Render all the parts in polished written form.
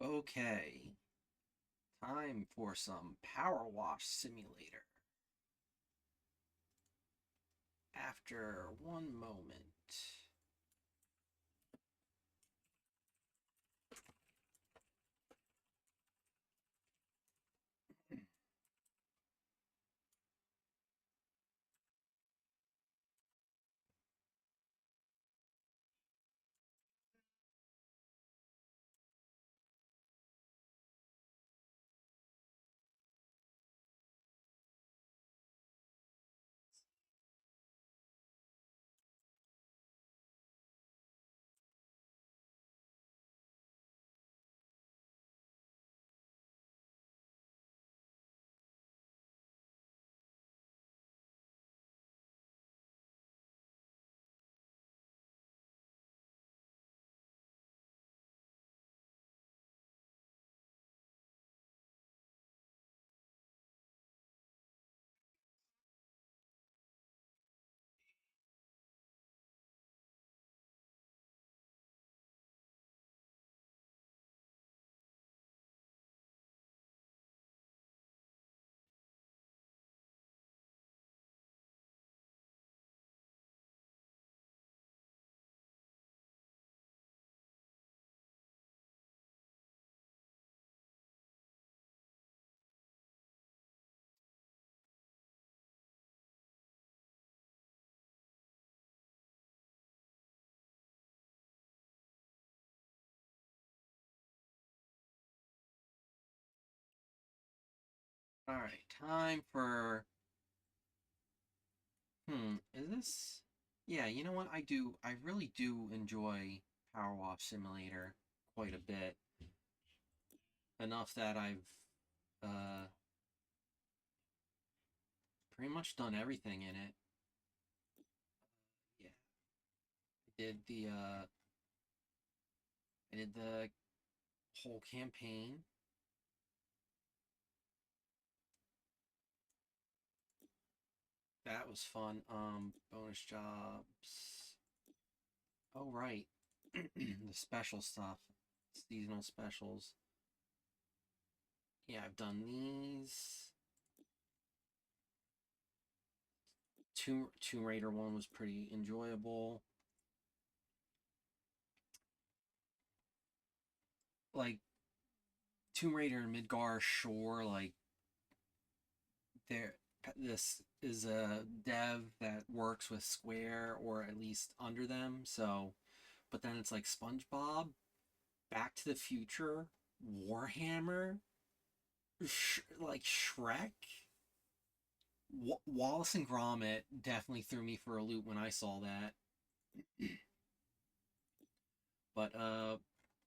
Okay, time for some PowerWash Simulator. After one moment. Alright, time for... is this... Yeah, you know what? I really do enjoy PowerWash Simulator quite a bit. Enough that I've, uh, pretty much done everything in it. Yeah, did the, uh, I did the whole campaign. That was fun. Bonus jobs. Oh, right. The special stuff. Seasonal specials. Yeah, I've done these. Tomb Raider one was pretty enjoyable. Like, Tomb Raider and Midgar, sure, like, there. This is a dev that works with Square, or at least under them, so... But then it's like SpongeBob, Back to the Future, Warhammer, like Shrek. Wallace and Gromit definitely threw me for a loop when I saw that. But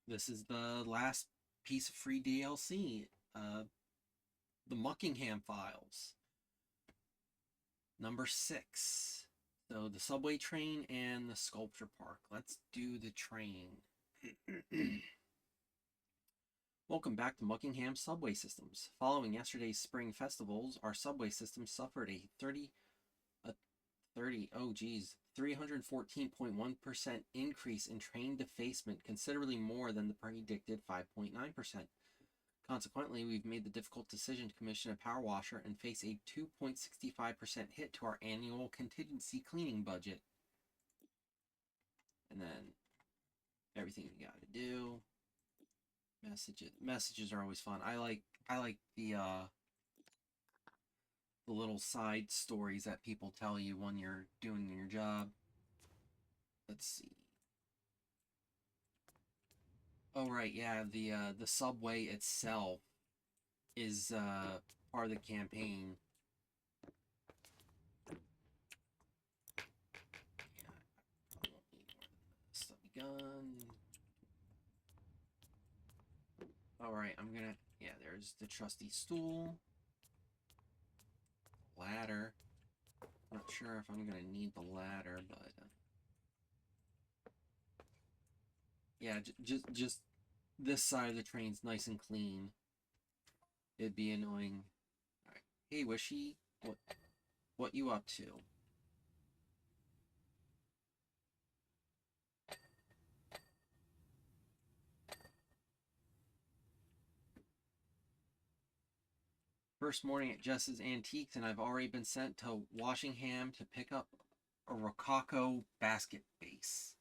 this is the last piece of free DLC. The Muckingham Files, number 6. So the subway train and the sculpture park. Let's do the train. Welcome back to Muckingham Subway Systems. Following yesterday's spring festivals, our subway system suffered a 314.1% increase in train defacement, considerably more than the predicted 5.9%. Consequently, we've made the difficult decision to commission a power washer and face a 2.65% hit to our annual contingency cleaning budget. And then everything you gotta do. Messages are always fun. I like the little side stories that people tell you when you're doing your job. Let's see. Oh right, yeah, the subway itself is part of the campaign. Yeah, I won't need more than the stubby gun. Alright, I'm gonna... Yeah, there's the trusty stool. Ladder. Not sure if I'm gonna need the ladder, but... yeah, just this side of the train's nice and clean. It'd be annoying. Alright. Hey, Wishy. What you up to? First morning at Jess's Antiques, and I've already been sent to Washingham to pick up a Rococo basket base.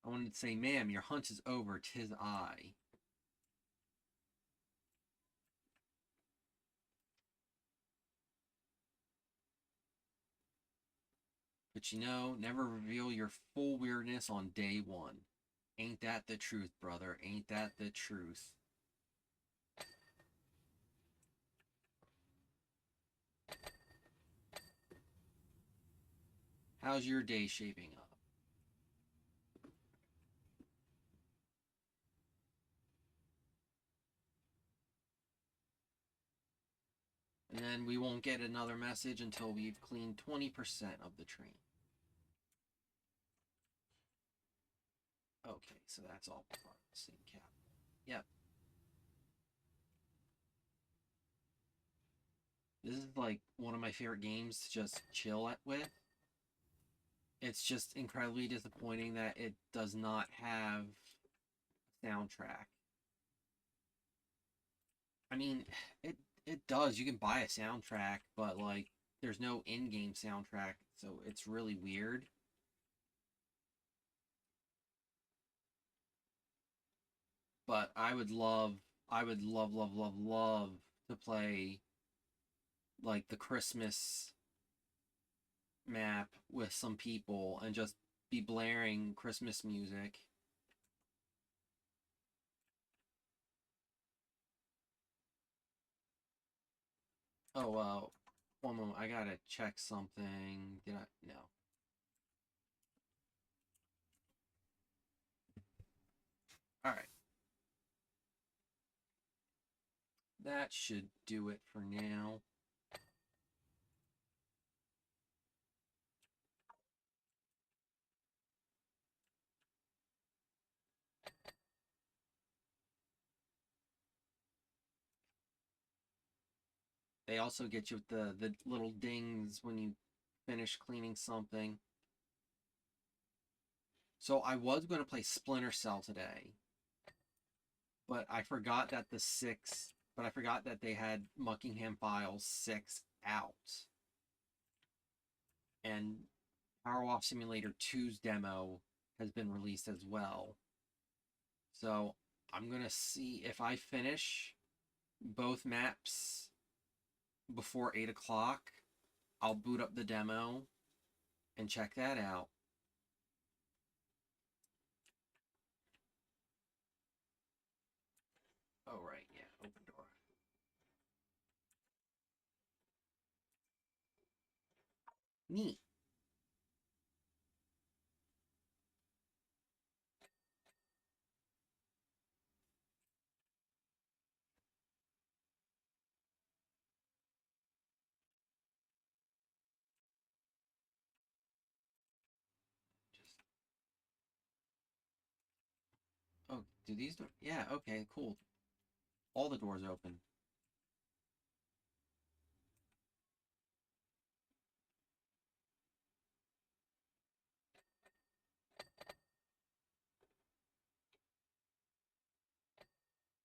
I wanted to say, ma'am, your hunt is over, 'tis I. But you know, never reveal your full weirdness on day one. Ain't that the truth, brother? Ain't that the truth? How's your day shaping up? And then we won't get another message until we've cleaned 20% of the train. Okay, so that's all part of the same cap. Yep. This is like one of my favorite games to just chill with. It's just incredibly disappointing that it does not have a soundtrack. I mean, it does. You can buy a soundtrack, but like there's no in-game soundtrack, so it's really weird. But I would love to play like the Christmas map with some people and just be blaring Christmas music. Oh, one moment. I gotta check something. Did I? No. All right. That should do it for now. They also get you with the little dings when you finish cleaning something. So I was going to play Splinter Cell today, but I forgot that but I forgot that they had Muckingham Files 6 out. And PowerWash Simulator 2's demo has been released as well. So I'm going to see if I finish both maps before 8 o'clock. I'll boot up the demo and check that out. Oh, right, yeah, open door. Neat. Just oh, do these doors? Yeah, okay, cool. All the doors open.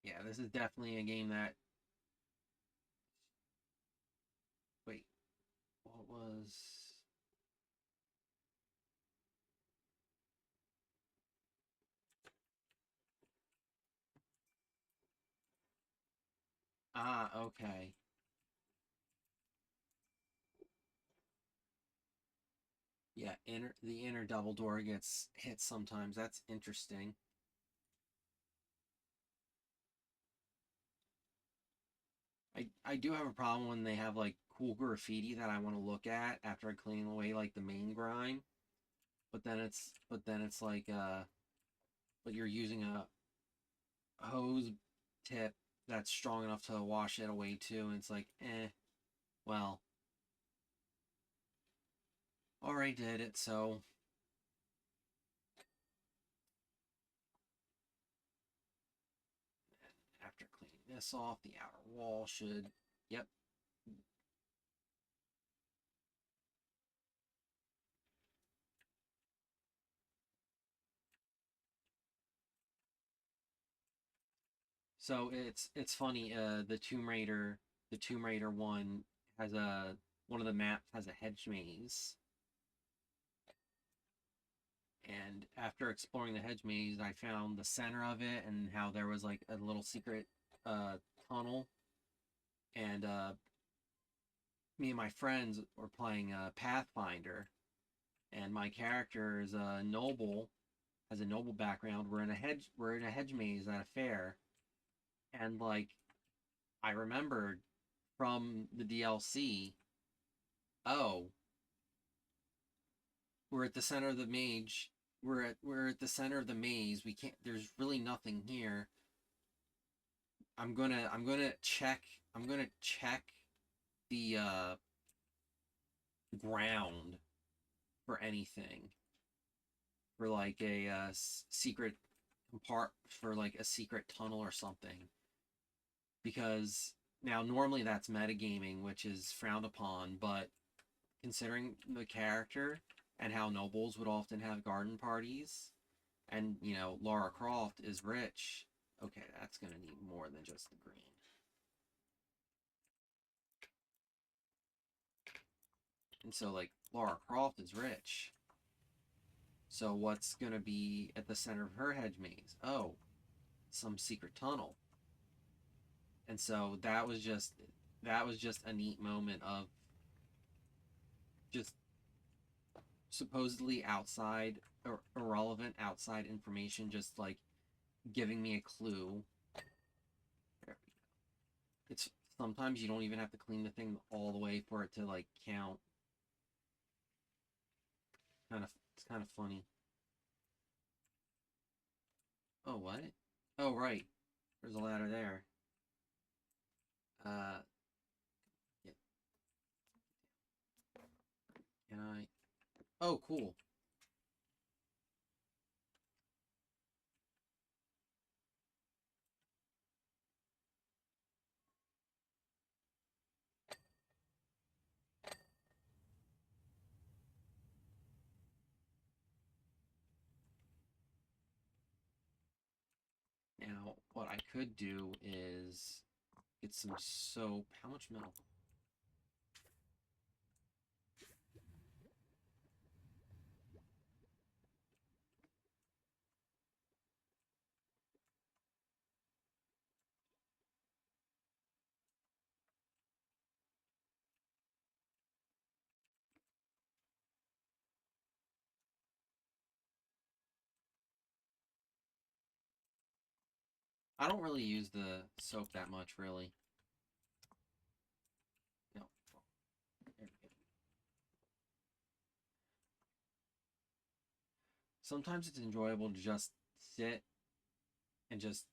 Yeah, this is definitely a game that. Wait, what was? Ah, okay. Yeah, the inner double door gets hit sometimes. That's interesting. I do have a problem when they have like cool graffiti that I want to look at after cleaning away like the main grime, but then it's like but you're using a hose tip that's strong enough to wash it away too, and it's like well, already did it, so after cleaning this off, the outer wall should, yep. So it's funny. The Tomb Raider one has a one of the maps has a hedge maze, and after exploring the hedge maze, I found the center of it and how there was like a little secret uh, tunnel, and me and my friends were playing Pathfinder, and my character is a noble, has a noble background. We're in a hedge maze at a fair, and like I remembered from the DLC, oh, we're at the center of the mage. We're at the center of the maze. We can't. There's really nothing here. I'm gonna check. I'm gonna check the ground for anything, for like a secret part, for like a secret tunnel or something, because now normally that's metagaming, which is frowned upon, but considering the character and how nobles would often have garden parties, and you know Lara Croft is rich. Okay, that's gonna need more than just the green. And so like Lara Croft is rich. So what's gonna be at the center of her hedge maze? Oh, some secret tunnel. And so that was just a neat moment of just supposedly outside or irrelevant outside information, just like giving me a clue. It's sometimes you don't even have to clean the thing all the way for it to like count. It's kind of funny. Oh, what? Oh, right. There's a ladder there. Uh, yeah, can I? Oh, cool. Now, what I could do is get some soap. How much milk? I don't really use the soap that much, really. No. There we go. Sometimes it's enjoyable to just sit and just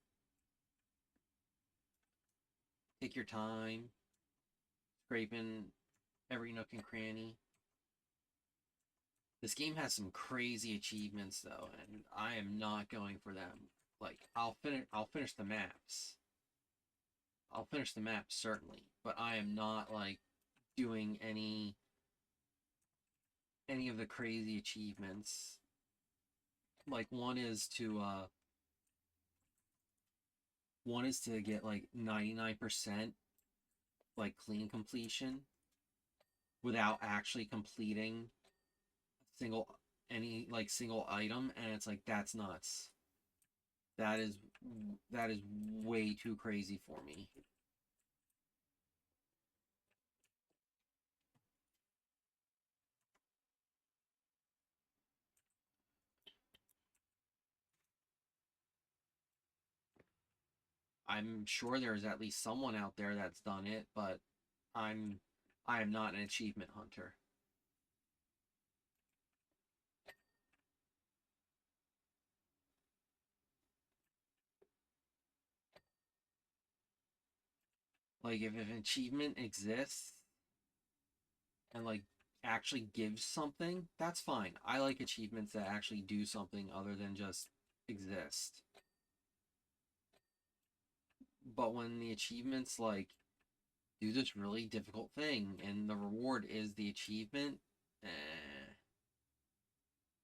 take your time, scraping every nook and cranny. This game has some crazy achievements though, and I am not going for them. Like I'll finish the maps. I'll finish the maps certainly, but I am not like doing any of the crazy achievements. Like one is to get like 99% like clean completion without actually completing single single item, and it's like that's nuts. That is that is way too crazy for me. I'm sure there's at least someone out there that's done it, but I'm I am not an achievement hunter. Like if an achievement exists and like actually gives something, that's fine. I like achievements that actually do something other than just exist. But when the achievements like do this really difficult thing and the reward is the achievement,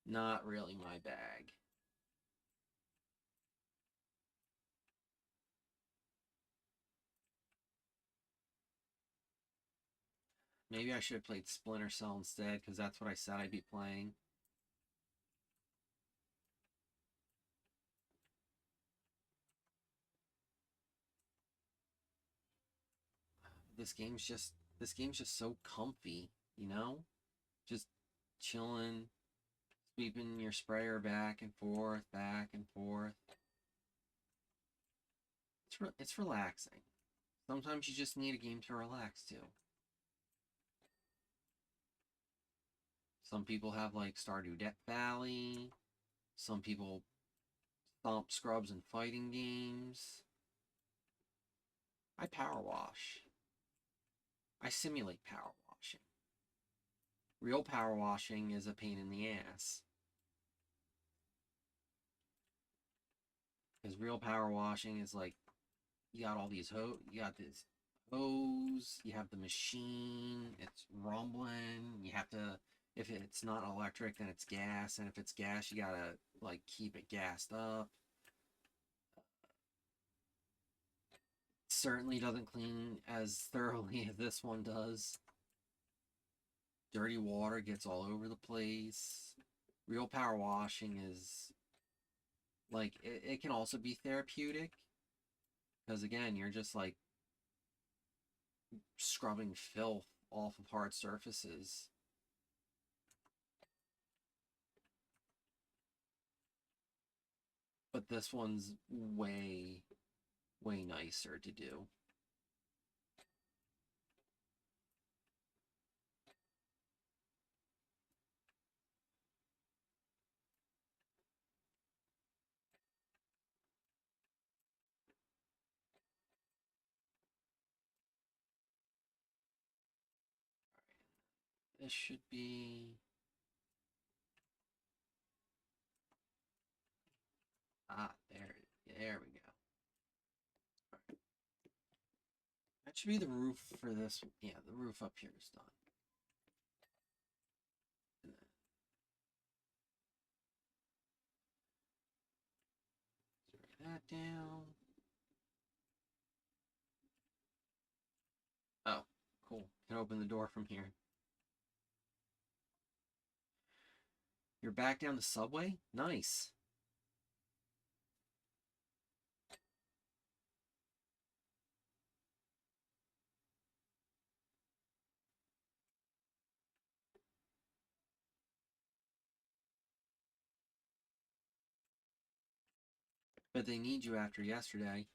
not really my bag. Maybe I should have played Splinter Cell instead, because that's what I said I'd be playing. This game's just so comfy, you know? Just chilling, sweeping your sprayer back and forth, back and forth. It's relaxing. Sometimes you just need a game to relax to. Some people have like Stardew Valley. Some people thump scrubs and fighting games. I power wash. I simulate power washing. Real power washing is a pain in the ass. Because real power washing is like, you got all these you got this hose, you have the machine, it's rumbling, you have to, if it's not electric, then it's gas, and if it's gas, you gotta, like, keep it gassed up. Certainly doesn't clean as thoroughly as this one does. Dirty water gets all over the place. Real power washing is, like, it can also be therapeutic. Because, again, you're just, like, scrubbing filth off of hard surfaces. But this one's way, way nicer to do. This should be... there we go. Right. That should be the roof for this. Yeah, the roof up here is done. Spray that down. Oh, cool. Can open the door from here. You're back down the subway? Nice. But they need you after yesterday.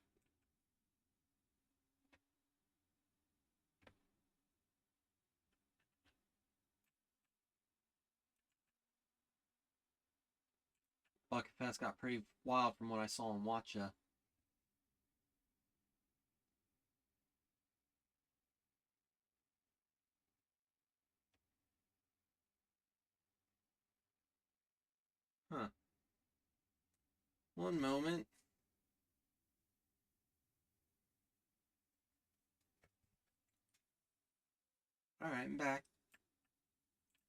Bucket Fest got pretty wild from what I saw on Watcha. Huh. One moment. Alright, I'm back.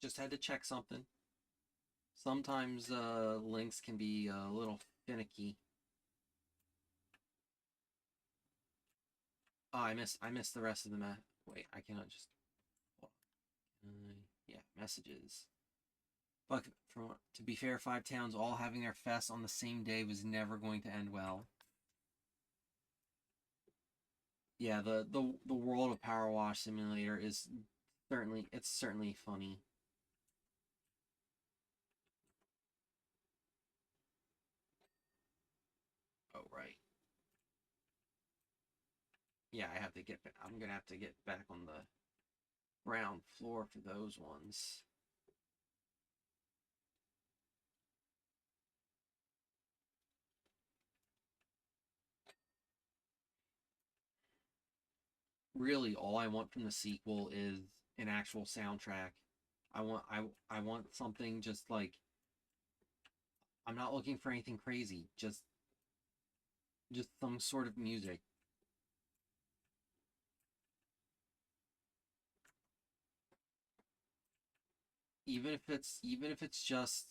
Just had to check something. Sometimes links can be a little finicky. Oh, I missed the rest of the wait, I cannot just... yeah, messages. But to be fair, 5 towns all having their fest on the same day was never going to end well. Yeah, the world of PowerWash Simulator is certainly funny. Oh right. Yeah, I'm gonna have to get back on the ground floor for those ones. Really, all I want from the sequel is an actual soundtrack. I want something just like, I'm not looking for anything crazy. Just some sort of music. Even if it's just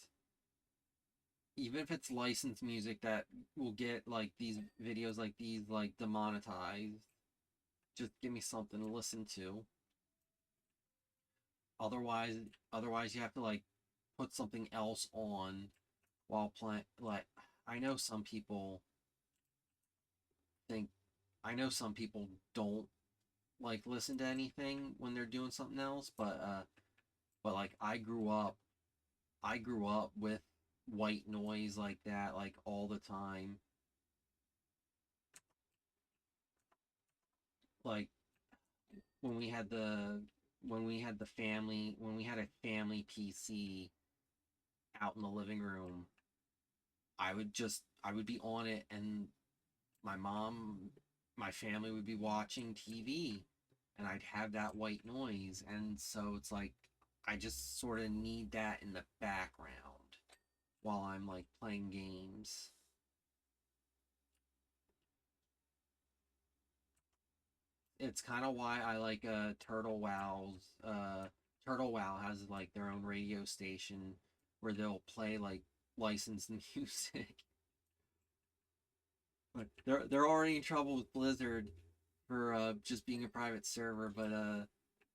even if it's licensed music that will get like these videos like these like demonetized, just give me something to listen to. Otherwise, otherwise you have to like put something else on while playing. Like, I know some people think, I know some people don't like listen to anything when they're doing something else, but like I grew up with white noise like that, like all the time. Like when we had the when we had a family PC out in the living room, I would be on it, and my mom, my family would be watching TV, and I'd have that white noise, and so it's like I just sort of need that in the background while I'm like playing games. It's kind of why I like Turtle Wow's Turtle Wow has like their own radio station where they'll play like licensed music. But they're already in trouble with Blizzard for just being a private server, but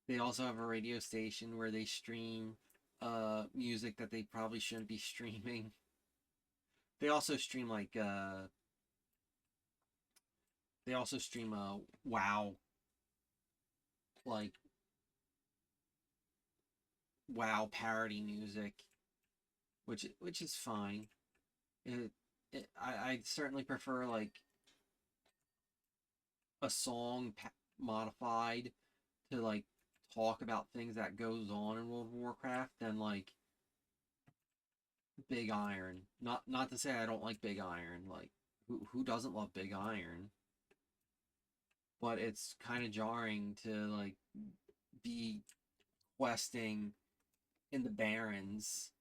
they also have a radio station where they stream music that they probably shouldn't be streaming. They also stream they also stream like WoW parody music, which is fine. It, I certainly prefer like a song modified to like talk about things that goes on in World of Warcraft than like Big Iron. Not to say I don't like Big Iron. Like who doesn't love Big Iron? But it's kind of jarring to like be questing in the Barrens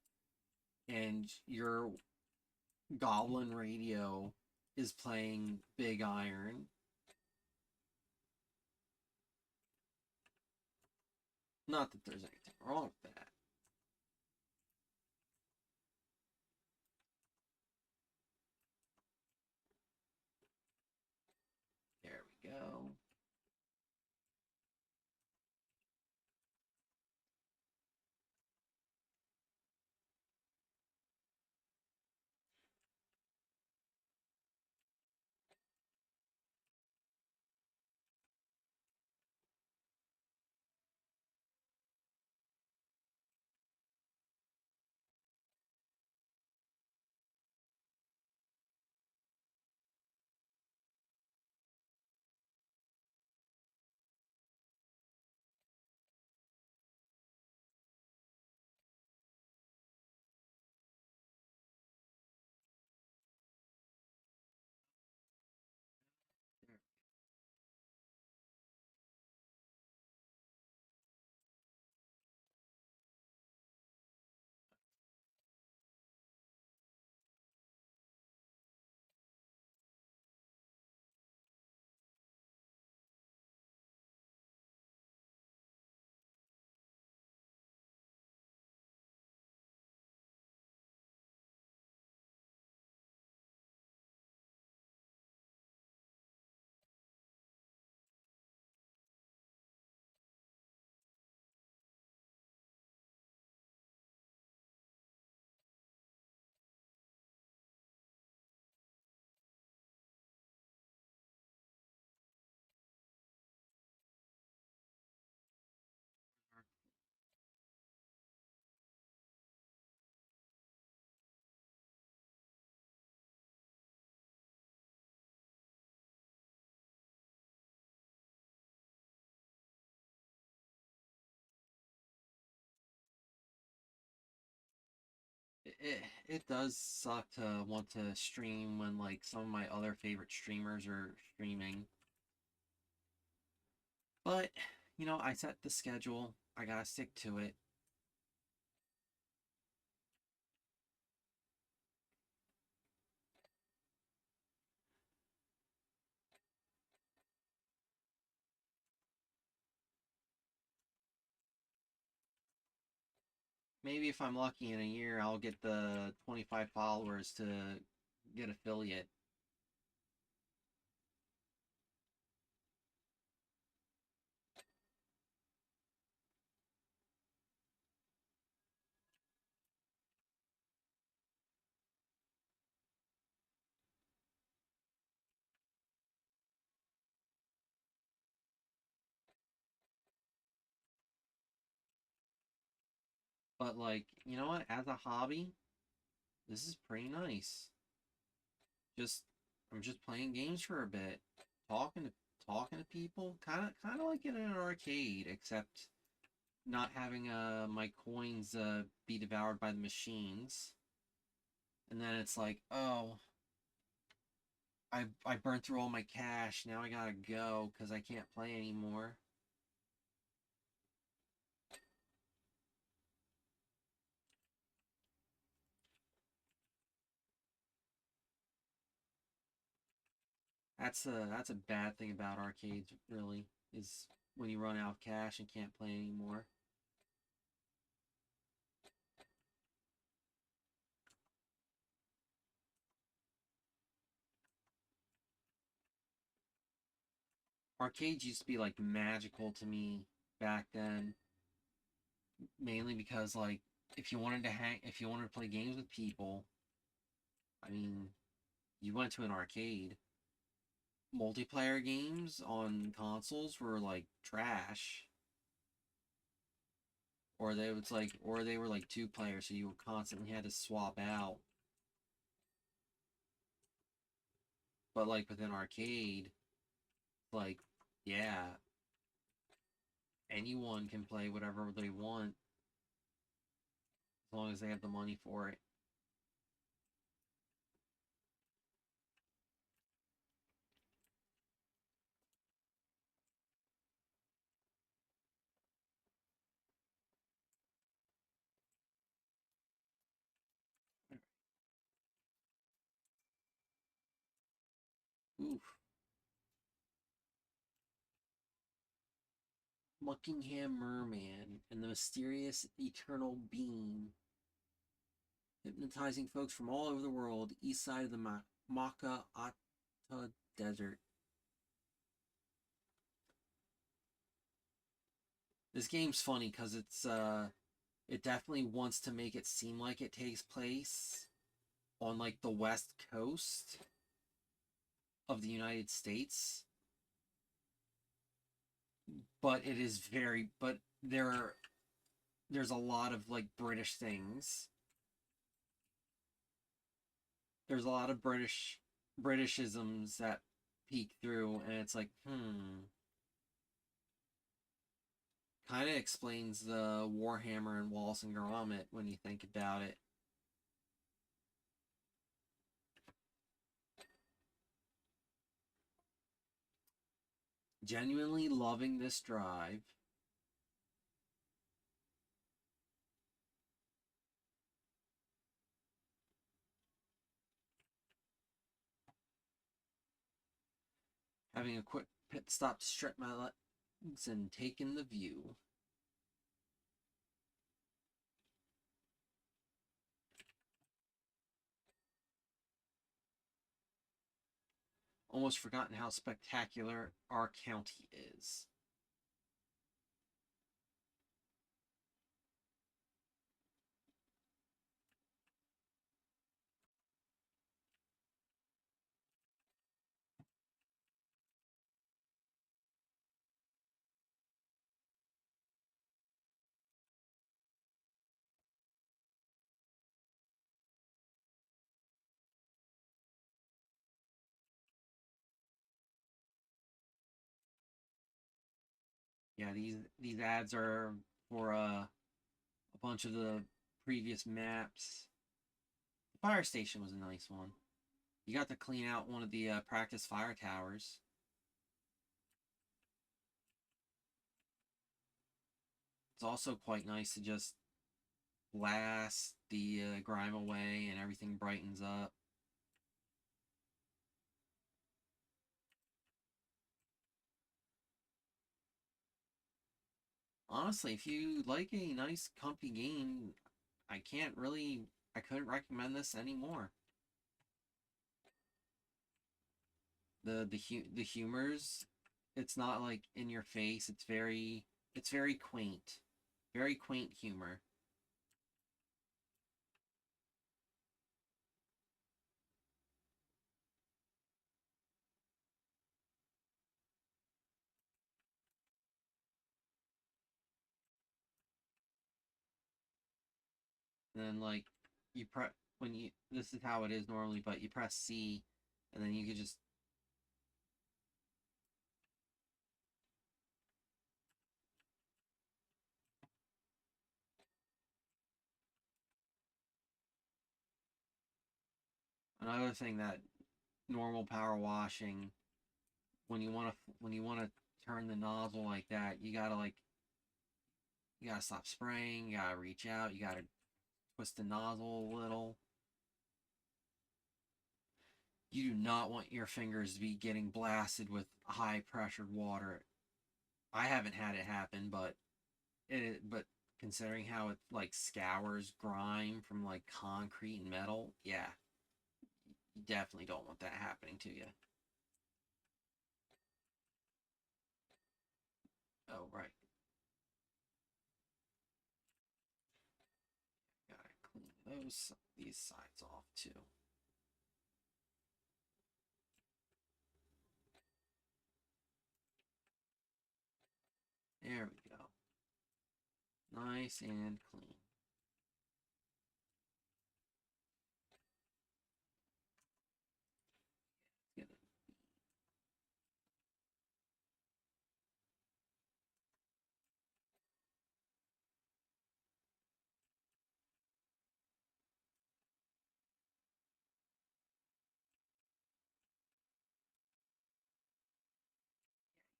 and your Goblin radio is playing Big Iron. Not that there's anything wrong with that. There we go. It does suck to want to stream when like some of my other favorite streamers are streaming. But, I set the schedule. I gotta stick to it. Maybe if I'm lucky in a year, I'll get the 25 followers to get affiliate. But like, you know what? As a hobby, this is pretty nice. Just I'm just playing games for a bit, talking to talking to people, kind of like in an arcade, except not having my coins be devoured by the machines. And then it's like, oh, I burned through all my cash. Now I gotta go because I can't play anymore. That's a bad thing about arcades, really, is when you run out of cash and can't play anymore. Arcades used to be like magical to me back then, mainly because like if you wanted to play games with people, I mean, you went to an arcade. Multiplayer games on consoles were like trash, or they were like two players, so you constantly had to swap out. But like with an arcade, like yeah, anyone can play whatever they want as long as they have the money for it. Oof. Buckingham Merman and the mysterious eternal beam, hypnotizing folks from all over the world, east side of the Maka Ata Desert. This game's funny because it definitely wants to make it seem like it takes place on like the west coast of the United States, but it is very but there's a lot of like British things. There's a lot of Britishisms that peek through, and it's like, kind of explains the Warhammer and Wallace and Gromit when you think about it. Genuinely loving this drive. Having a quick pit stop to stretch my legs and take in the view. Almost forgotten how spectacular our county is. Yeah, these ads are for a bunch of the previous maps. The fire station was a nice one. You got to clean out one of the practice fire towers. It's also quite nice to just blast the grime away and everything brightens up. Honestly, if you like a nice, comfy game, I can't really, I couldn't recommend this anymore. The humors, it's not like in your face. It's very quaint humor. and then like you press when you this is how it is normally, but you press C, and then you can just another thing that normal power washing when you want to turn the nozzle like that, you gotta stop spraying, you gotta reach out, you gotta twist the nozzle a little. You do not want your fingers to be getting blasted with high pressured water. I haven't had it happen, but considering how it like scours grime from like concrete and metal, yeah, you definitely don't want that happening to you. Oh right, gotta clean these sides off too. There we go, nice and clean. Get it.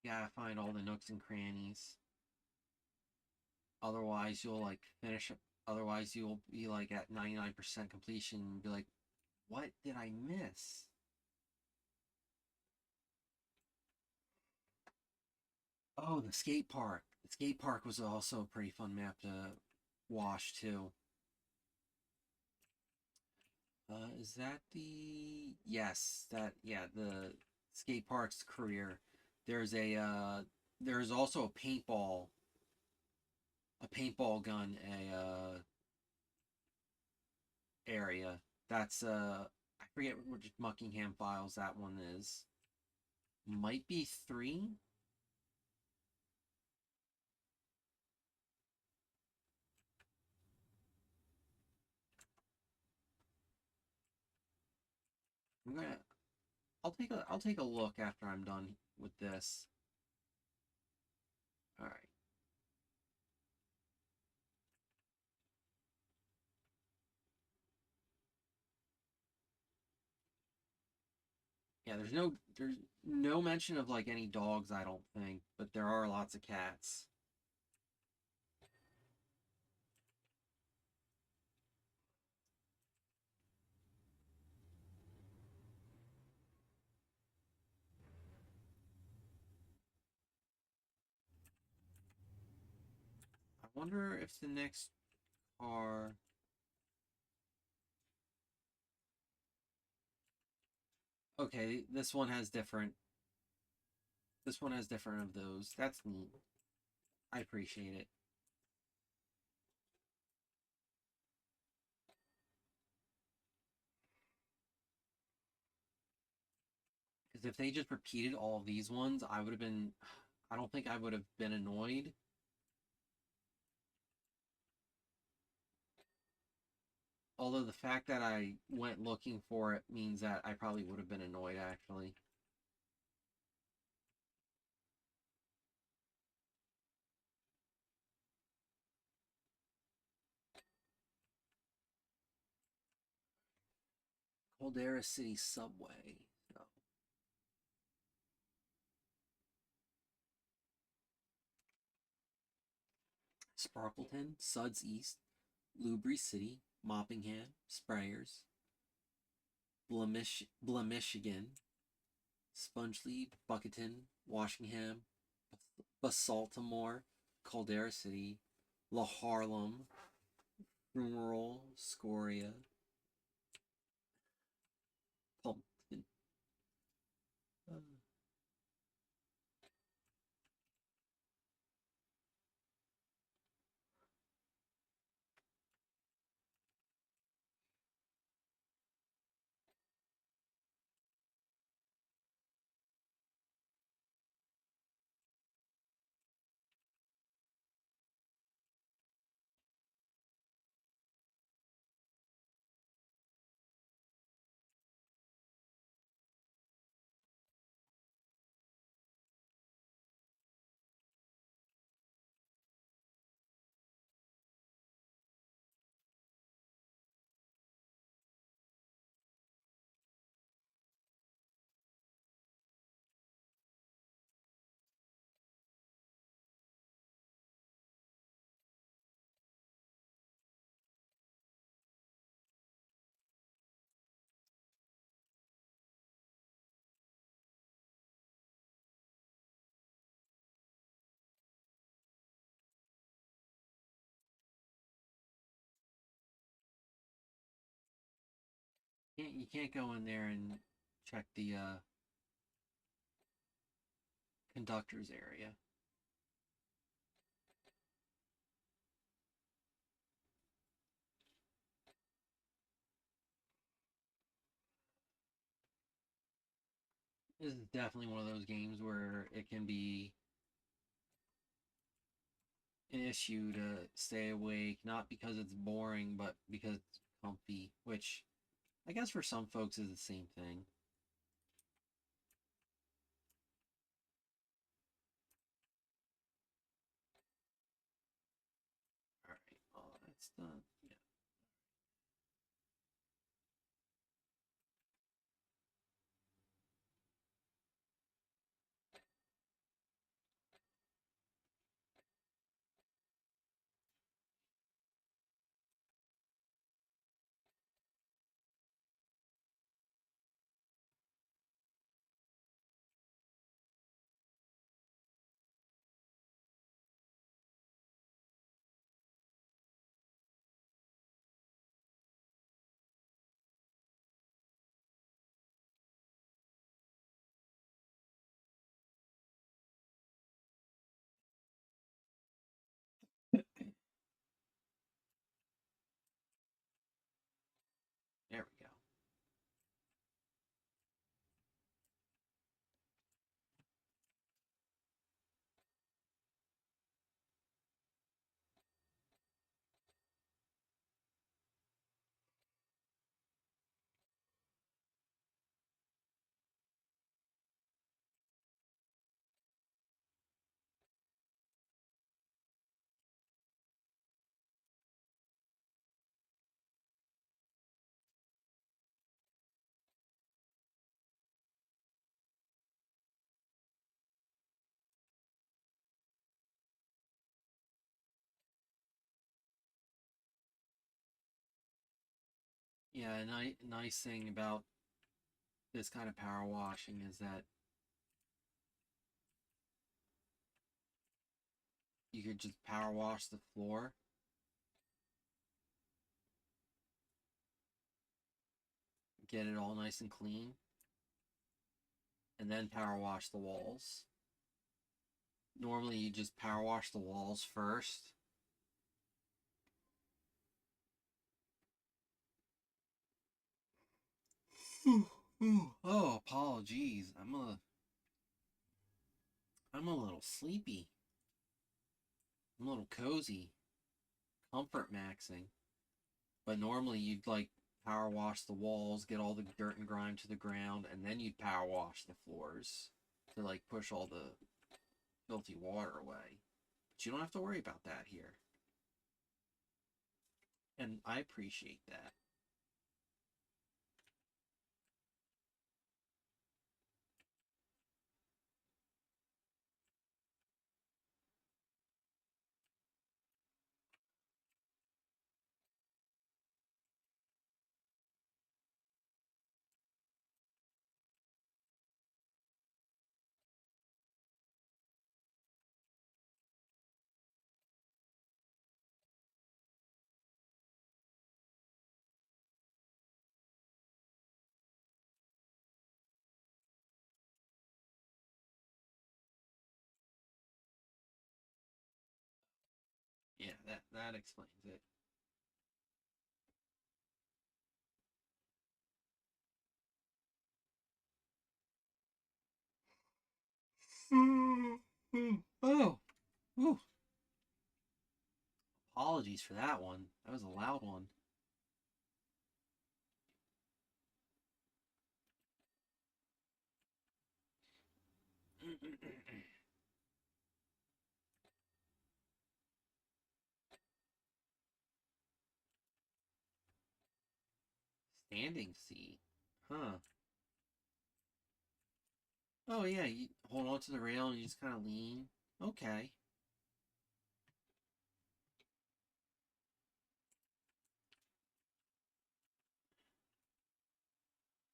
You gotta find all the nooks and crannies. Otherwise, you'll like finish. Otherwise, you'll be like at 99% completion and be like, "What did I miss?" Oh, the skate park. The skate park was also a pretty fun map to wash too. Is that the yes, that yeah, the skate park's career. There's a there's also a paintball gun area. That's I forget which Muckingham Files that one is. Might be 3. I'm gonna I'll take a look after I'm done with this. All right. Yeah, there's no mention of like any dogs, I don't think, but there are lots of cats. I wonder if the next car. Okay, this one has different of those. That's neat. I appreciate it. Because if they just repeated all of these ones, I would have been. I don't think I would have been annoyed. Although the fact that I went looking for it means that I probably would have been annoyed actually. Caldera City Subway. So, Sparkleton, Suds East, Lubry City, Moppingham, Sprayers, Blemichigan, Spongeley, Bucketon, Washingham, Basaltimore, Caldera City, La Harlem, Rumerol, Scoria, Pumpkin. Uh, can't go in there and check the conductor's area. This is definitely one of those games where it can be an issue to stay awake, not because it's boring, but because it's comfy, which I guess for some folks is the same thing. Alright, well, that's done. Yeah. There we go. Yeah, a nice thing about this kind of power washing is that you could just power wash the floor, get it all nice and clean, and then power wash the walls. Normally, you just power wash the walls first. Oh, apologies. I'm a little sleepy. I'm a little cozy, comfort maxing. But normally you'd like power wash the walls, get all the dirt and grime to the ground, and then you'd power wash the floors to like push all the filthy water away. But you don't have to worry about that here. And I appreciate that. Yeah, that explains it. Oh, ooh. Apologies for that one. That was a loud one. Standing seat. Huh. Oh yeah, you hold on to the rail and you just kind of lean. Okay,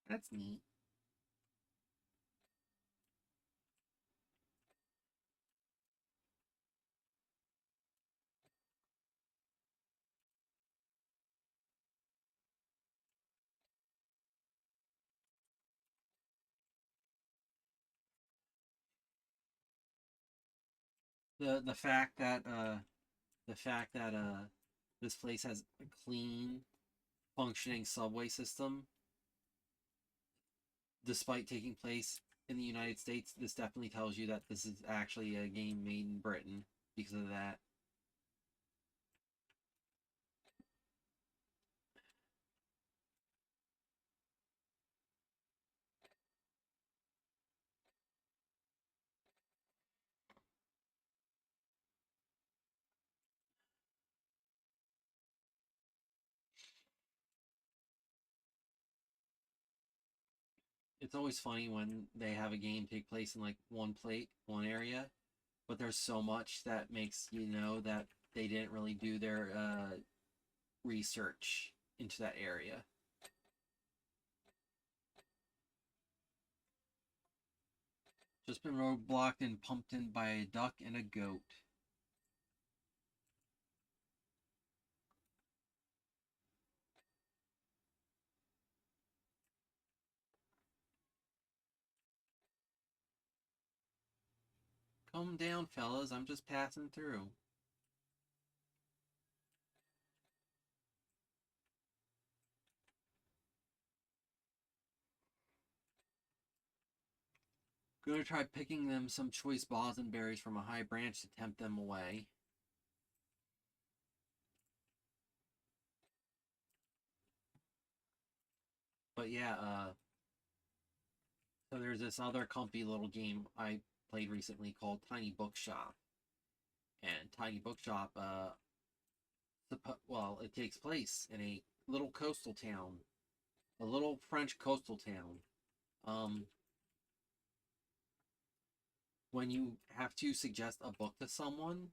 that's neat. The fact that this place has a clean, functioning subway system, despite taking place in the United States, this definitely tells you that this is actually a game made in Britain because of that. It's always funny when they have a game take place in like one area, but there's so much that makes you know that they didn't really do their research into that area. Just been roadblocked and pumped in by a duck and a goat. Calm down, fellas. I'm just passing through. Gonna try picking them some choice bosenberries from a high branch to tempt them away. But yeah, so there's this other comfy little game I played recently called Tiny Bookshop. And Tiny Bookshop, well, it takes place in a little coastal town, a little French coastal town. Um, when you have to suggest a book to someone,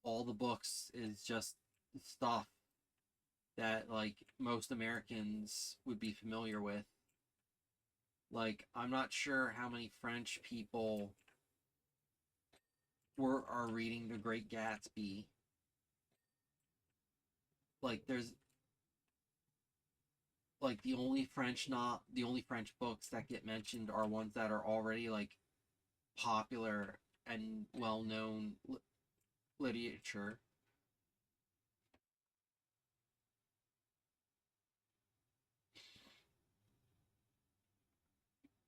all the books is just stuff that like most Americans would be familiar with. Like I'm not sure how many French people are reading The Great Gatsby. Like there's like the only French books that get mentioned are ones that are already like popular and well known literature.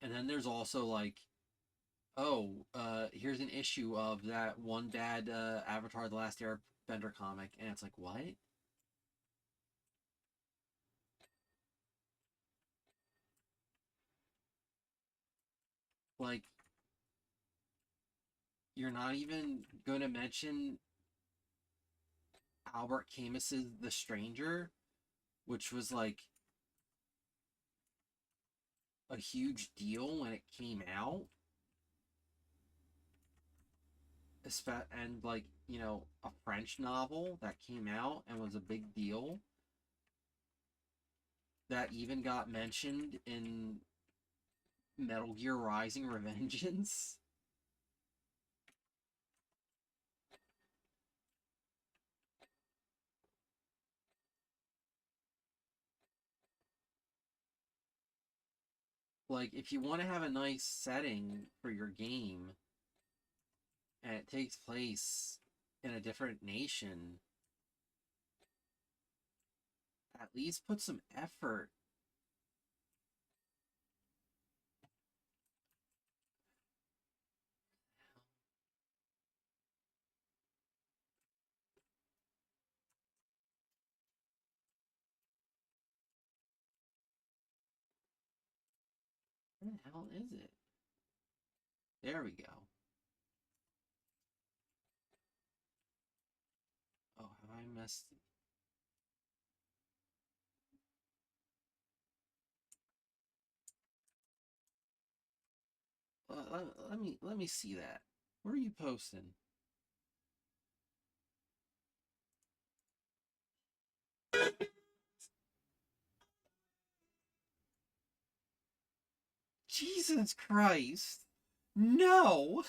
And then there's also like, oh, here's an issue of that one bad Avatar: The Last Airbender comic, and it's like, what? Like, you're not even going to mention Albert Camus's The Stranger, which was like a huge deal when it came out, and like a French novel that came out and was a big deal that even got mentioned in Metal Gear Rising: Revengeance. Like, if you want to have a nice setting for your game and it takes place in a different nation, at least put some effort. Where the hell is it? There we go. Oh, have I missed? Let me see that. Where are you posting? Jesus Christ! No!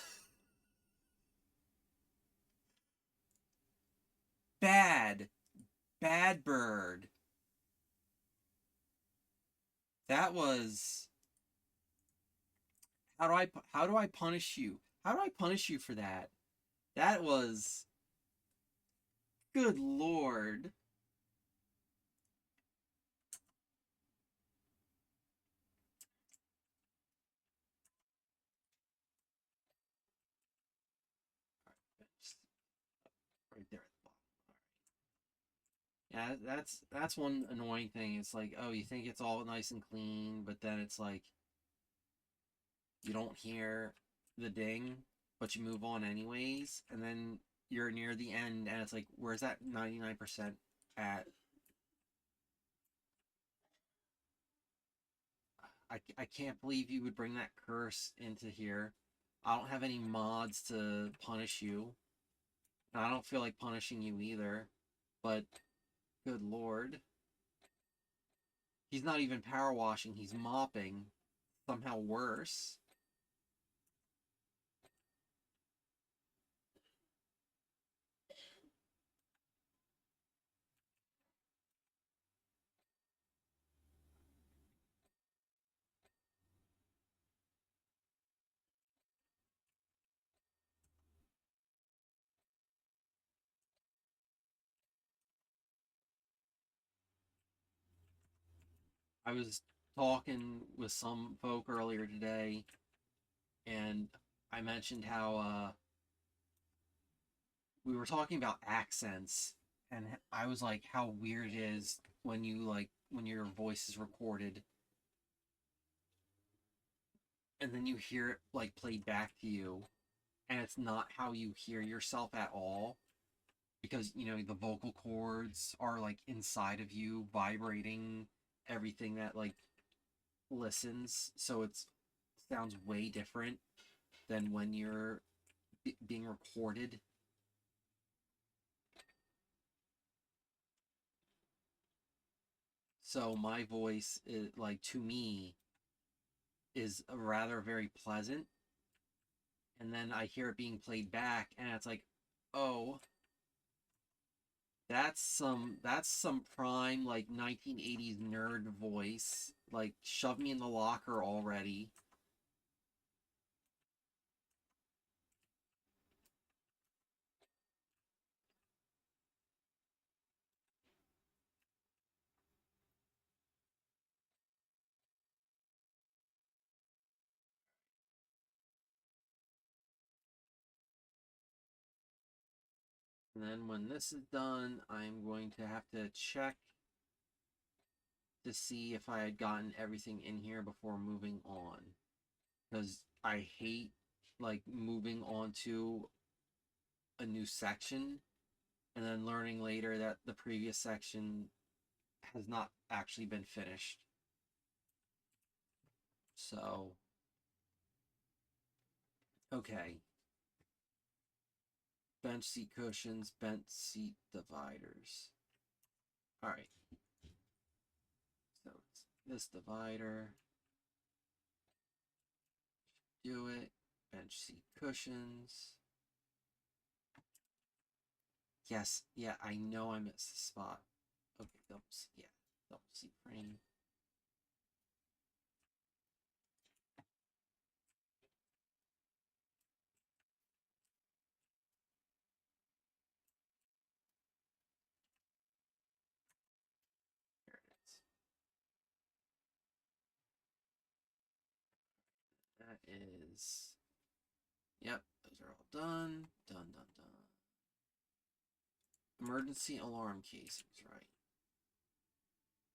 Bad, bad bird. That was. How do I punish you? How do I punish you for that? That was... Good lord. Right there at the bottom. Alright. Yeah, that's one annoying thing. It's like, oh, you think it's all nice and clean, but then it's like you don't hear the ding, but you move on anyways, and then you're near the end, and it's like, where's that 99% at? I can't believe you would bring that curse into here. I don't have any mods to punish you. And I don't feel like punishing you either. But, good lord. He's not even power washing, he's mopping. Somehow worse. I was talking with some folk earlier today, and I mentioned how we were talking about accents, and I was like, how weird it is when you like when your voice is recorded, and then you hear it like played back to you, and it's not how you hear yourself at all, because you know the vocal cords are like inside of you, vibrating everything that like listens, so it's sounds way different than when you're being recorded. So my voice is like, to me, is rather very pleasant, and then I hear it being played back, and it's like, oh, that's some prime like 1980s nerd voice. Like, shove me in the locker already. And then when this is done, I'm going to have to check to see if I had gotten everything in here before moving on. Because I hate like moving on to a new section and then learning later that the previous section has not actually been finished. So, okay. Bench seat cushions, bench seat dividers. Alright. So it's this divider. Do it. Bench seat cushions. Yes, yeah, I know I missed the spot. Okay, double seat, yeah. Double seat frame. There it is. That is... Yep, those are all done. Done, done, done. Emergency alarm casings, right.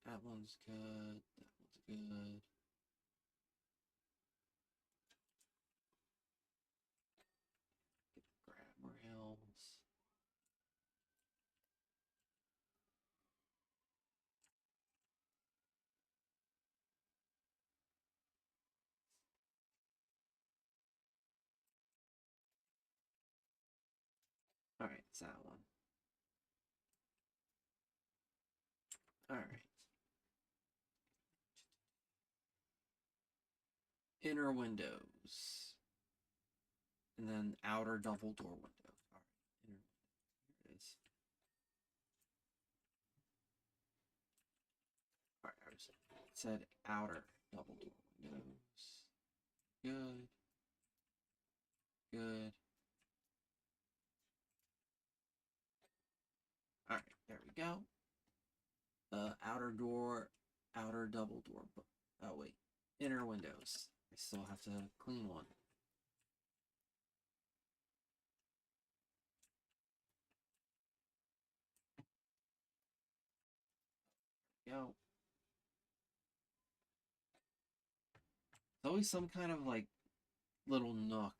That one's good. That one's good. Get the grab rails. Alright, it's that one. Alright. Inner windows. And then outer double door window. Alright, inner window. Here it is. Alright, I said outer double door windows. Good. Good. we go. The outer door, outer double door. Oh, wait. Inner windows. I still have to clean one. Go. There's always some kind of like little nook.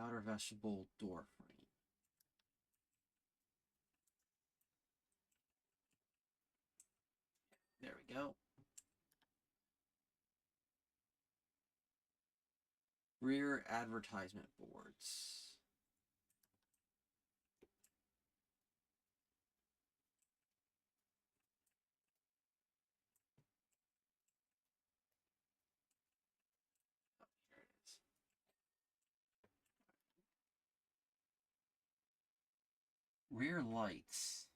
Outer vegetable door frame. There we go. Rear advertisement boards. Oh, here it is. Rear lights.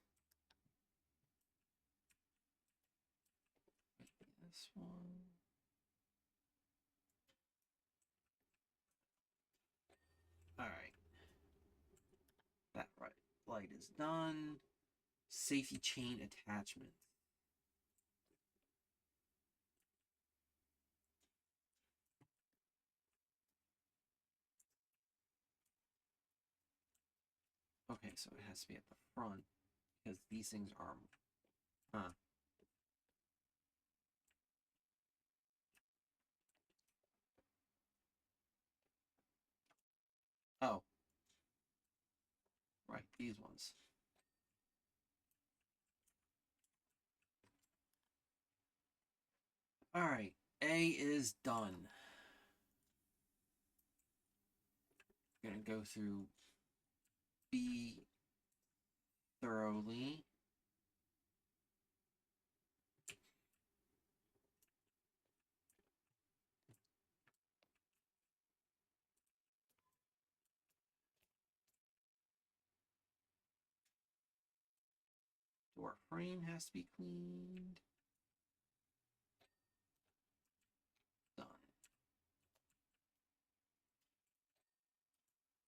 This one. Alright. That right light is done. Safety chain attachment. Okay, so it has to be at the front because these things are. Huh. Oh. Right, these ones. Alright, A is done. I'm gonna go through B thoroughly. Door frame has to be cleaned. Done.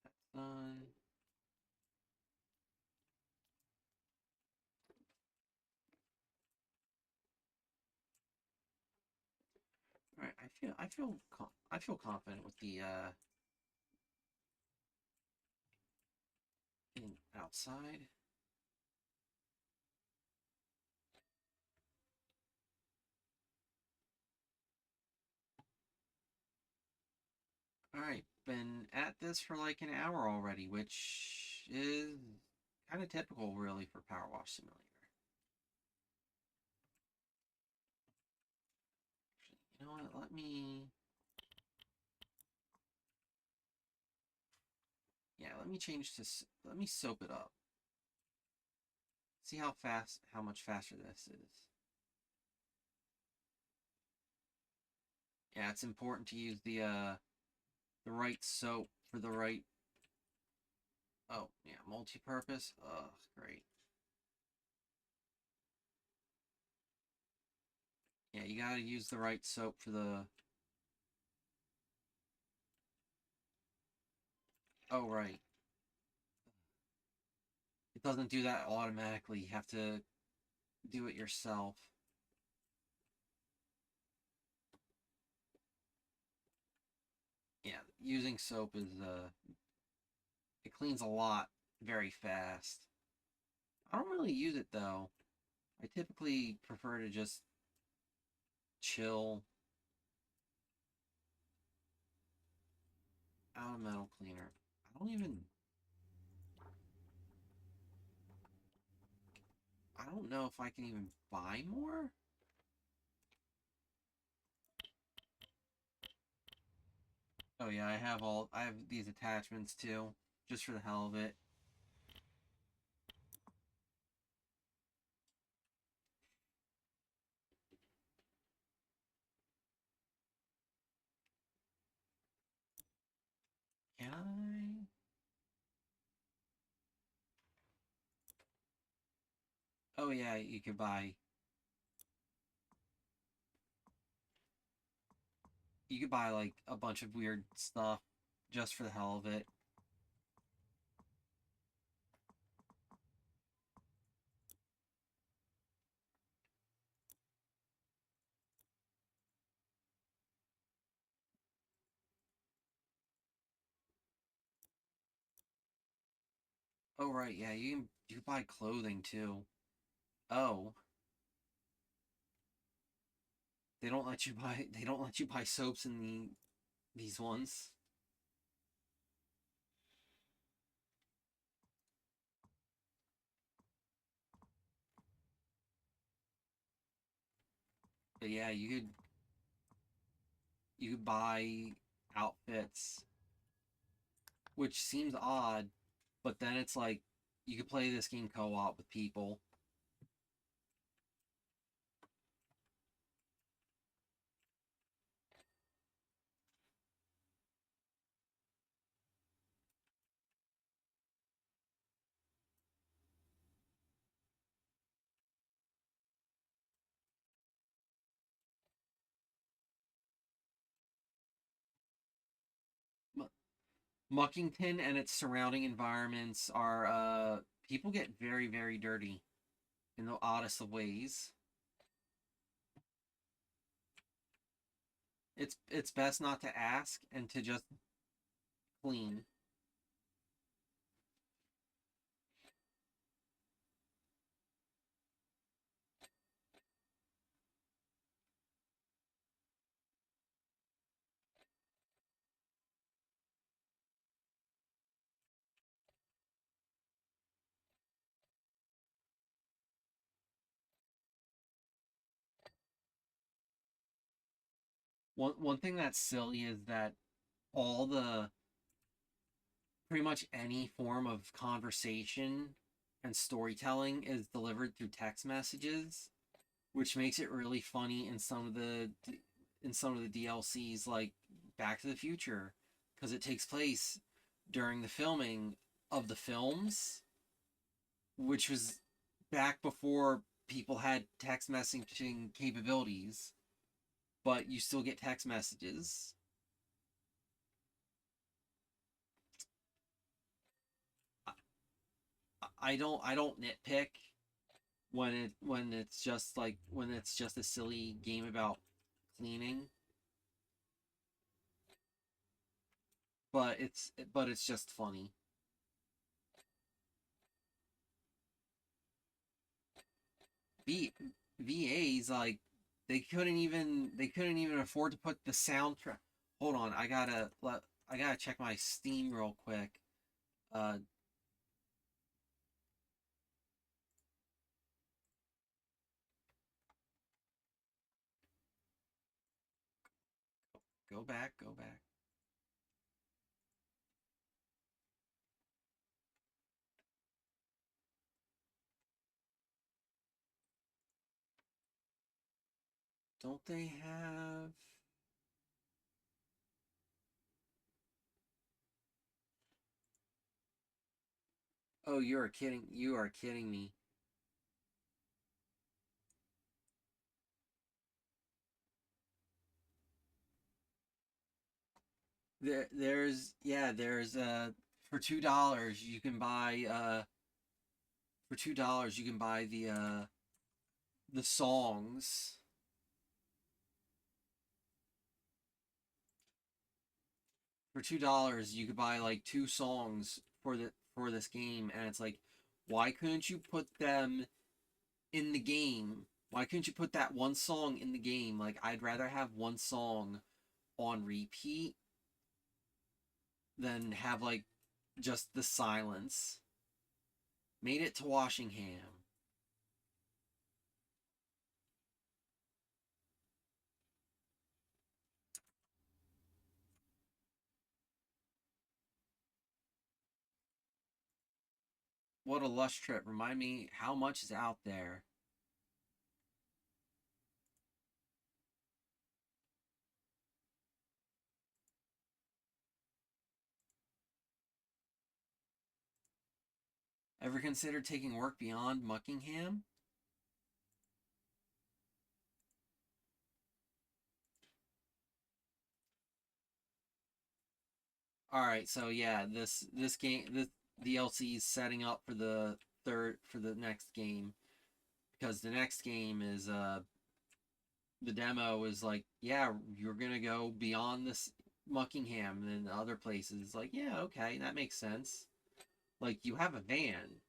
That's done. All right, I feel confident with the getting outside. All right, been at this for like an hour already, which is kind of typical, really, for PowerWash Simulator. You know what? Let me change to. Let me soap it up. See how much faster this is. Yeah, it's important to use the right soap for the right. Oh yeah, multi-purpose. Oh, great. Yeah, you gotta use the right soap for the. Oh right, it doesn't do that automatically. You have to do it yourself. Yeah, using soap is it cleans a lot very fast. I don't really use it though. I typically prefer to just chill out a metal cleaner. I don't know if I can even buy more. Oh yeah, I have these attachments too, just for the hell of it. Can I? Oh yeah, you could buy like a bunch of weird stuff just for the hell of it. Oh right, yeah, you can buy clothing too. Oh, they don't let you buy soaps in these ones. But yeah, you could buy outfits, which seems odd, but then it's like you could play this game co-op with people. Muckington and its surrounding environments are people get very very dirty in the oddest of ways. It's best not to ask and to just clean. One thing that's silly is that all the pretty much any form of conversation and storytelling is delivered through text messages, which makes it really funny in some of the DLCs like Back to the Future because it takes place during the filming of the films, which was back before people had text messaging capabilities, but you still get text messages. I don't nitpick when it's just a silly game about cleaning, but it's just funny. V VAs like they couldn't even afford to put the soundtrack. Hold on, I gotta check my Steam real quick. Uh, go back, go back. Don't they have? Oh, you are kidding! You are kidding me. There's for $2 you can buy for $2 you can buy the songs. For $2 you could buy like two songs for this game, and it's like, why couldn't you put them in the game? Why couldn't you put that one song in the game? Like, I'd rather have one song on repeat than have like just the silence. Made it to Washington. What a lush trip. Remind me how much is out there. Ever considered taking work beyond Muckingham? All right, so yeah, this DLC is setting up for the next game because the next game is the demo is like, yeah, you're gonna go beyond this Muckingham and other places. It's like, yeah, okay, that makes sense. Like, you have a van.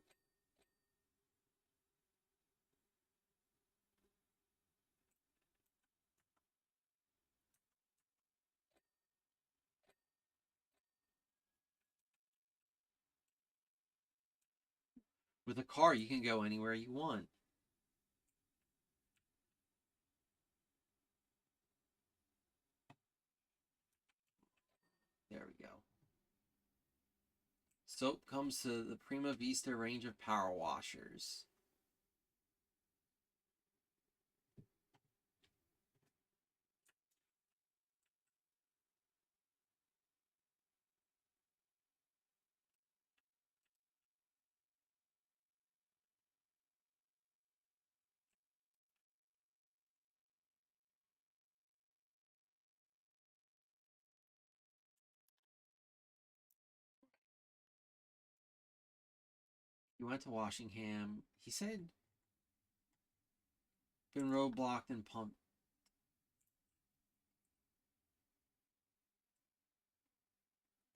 With a car, you can go anywhere you want. There we go. Soap comes to the Prima Vista range of power washers. He went to Washington. He said been roadblocked and pumped.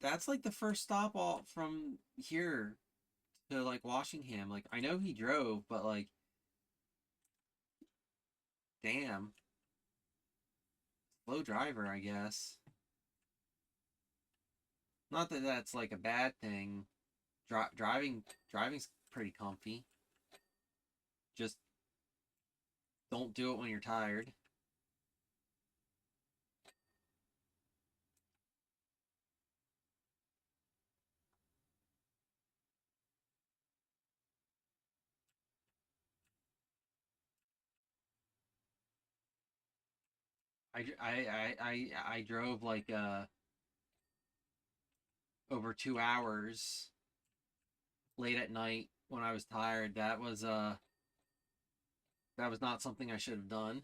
That's like the first stop all from here to like Washington. Like, I know he drove, but like, damn, slow driver, I guess. Not that that's like a bad thing. Driving's pretty comfy. Just don't do it when you're tired. I drove like over 2 hours late at night when I was tired. That was not something I should have done.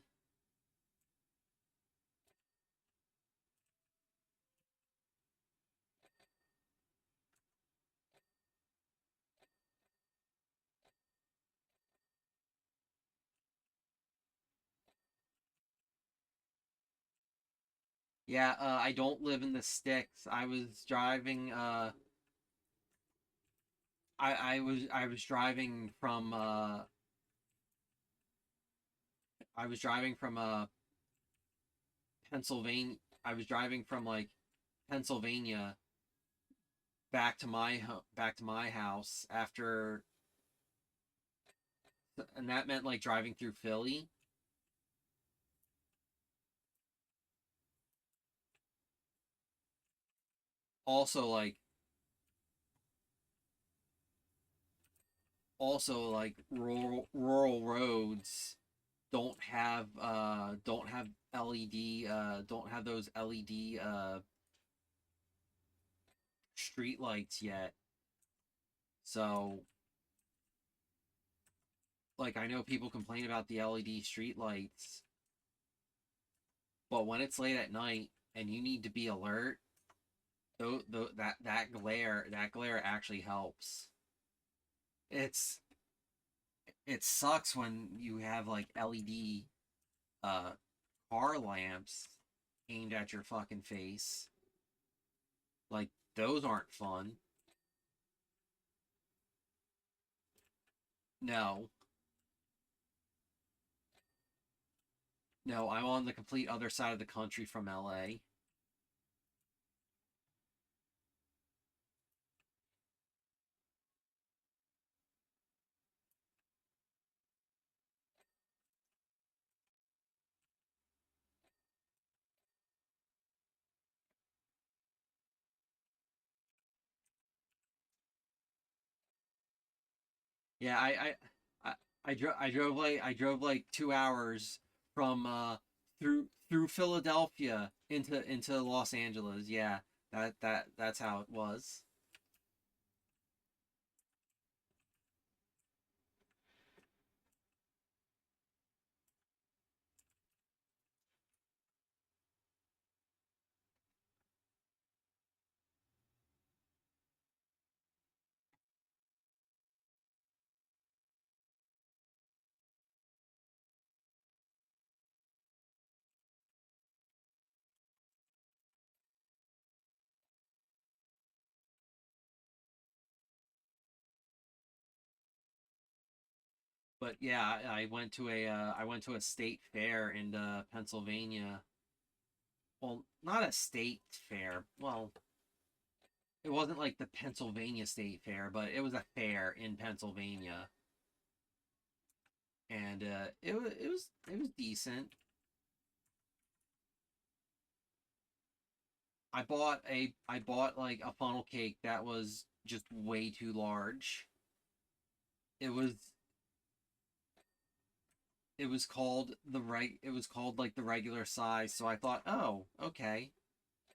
Yeah, I don't live in the sticks. I was driving from Pennsylvania. I was driving from like Pennsylvania back to my house after, and that meant like driving through Philly. Also like rural roads don't have LED don't have those LED street lights yet. So like, I know people complain about the LED street lights, but when it's late at night and you need to be alert, that glare actually helps. It's it sucks when you have like LED uh car lamps aimed at your fucking face. Like, those aren't fun. No. No, I'm on the complete other side of the country from LA. Yeah, I, I drove like 2 hours from through Philadelphia into Los Angeles. Yeah, that's how it was. But yeah, I went to a state fair in Pennsylvania. Well, not a state fair. Well, it wasn't like the Pennsylvania State Fair, but it was a fair in Pennsylvania, and it was decent. I bought like a funnel cake that was just way too large. It was it was called it was called like the regular size, so I thought, "Oh, okay.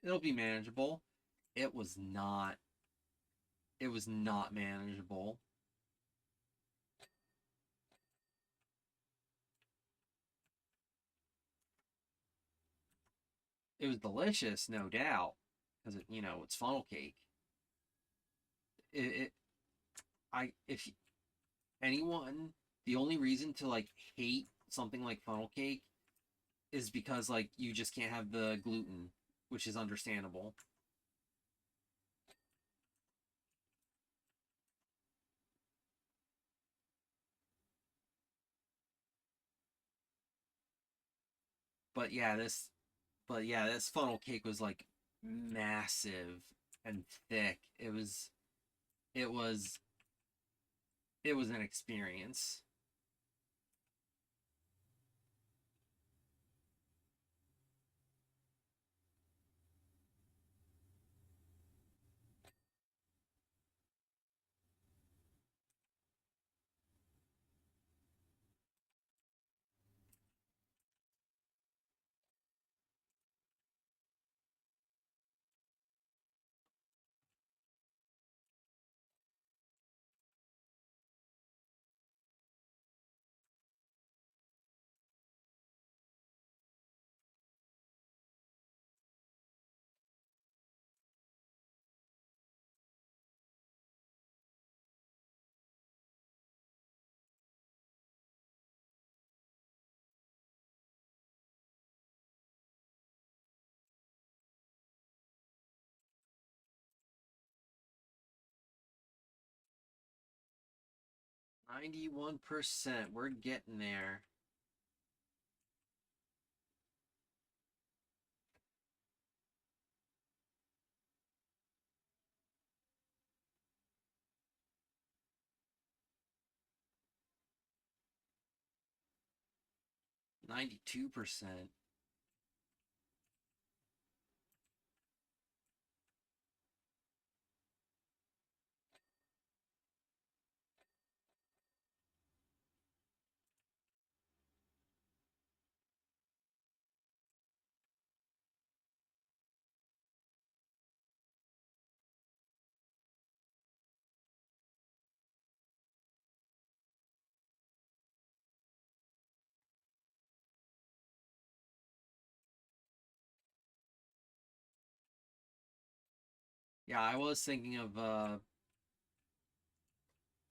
It'll be manageable." It was not. It was not manageable. It was delicious, no doubt, because it's funnel cake. It I if anyone the only reason to like hate something like funnel cake is because like you just can't have the gluten, which is understandable. But yeah, this funnel cake was like massive and thick. It was it was an experience. 91%. We're getting there. 92%. Yeah, I was thinking of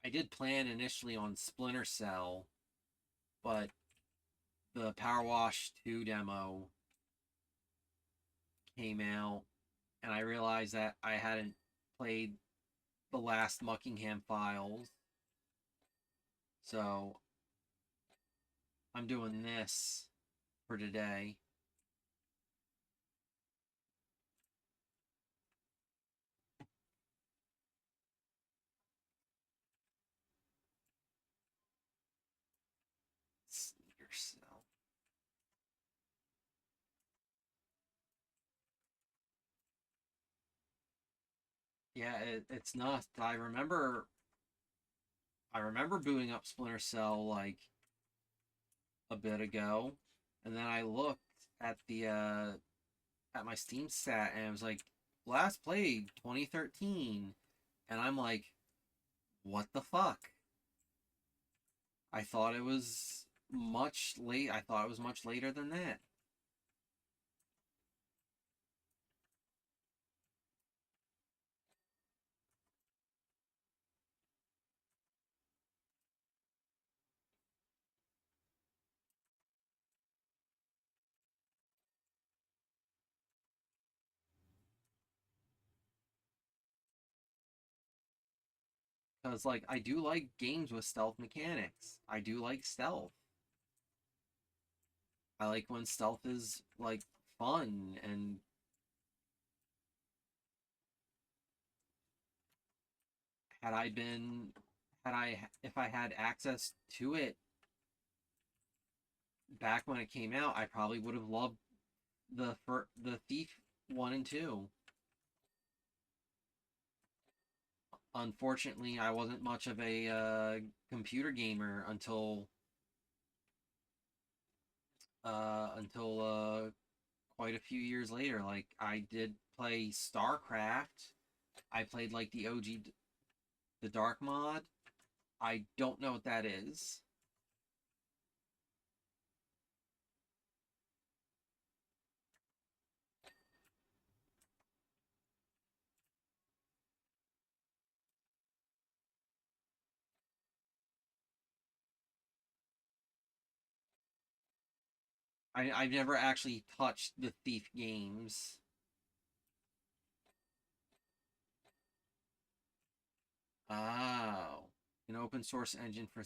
I did plan initially on Splinter Cell, but the PowerWash 2 demo came out, and I realized that I hadn't played the last Muckingham Files, so I'm doing this for today. Sneaker Cell. Yeah, it's nuts. I remember booting up Splinter Cell like a bit ago, and then I looked at the at my Steam stat, and it was like last played 2013, and I'm like, what the fuck? I thought it was much late. I thought it was much later than that. Because, like, I do like games with stealth mechanics. I do like stealth. I like when stealth is, like, fun and had I been had I if I had access to it back when it came out, I probably would have loved the Thief 1 and 2. Unfortunately, I wasn't much of a computer gamer until quite a few years later. Like, I did play StarCraft. I played like the OG, the Dark mod. I don't know what that is. I've never actually touched the Thief games. Oh, an open source engine for.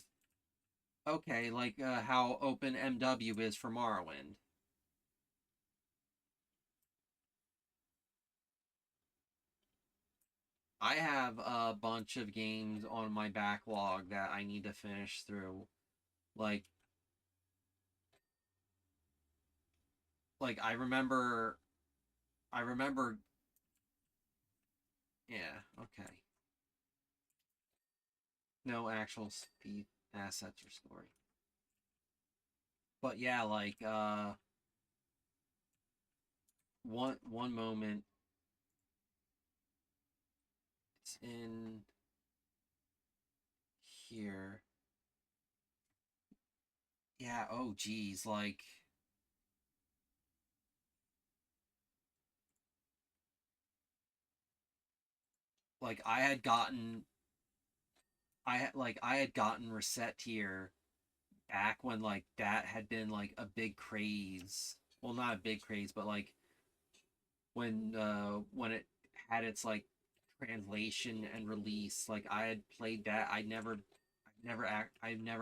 Okay, like how Open MW is for Morrowind. I have a bunch of games on my backlog that I need to finish through. Like, I remember. Yeah, okay. No actual speed assets or story. But yeah, like one moment it's in here. Yeah, oh geez, like I had gotten Reset Tier back when like that had been like a big craze. Well, not a big craze, but like when it had its like translation and release, like I had played that. I've never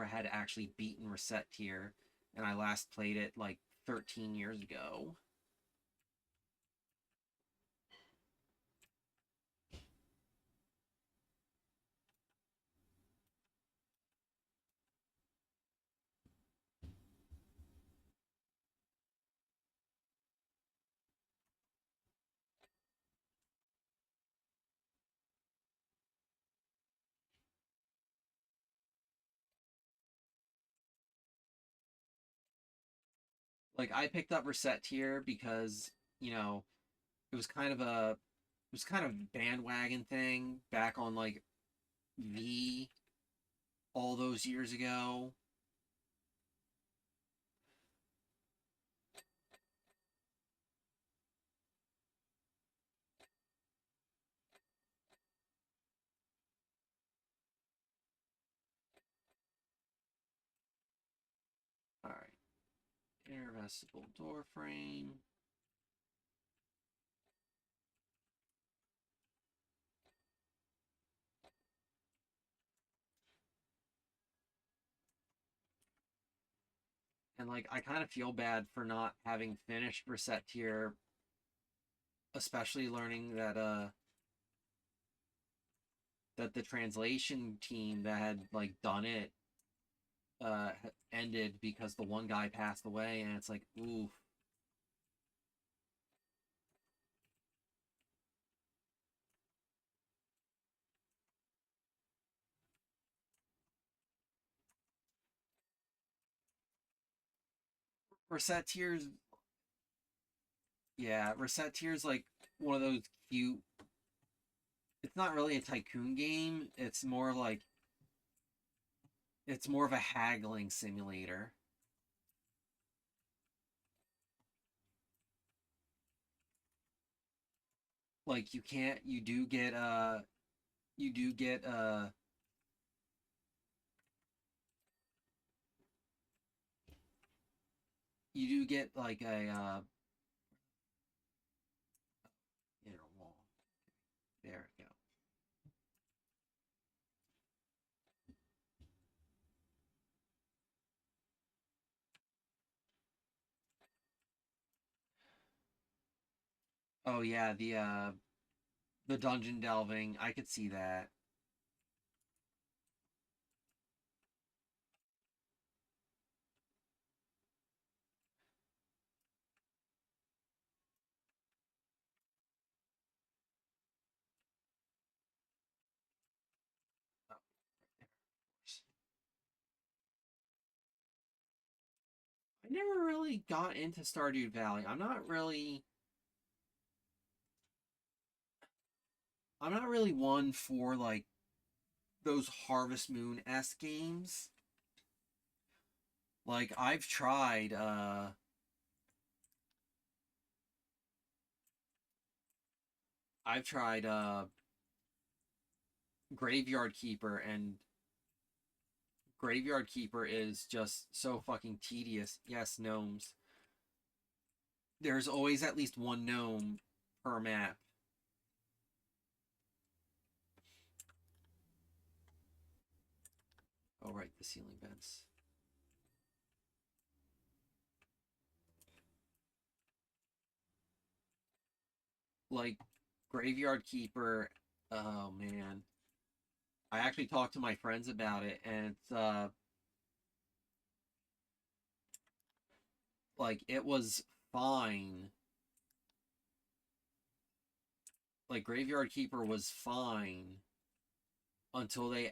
had actually beaten Reset Tier, and I last played it like 13 years ago. Like I picked up Reset Tier because it was kind of a it was kind of bandwagon thing back on like V all those years ago. All right, intervestable door frame. And like I kind of feel bad for not having finished Reset Tier, especially learning that the translation team that had like done it uh ended because the one guy passed away, and it's like, ooh. Reset Tier's Yeah, Reset Tier's like one of those cute. It's not really a tycoon game. It's more of a haggling simulator. Like you can't you do get you do get like a inner wall. There we go. Oh yeah, the dungeon delving. I could see that. Oh, I never really got into Stardew Valley. I'm not really one for like those Harvest Moon S games. Like I've tried Graveyard Keeper, and Graveyard Keeper is just so fucking tedious. Yes, gnomes. There's always at least one gnome per map. Oh right, the ceiling vents. Like Graveyard Keeper, oh man. I actually talked to my friends about it, and it's like it was fine. Like Graveyard Keeper was fine until they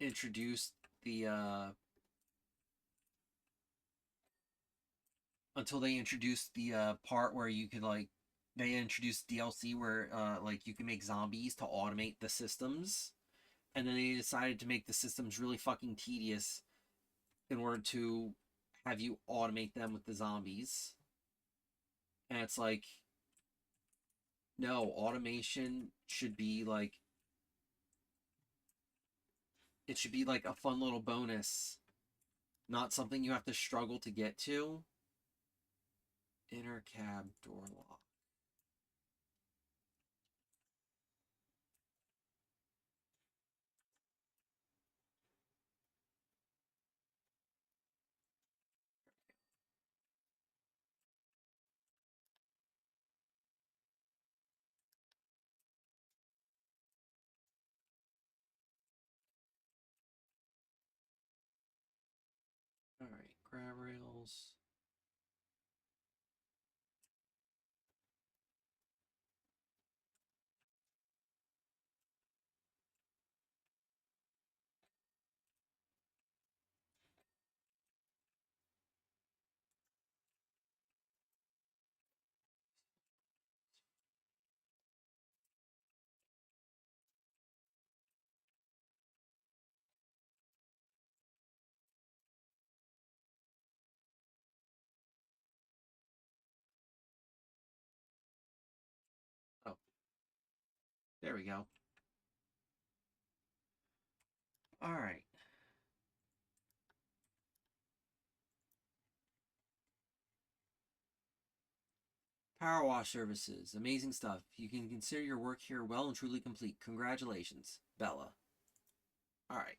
introduced the part where you could like they introduced DLC where like you can make zombies to automate the systems, and then they decided to make the systems really fucking tedious in order to have you automate them with the zombies. And it's like, no, automation should be like it should be like a fun little bonus, not something you have to struggle to get to. Inner cab door lock. All right, grab rails. Oh, there we go. All right. PowerWash services. Amazing stuff. You can consider your work here well and truly complete. Congratulations, Bella. All right.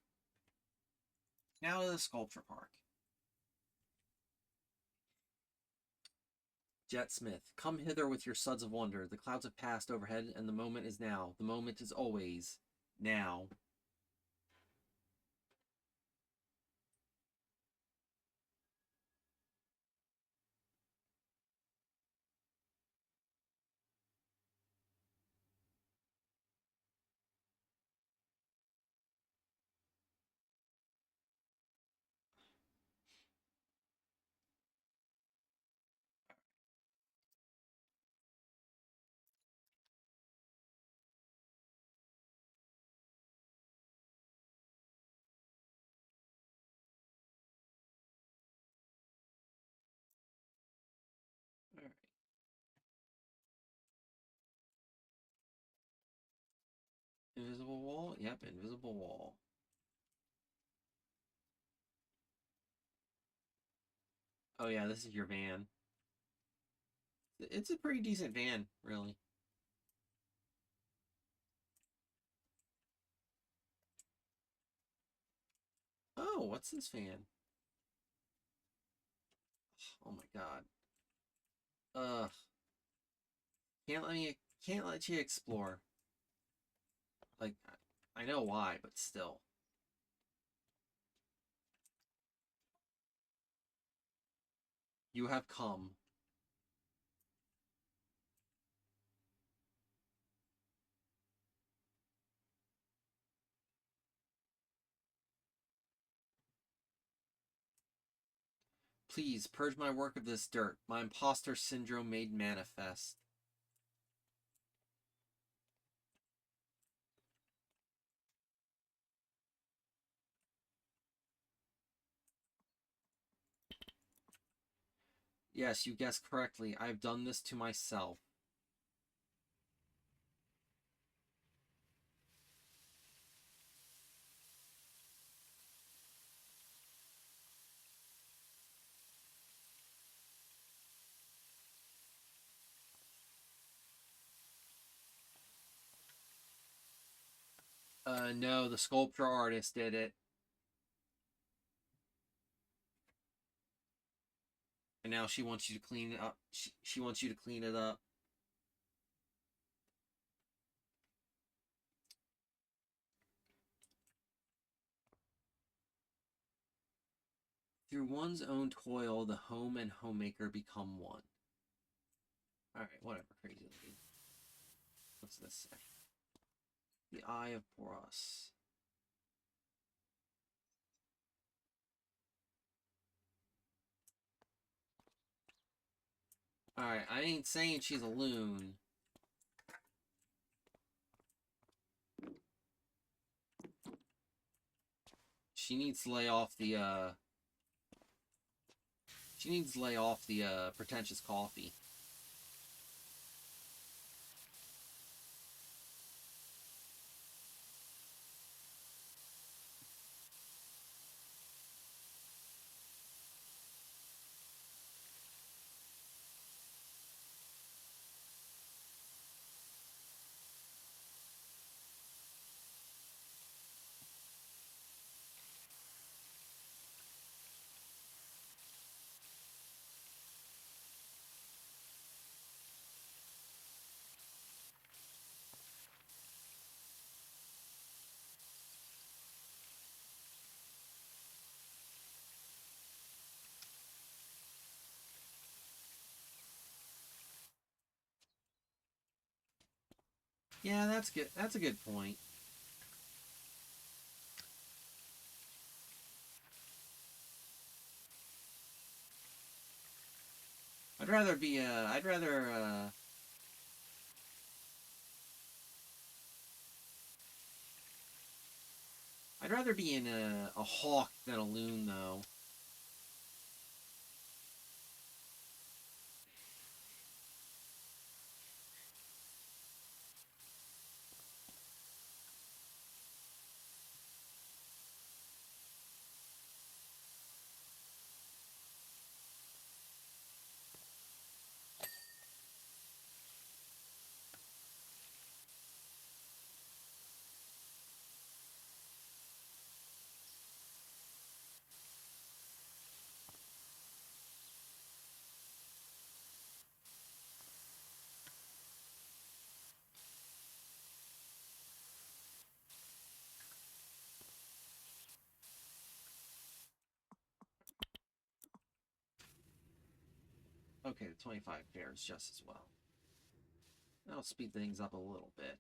Now to the sculpture park. Jet Smith, come hither with your suds of wonder. The clouds have passed overhead, and the moment is now. The moment is always now. All right. Invisible wall? Yep, invisible wall. Oh yeah, this is your van. It's a pretty decent van, really. Oh, what's this fan? Oh my god. Ugh. Can't let you explore. Like, I know why, but still. You have come. Please, purge my work of this dirt. My imposter syndrome made manifest. Yes, you guessed correctly. I have done this to myself. No, the sculpture artist did it. And now she wants you to clean it up. She wants you to clean it up. Through one's own toil, the home and homemaker become one. Alright, whatever, crazy lady. What's this say? The Eye of Boros. Alright, I ain't saying she's a loon. She needs to lay off the, She needs to lay off the, pretentious coffee. Yeah, that's good. That's a good point. I'd rather be, I'd rather be in a hawk than a loon, though. Okay, the 25 fares just as well. That'll speed things up a little bit.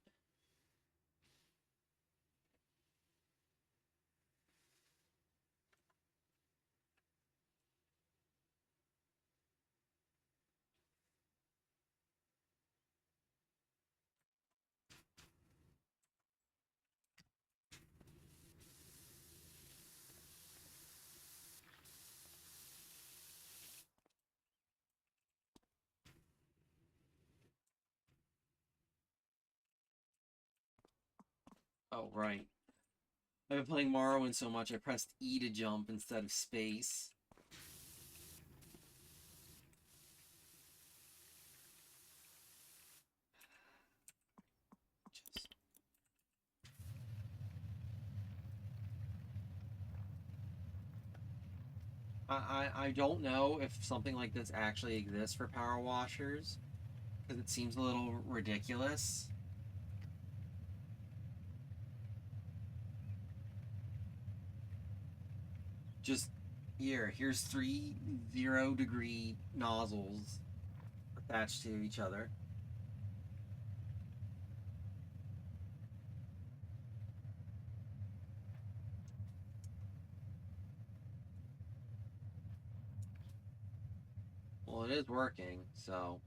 Oh, right. I've been playing Morrowind so much I pressed E to jump instead of space. Just... I don't know if something like this actually exists for power washers because it seems a little ridiculous. Just here's three 0-degree nozzles attached to each other. Well, it is working, so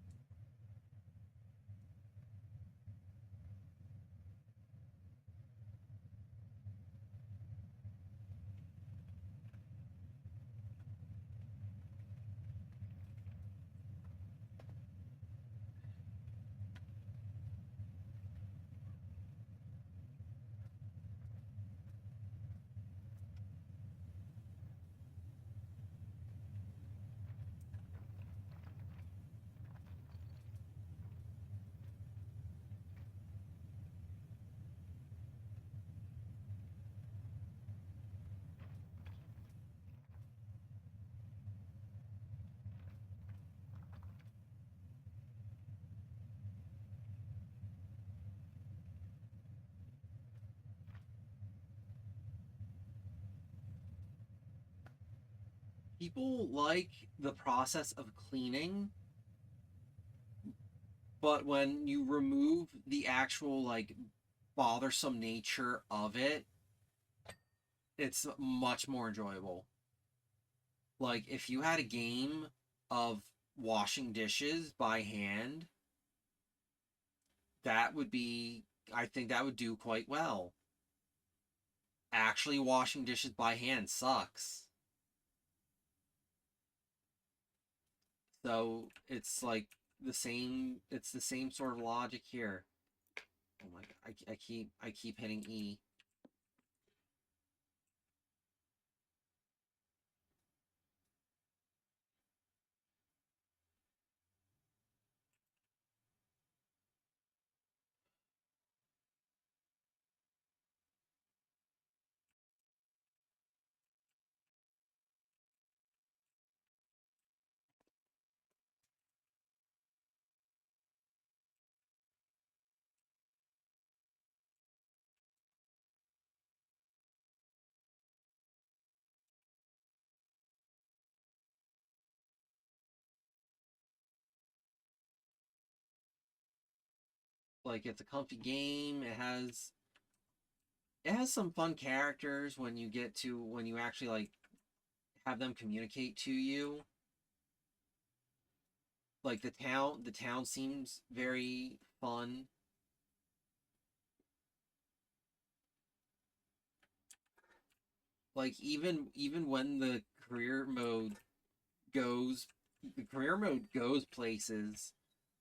people like the process of cleaning, but when you remove the actual like bothersome nature of it, it's much more enjoyable. Like if you had a game of washing dishes by hand, that would be I think that would do quite well. Actually washing dishes by hand sucks. So it's like it's the same sort of logic here. Oh my god, I keep hitting E. Like it's a comfy game. It has some fun characters when you get to when you actually like have them communicate to you. Like the town seems very fun. Like even when goes the career mode goes places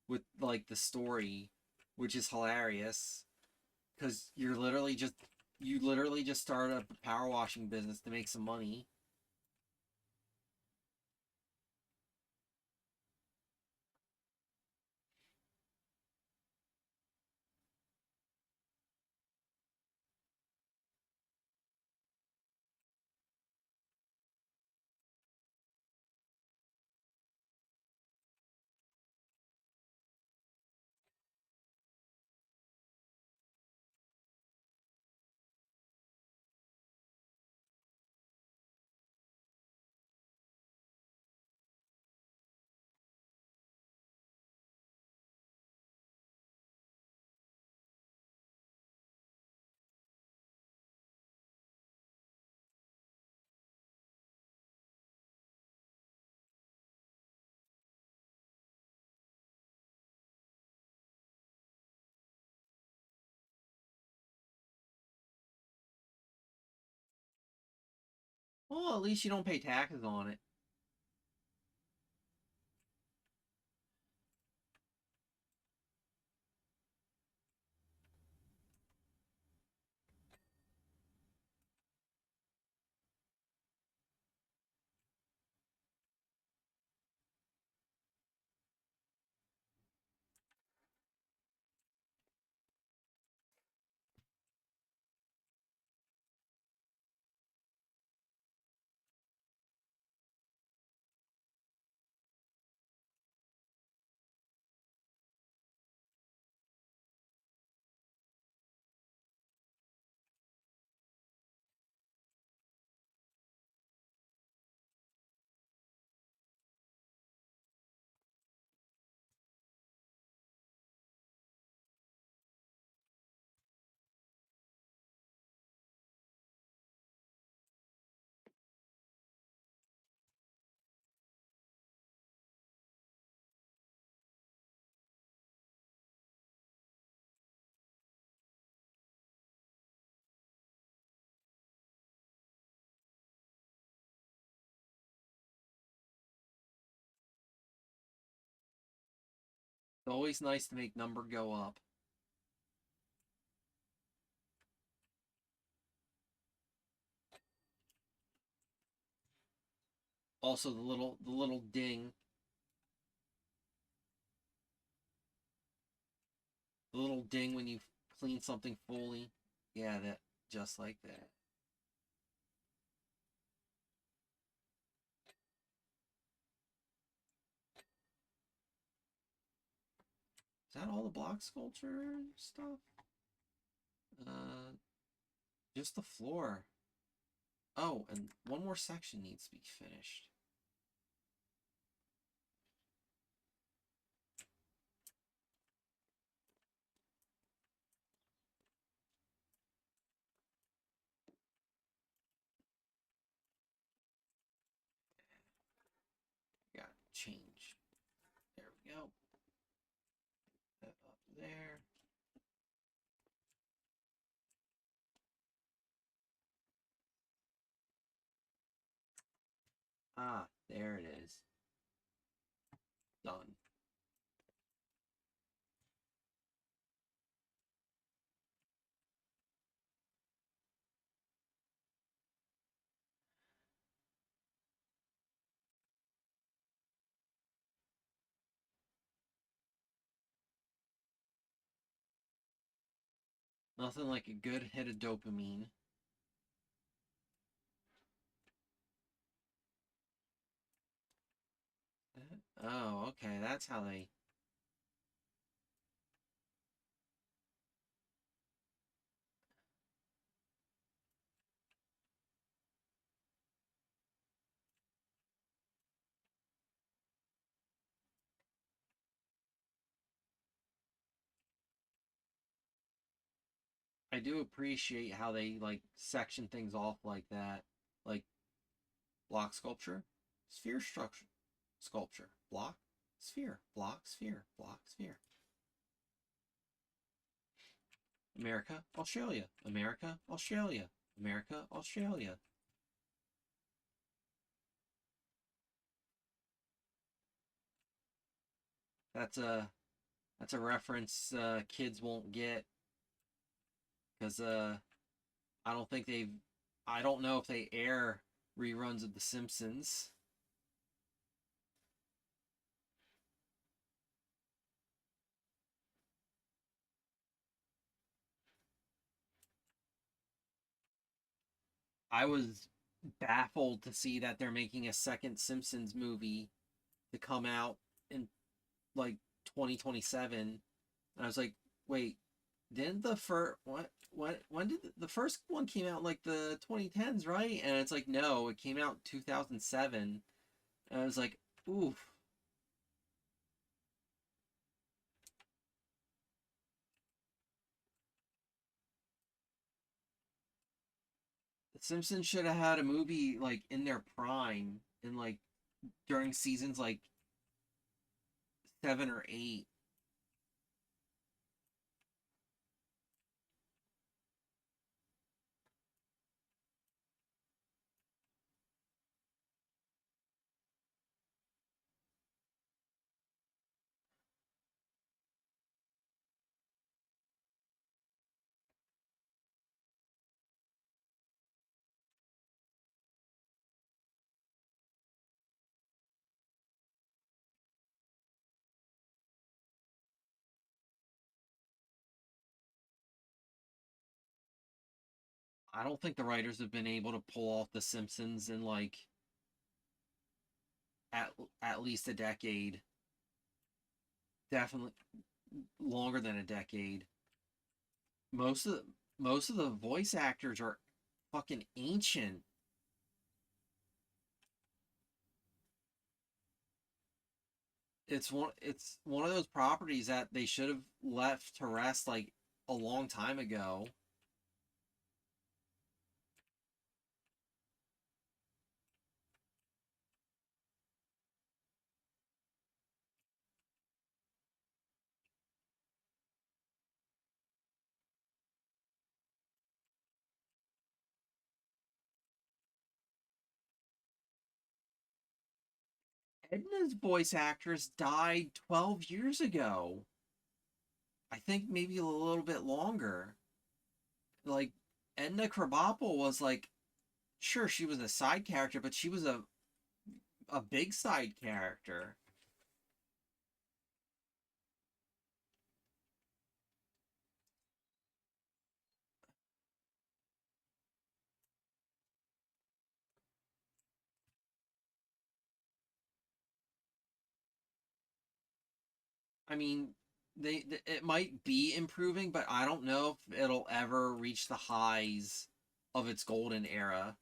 with like the story, which is hilarious because you literally just start up a power washing business to make some money. Well, at least you don't pay taxes on it. It's always nice to make number go up. Also, the little ding, the little ding when you clean something fully. Yeah, that just like that. Is that all the block sculpture stuff? Uh, just the floor. Oh, and one more section needs to be finished. Got change. There we go. That up there. Ah, there it is. Done. Nothing like a good hit of dopamine. Oh, okay. That's how they. I do appreciate how they like section things off like that. Like block sculpture, sphere structure, sculpture, block, sphere, block, sphere, block, sphere. America, Australia, America, Australia, America, Australia. That's a that's a reference kids won't get because I don't think they've I don't know if they air reruns of The Simpsons. I was baffled to see that they're making a second Simpsons movie to come out in like 2027. And I was like, wait, didn't the first what when did the first one came out like the 2010s, right? And it's like no, it came out 2007. And I was like, oof. The Simpsons should have had a movie like in their prime in like during seasons like 7 or 8. I don't think the writers have been able to pull off The Simpsons in like at at least a decade. Definitely longer than a decade. Most of the most of the voice actors are fucking ancient. It's one of those properties that they should have left to rest like a long time ago. Edna's voice actress died 12 years ago. I think maybe a little bit longer. Like, Edna Krabappel was like, sure, she was a side character, but she was a big side character. I mean, it might be improving, but I don't know if it'll ever reach the highs of its golden era.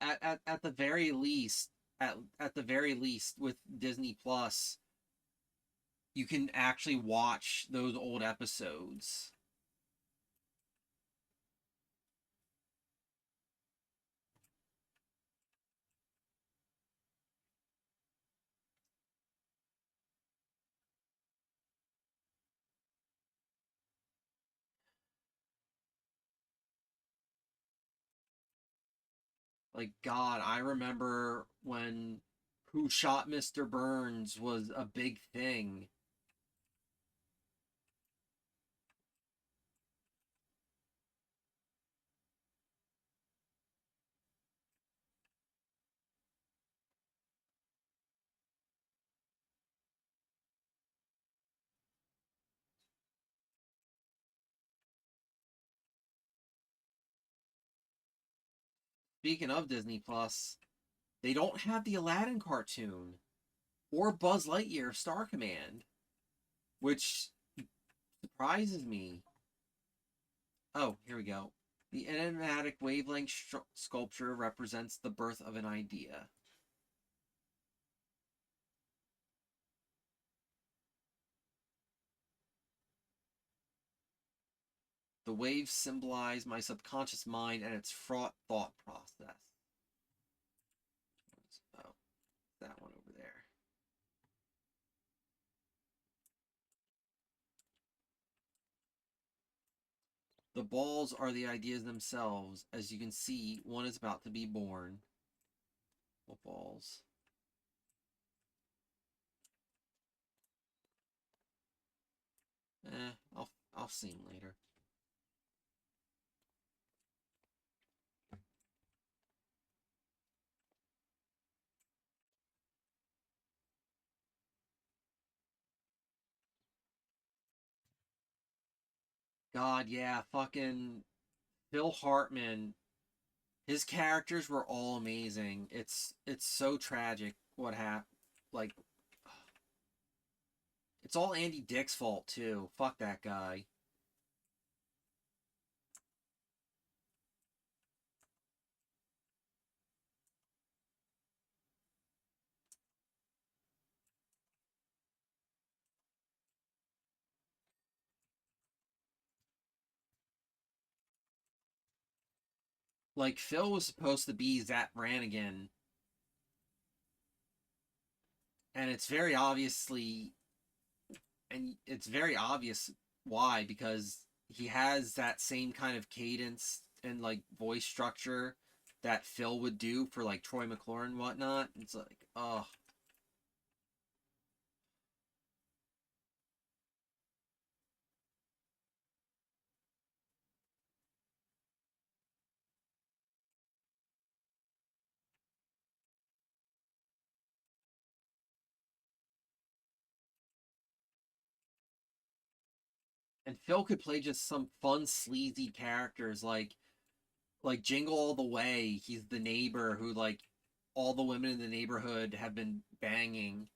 At the very least, at the very least, with Disney Plus, you can actually watch those old episodes. Like, God, I remember when Who Shot Mr. Burns was a big thing. Speaking of Disney Plus, they don't have the Aladdin cartoon or Buzz Lightyear Star Command, which surprises me. Oh, here we go. The enigmatic wavelength sculpture represents the birth of an idea. The waves symbolize my subconscious mind and its fraught thought process. Oh, that one over there. The balls are the ideas themselves. As you can see, one is about to be born. What balls? I'll see him later. God, yeah, fucking Phil Hartman. His characters were all amazing. It's so tragic what happened. Like, it's all Andy Dick's fault too. Fuck that guy. Like, Phil was supposed to be Zach Brannigan, and it's very obvious why, because he has that same kind of cadence and like voice structure that Phil would do for like Troy McClure and whatnot. It's like, oh. And Phil could play just some fun sleazy characters like Jingle All the Way. He's the neighbor who like all the women in the neighborhood have been banging,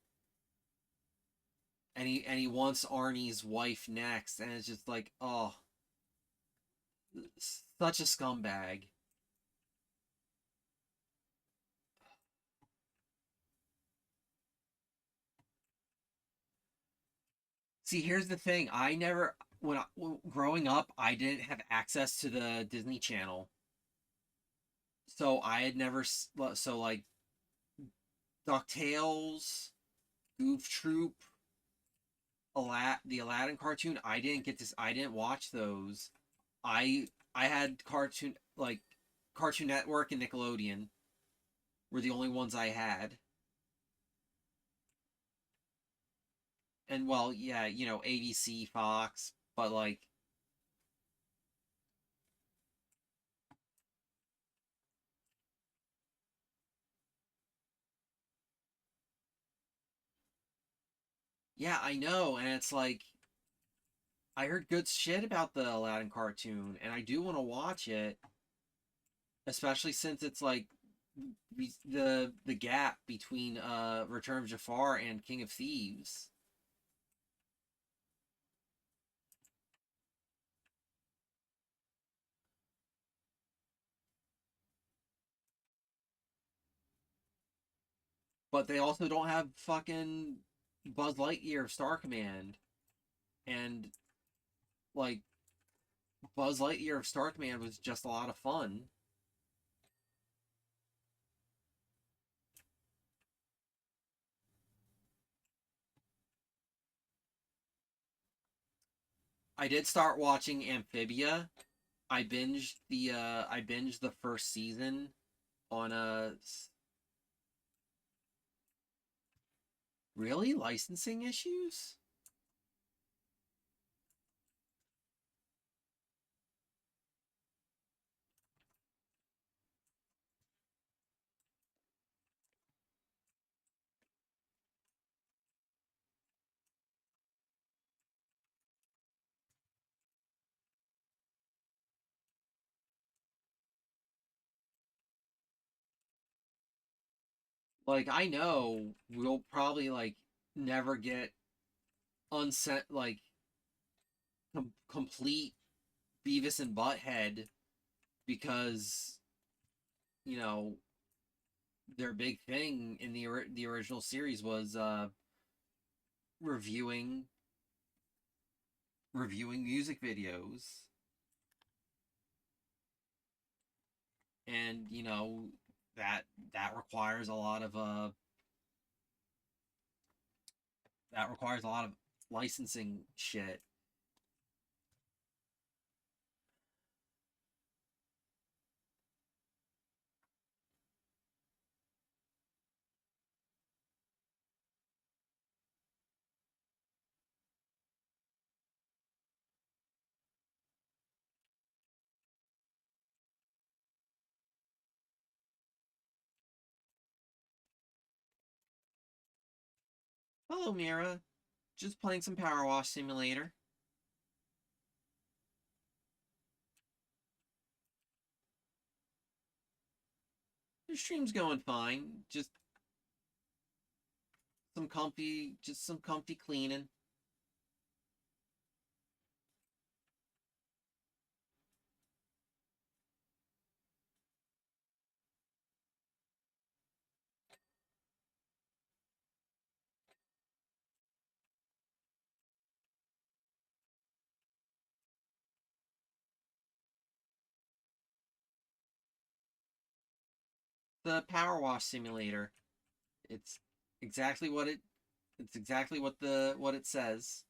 and he wants Arnie's wife next, and it's just like, oh, such a scumbag. See, here's the thing. Growing up, I didn't have access to the Disney Channel. So I had never so like DuckTales, Goof Troop, the Aladdin cartoon. I didn't get this. I didn't watch those. I had Cartoon Network and Nickelodeon were the only ones I had. And well, yeah, ABC, Fox, but like yeah, I know, and it's like I heard good shit about the Aladdin cartoon, and I do want to watch it, especially since it's like the gap between Return of Jafar and King of Thieves. But they also don't have fucking Buzz Lightyear of Star Command, and like Buzz Lightyear of Star Command was just a lot of fun. I did start watching Amphibia. I binged the first season on a really licensing issues. Like I know we'll probably like never get unsent like complete Beavis and Butthead because you know their big thing in the original series was reviewing reviewing music videos, and that that requires a lot of licensing shit. Hello, Mira. Just playing some PowerWash Simulator. The stream's going fine. Just some comfy cleaning. The PowerWash Simulator. It's exactly what it. It's exactly what it says.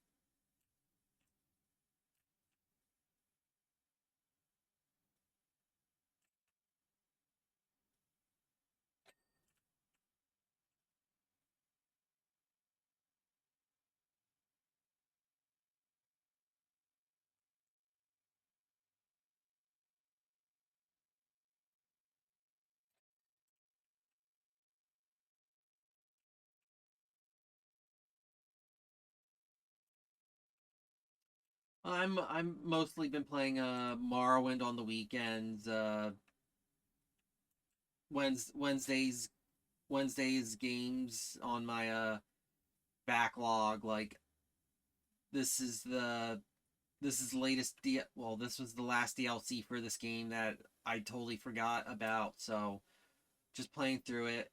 I'm mostly been playing Morrowind on the weekends. Wednesdays games on my backlog. Like this is the this is the latest well, this was the last DLC for this game that I totally forgot about. So just playing through it.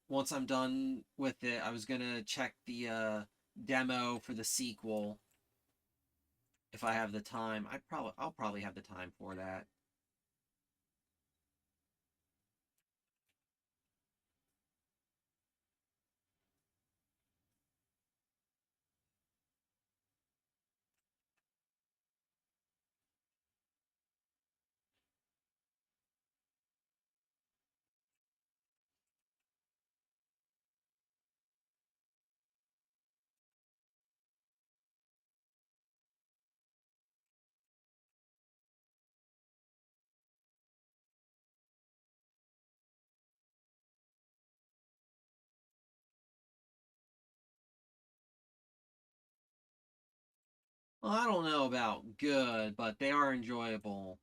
Once I'm done with it, I was gonna check the demo for the sequel if I have the time. I'll probably have the time for that. Well, I don't know about good, but they are enjoyable.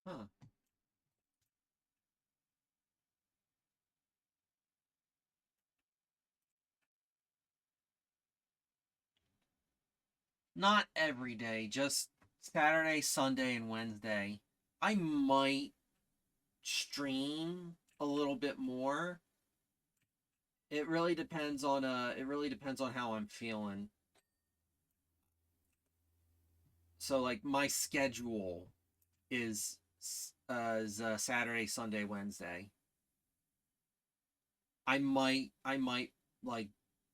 Huh. Not every day, just Saturday, Sunday, and Wednesday. I might stream a little bit more. It really depends on how I'm feeling. So like my schedule is Saturday, Sunday, Wednesday. I might like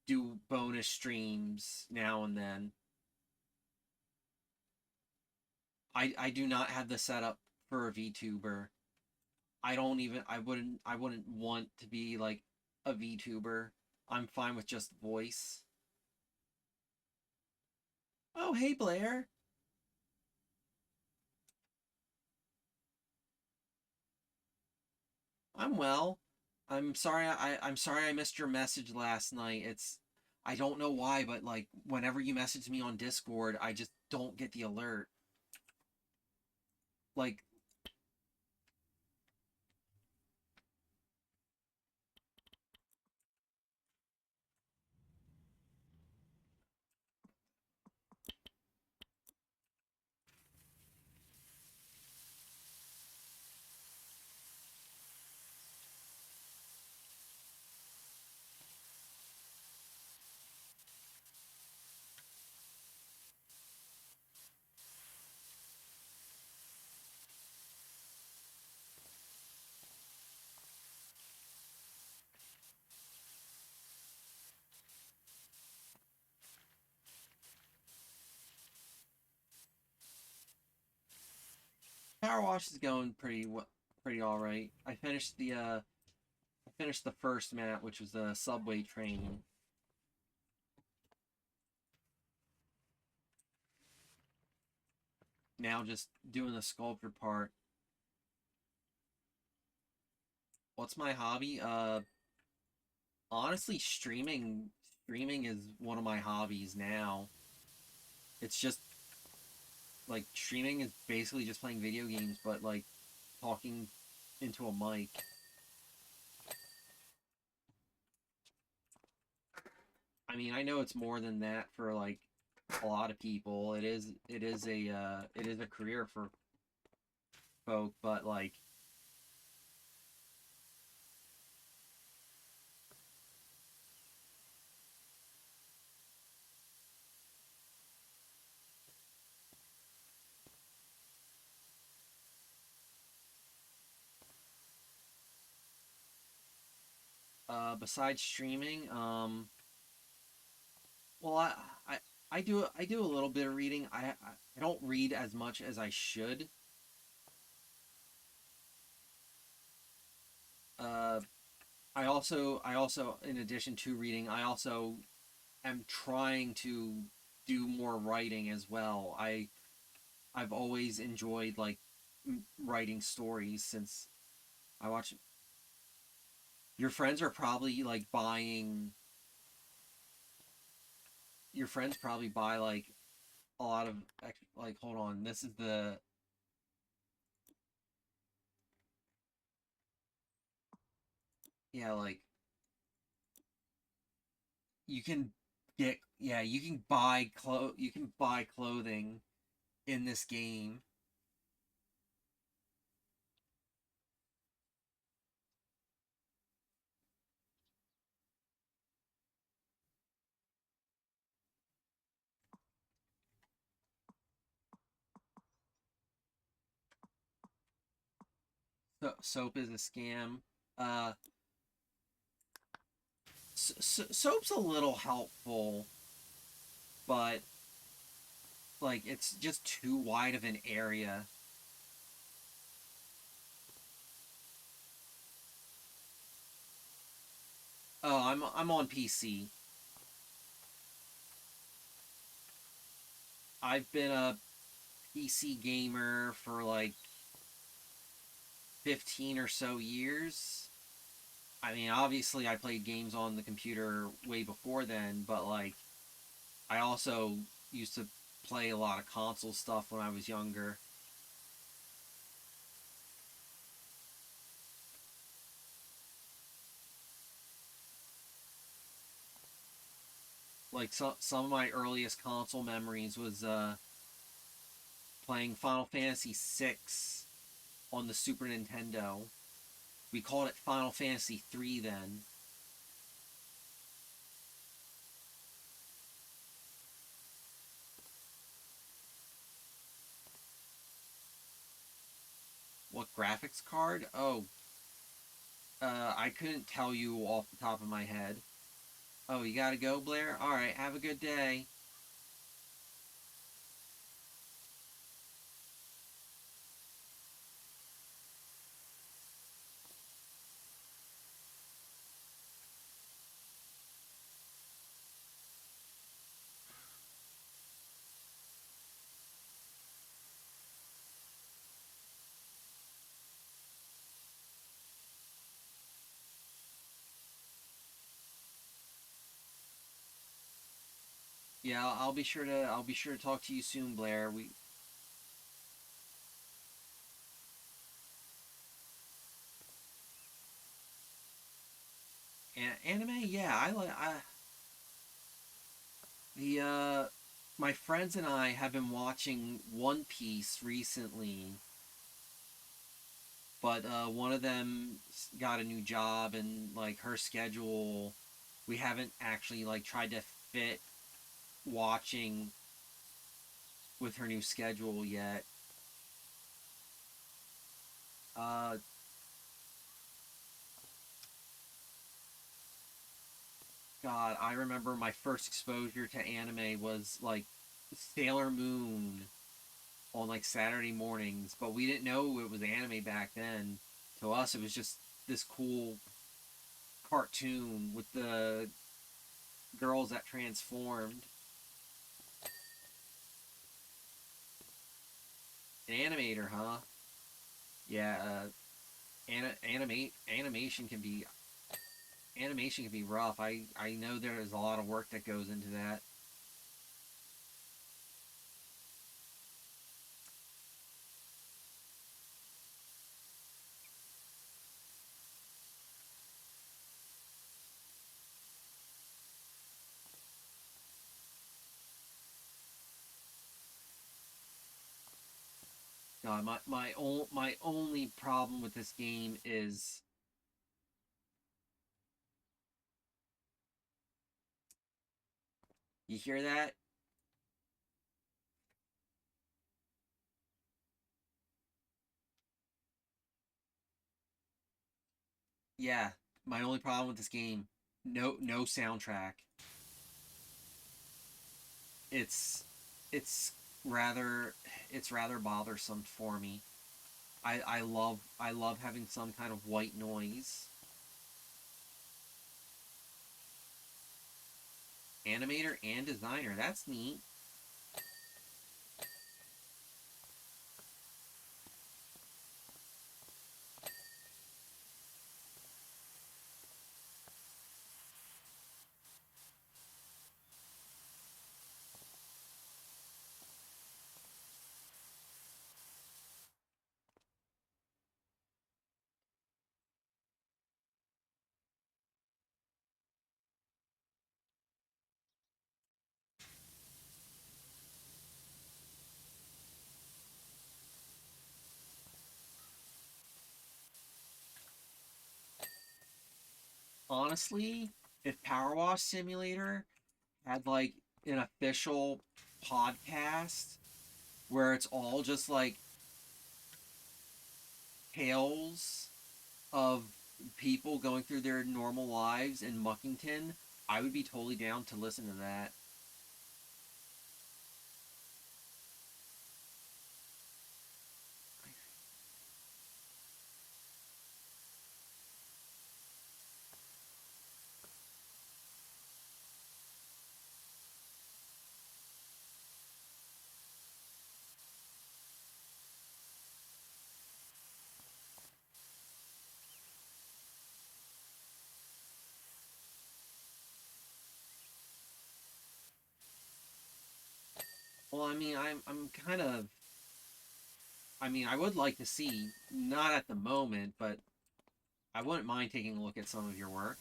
do bonus streams now and then. I do not have the setup for a VTuber. I wouldn't want to be like a VTuber. I'm fine with just voice. Oh, hey Blair. I'm well. I'm sorry I missed your message last night. It's I don't know why, but like whenever you message me on Discord, I just don't get the alert. Like PowerWash is going pretty all right. I finished the first map, which was the subway train. Now just doing the sculpture part. What's my hobby? Honestly, streaming is one of my hobbies now. It's just like streaming is basically just playing video games, but like talking into a mic. I mean, I know it's more than that for like a lot of people. It is a career for folk, but like besides streaming, well, I I do a little bit of reading. I don't read as much as I should. Uh, I also in addition to reading, I also am trying to do more writing as well. I've always enjoyed like writing stories since I watch. Your friends are probably like buying. Your friends probably buy like a lot of like. Hold on, this is the yeah like you can you can you can buy clothing in this game. soap is a scam. Uh, soap's a little helpful, but like it's just too wide of an area. Oh, I'm on PC. I've been a PC gamer for like 15 or so years. I mean, obviously I played games on the computer way before then, but like I also used to play a lot of console stuff when I was younger. Like some of my earliest console memories was playing Final Fantasy VI on the Super Nintendo. We called it Final Fantasy 3 then. What graphics card? Oh, I couldn't tell you off the top of my head. Oh, you gotta go, Blair? Alright, have a good day. Yeah, I'll be sure to talk to you soon, Blair. We anime, yeah, I like I the my friends and I have been watching One Piece recently, but one of them got a new job and like her schedule, we haven't actually like tried to fit watching with her new schedule yet. Uh, God, I remember my first exposure to anime was like Sailor Moon on like Saturday mornings, but we didn't know it was anime back then. To us, it was just this cool cartoon with the girls that transformed. An animator, huh? Yeah, animation can be rough. I know there is a lot of work that goes into that. My only problem with this game is you hear that? Yeah, my only problem with this game, no soundtrack. It's it's rather it's rather bothersome for me. I love having some kind of white noise. Animator and designer, that's neat. Honestly, if PowerWash Simulator had like an official podcast where it's all just like tales of people going through their normal lives in Muckington, I would be totally down to listen to that. Well, I mean, I'm kind of. I mean, I would like to see, not at the moment, but I wouldn't mind taking a look at some of your work.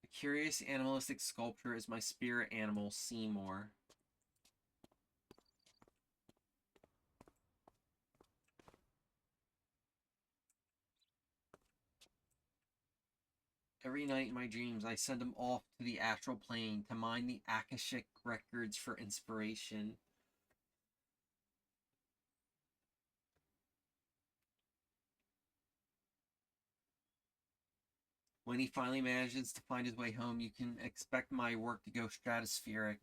A curious animalistic sculpture is my spirit animal, Seymour. Every night in my dreams, I send him off to the astral plane to mine the Akashic records for inspiration. When he finally manages to find his way home, you can expect my work to go stratospheric.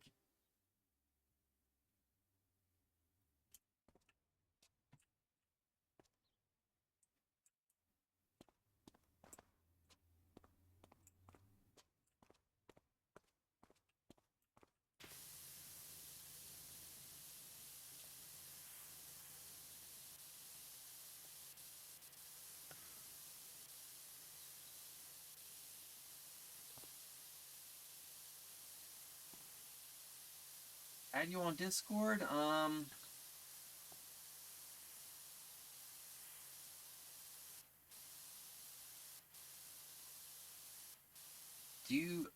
Add you on Discord? Do you...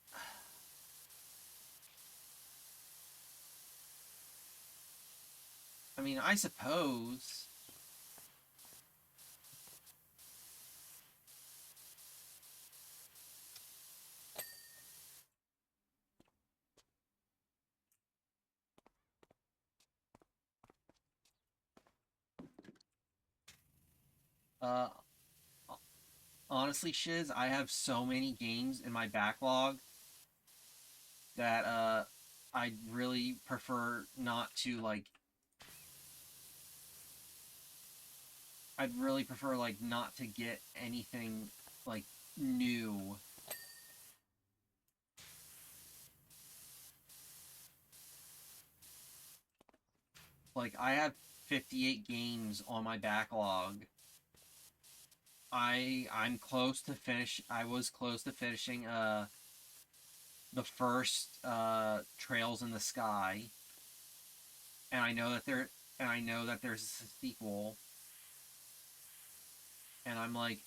I mean, I suppose... Uh, honestly, Shiz, I have so many games in my backlog that, I'd really prefer not to, like... I'd really prefer, like, not to get anything, like, new. Like, I have 58 games on my backlog. I'm close to finish. I was close to finishing the first Trails in the Sky, and I know that there's a sequel, and I'm like,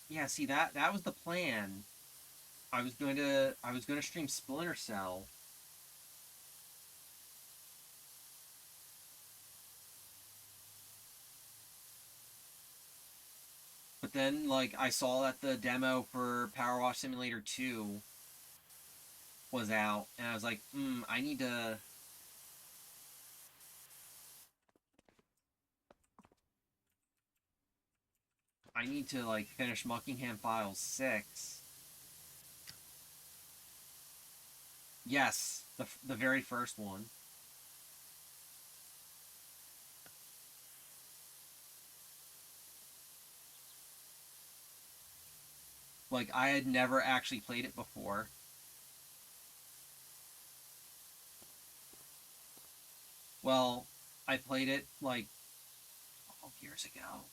yeah. See, that was the plan. I was going to stream Splinter Cell, but then like I saw that the demo for PowerWash Simulator 2 was out, and I was like, I need to like finish Muckingham Files 6. Yes, the very first one. Like I had never actually played it before. Well, I played it like 12 years ago.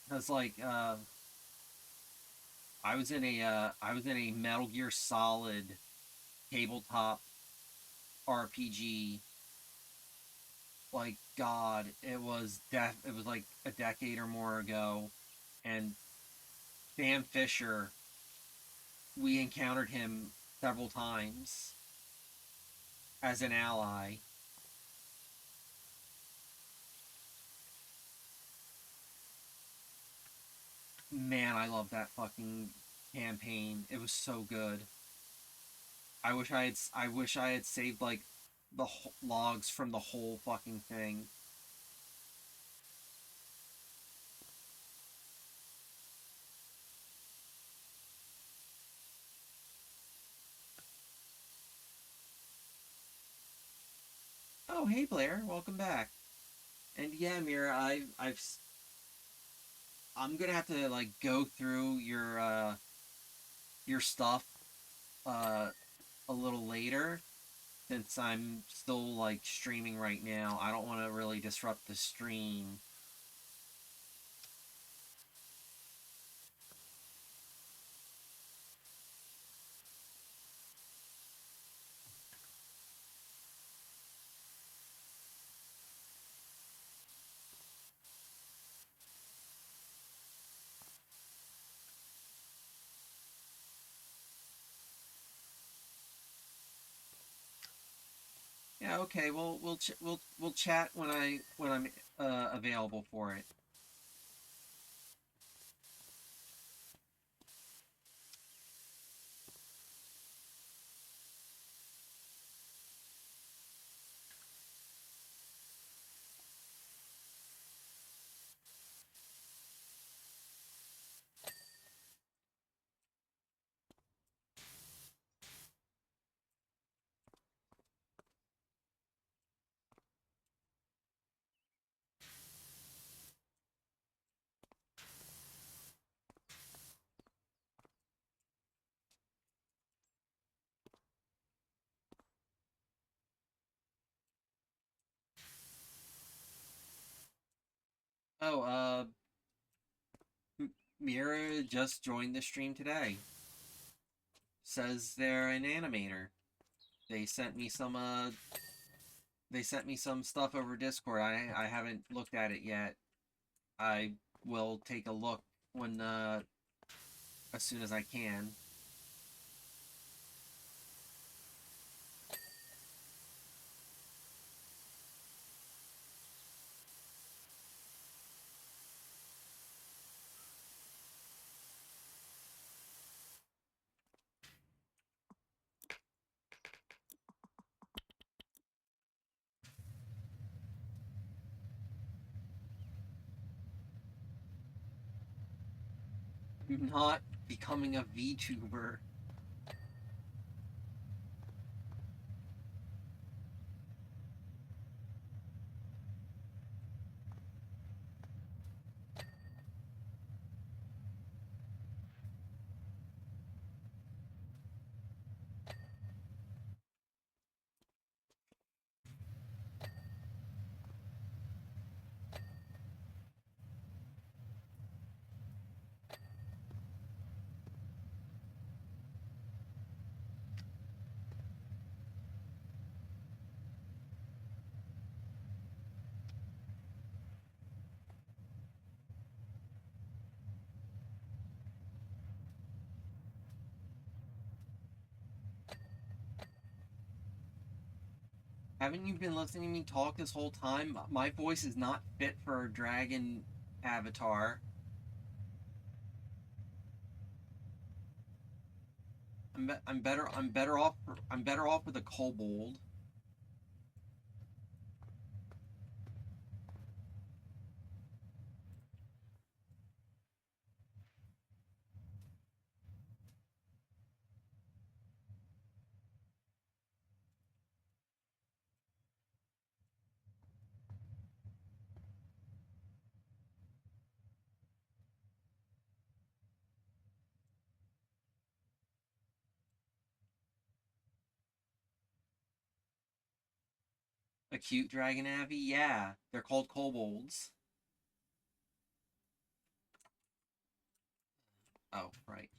Because like I was in a Metal Gear Solid tabletop RPG. Like God, it was like a decade or more ago, and Sam Fisher, we encountered him several times as an ally. Man, I love that fucking campaign. It was so good. I wish I had saved like the logs from the whole fucking thing. Oh, hey Blair, welcome back. And yeah, Mira, I'm gonna have to like go through your stuff uh a little later since I'm still like streaming right now. I don't want to really disrupt the stream. Yeah, okay. Well, we'll chat when I'm available for it. Oh, Mira just joined the stream today. Says they're an animator. They sent me some they sent me some stuff over Discord. I haven't looked at it yet. I will take a look when as soon as I can. Not becoming a VTuber. Haven't you been listening to me talk this whole time? My voice is not fit for a dragon avatar. I'm better off with a kobold. A cute dragon avi? Yeah, they're called kobolds. Oh, right.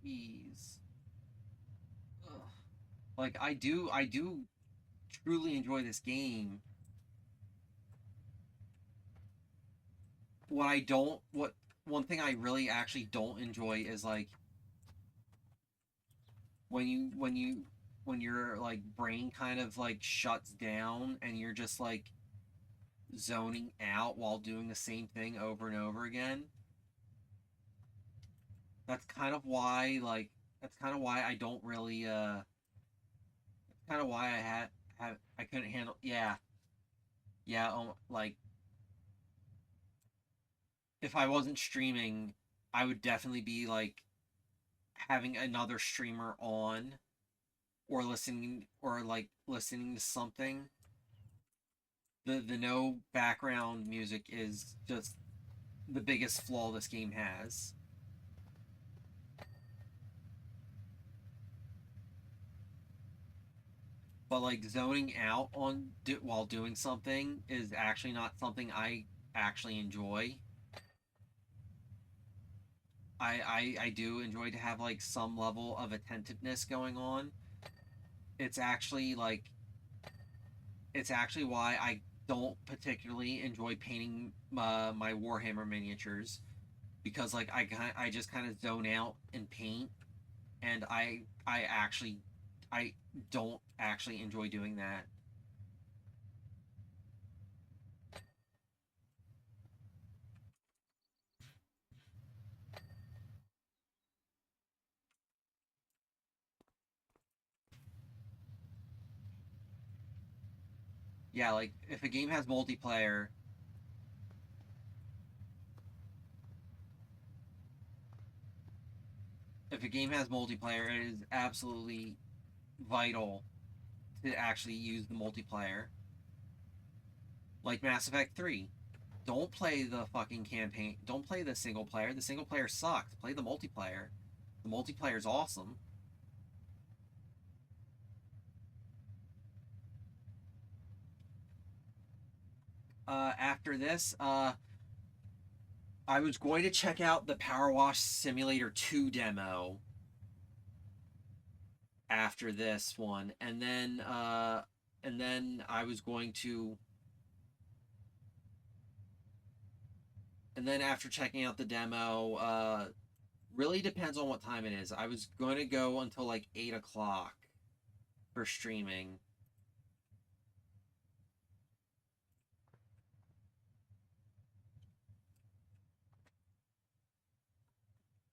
Jeez. Ugh. Like I do truly enjoy this game. What one thing I really actually don't enjoy is like when you when you when your like brain kind of like shuts down and you're just like zoning out while doing the same thing over and over again. That's kind of why like that's kind of why I don't really that's kind of why I couldn't handle yeah like if I wasn't streaming I would definitely be like having another streamer on or like listening to something. The no background music is just the biggest flaw this game has. But like zoning out while doing something is actually not something I actually enjoy. I do enjoy to have like some level of attentiveness going on. It's actually like it's actually why I don't particularly enjoy painting my Warhammer miniatures because like I just kind of zone out and paint and I don't actually enjoy doing that. Yeah, like if a game has multiplayer, it is absolutely vital to actually use the multiplayer. Like Mass Effect 3. Don't play the fucking campaign. Don't play the single player. The single player sucks. Play the multiplayer. The multiplayer is awesome. After this, I was going to check out the PowerWash Simulator 2 demo after this one, and then I was going to and then after checking out the demo, really depends on what time it is. I was going to go until like 8 o'clock for streaming.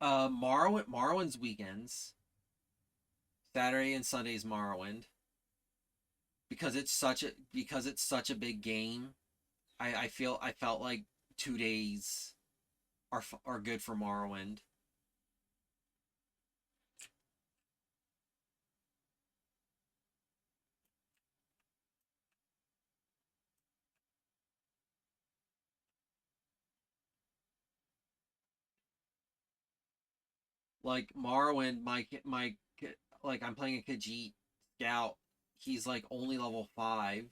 Morrowind's weekends. Saturday and Sunday's Morrowind. Because it's such a big game. I felt like 2 days are good for Morrowind. Like Morrowind, like I'm playing a Khajiit scout. He's like only level 5.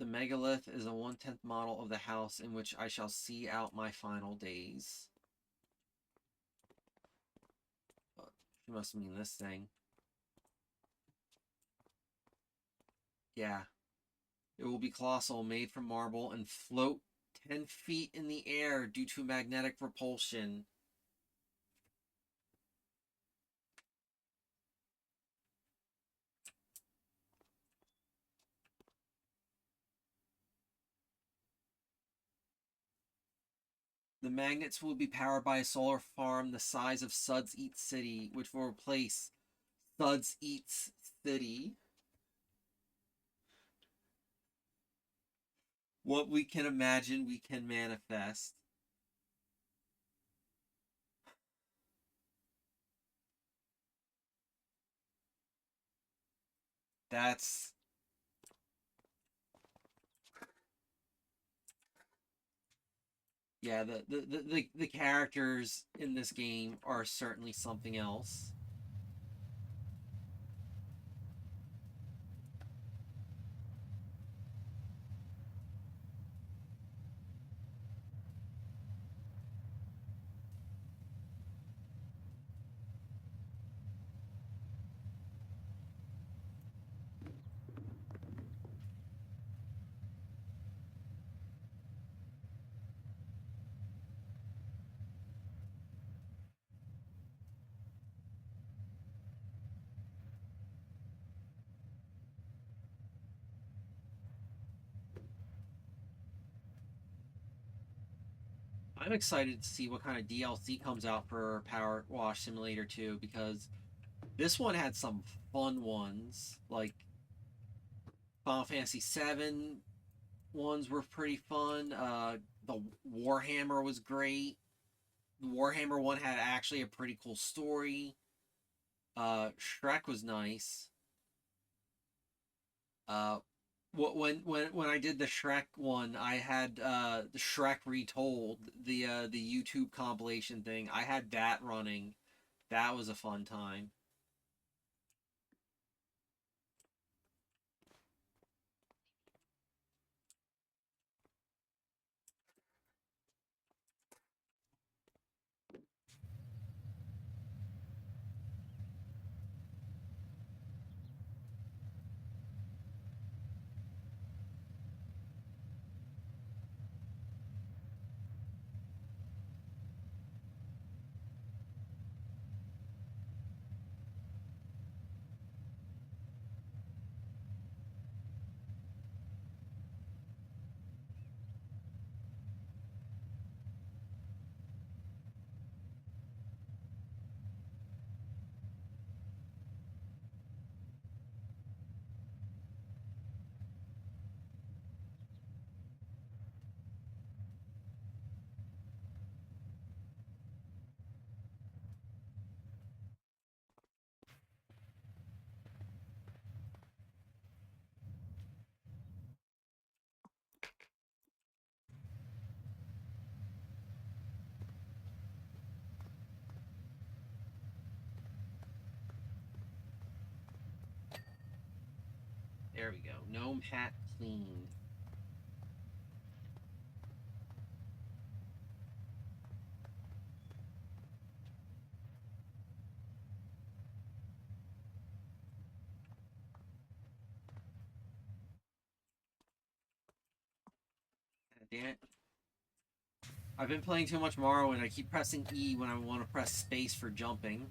The megalith is a 1/10 model of the house in which I shall see out my final days. She must mean this thing. Yeah. It will be colossal, made from marble, and float 10 feet in the air due to magnetic repulsion. The magnets will be powered by a solar farm the size of Suds Eats City, which will replace Suds Eats City. What we can imagine, we can manifest. That's yeah. The characters in this game are certainly something else. I'm excited to see what kind of DLC comes out for PowerWash Simulator 2 because this one had some fun ones. Like Final Fantasy 7 ones were pretty fun. The Warhammer was great. The Warhammer one had actually a pretty cool story. Shrek was nice. Uh, when I did the Shrek one, I had the Shrek Retold, the YouTube compilation thing. I had that running. That was a fun time. There we go. Gnome hat clean. Damn it. I've been playing too much Morrowind. I keep pressing E when I want to press space for jumping.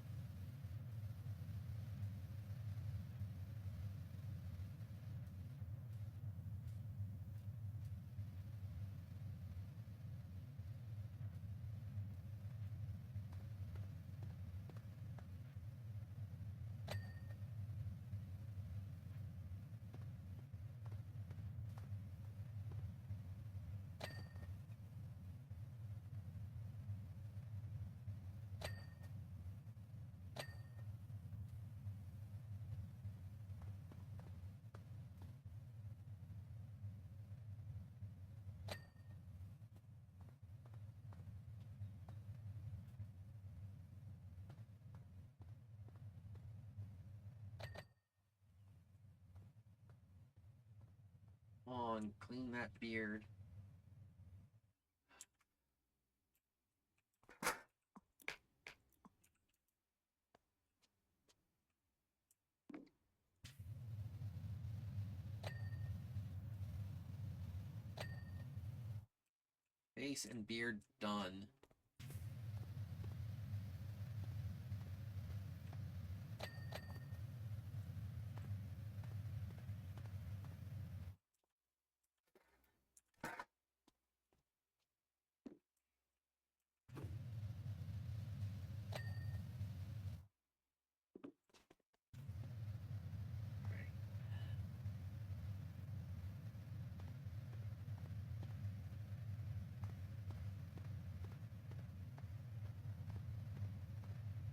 on, clean that beard. Face and beard done.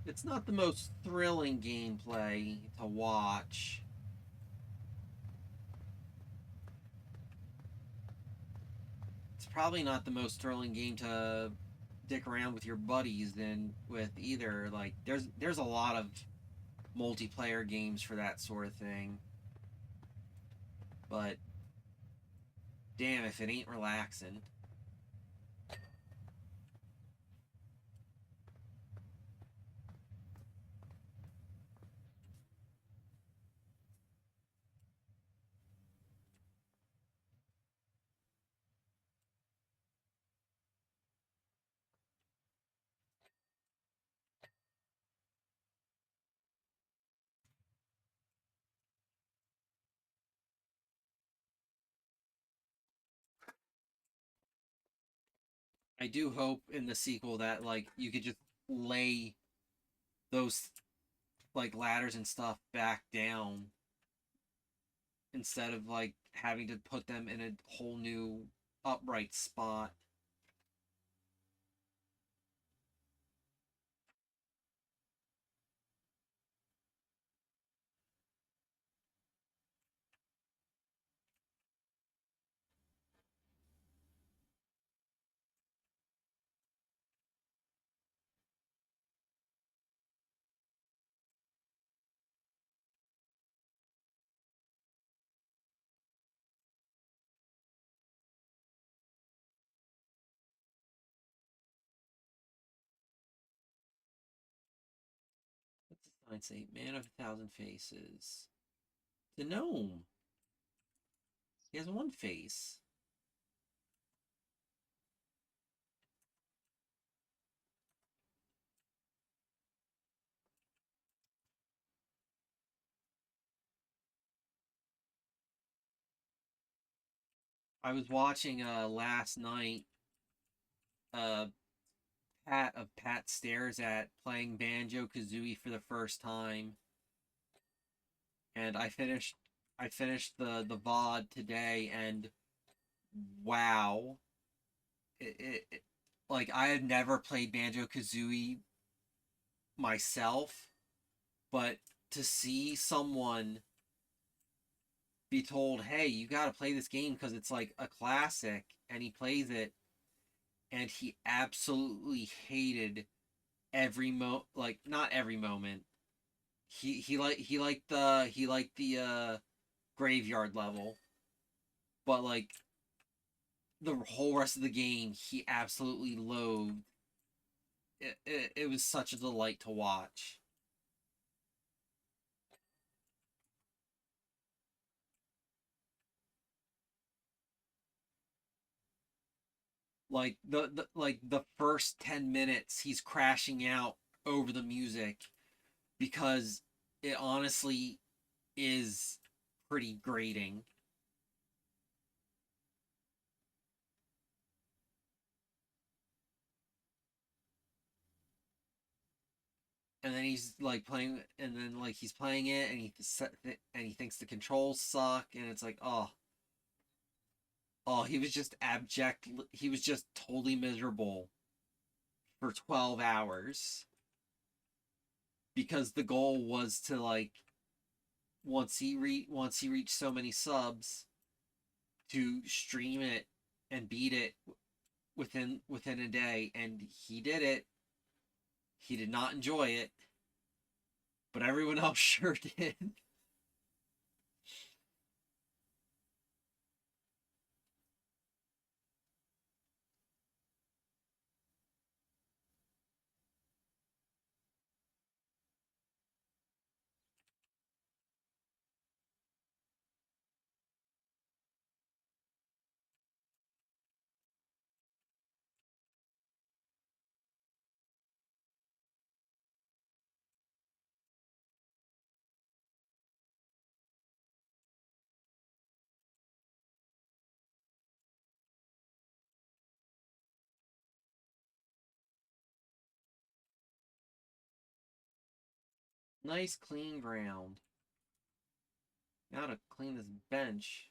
It's not the most thrilling gameplay to watch. It's probably not the most thrilling game to dick around with your buddies than with either. Like there's a lot of multiplayer games for that sort of thing. But damn if it ain't relaxing. I do hope in the sequel that like you could just lay those like ladders and stuff back down instead of like having to put them in a whole new upright spot. What's the sign say? Man of a thousand faces. The gnome. He has one face. I was watching last night uh Pat stares at playing Banjo Kazooie for the first time, and I finished the VOD today, and wow, like I had never played Banjo Kazooie myself, but to see someone be told, "Hey, you got to play this game because it's like a classic," and he plays it, and he absolutely hated every like not every moment. He liked the graveyard level, but like the whole rest of the game, he absolutely loathed. It was such a delight to watch. Like the first 10 minutes, he's crashing out over the music because it honestly is pretty grating. And then he's like playing, and then like he's playing it, and he thinks the controls suck, and it's like, oh, he was just abject. He was just totally miserable for 12 hours because the goal was to like once he reached so many subs to stream it and beat it within a day, and he did it. He did not enjoy it, but everyone else sure did. Nice clean ground. Now to clean this bench.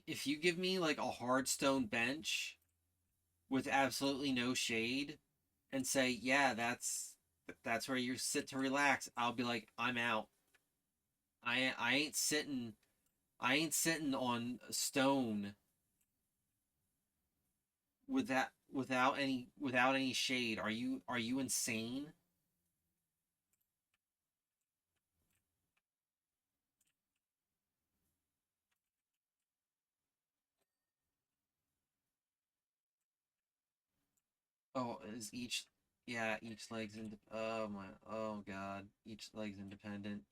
If you give me like a hard stone bench with absolutely no shade and say, yeah, that's where you sit to relax, I'll be like, I'm out. I ain't sitting on stone without any shade. Are you insane? Oh, is each yeah, each leg's oh my oh god. Each leg's independent.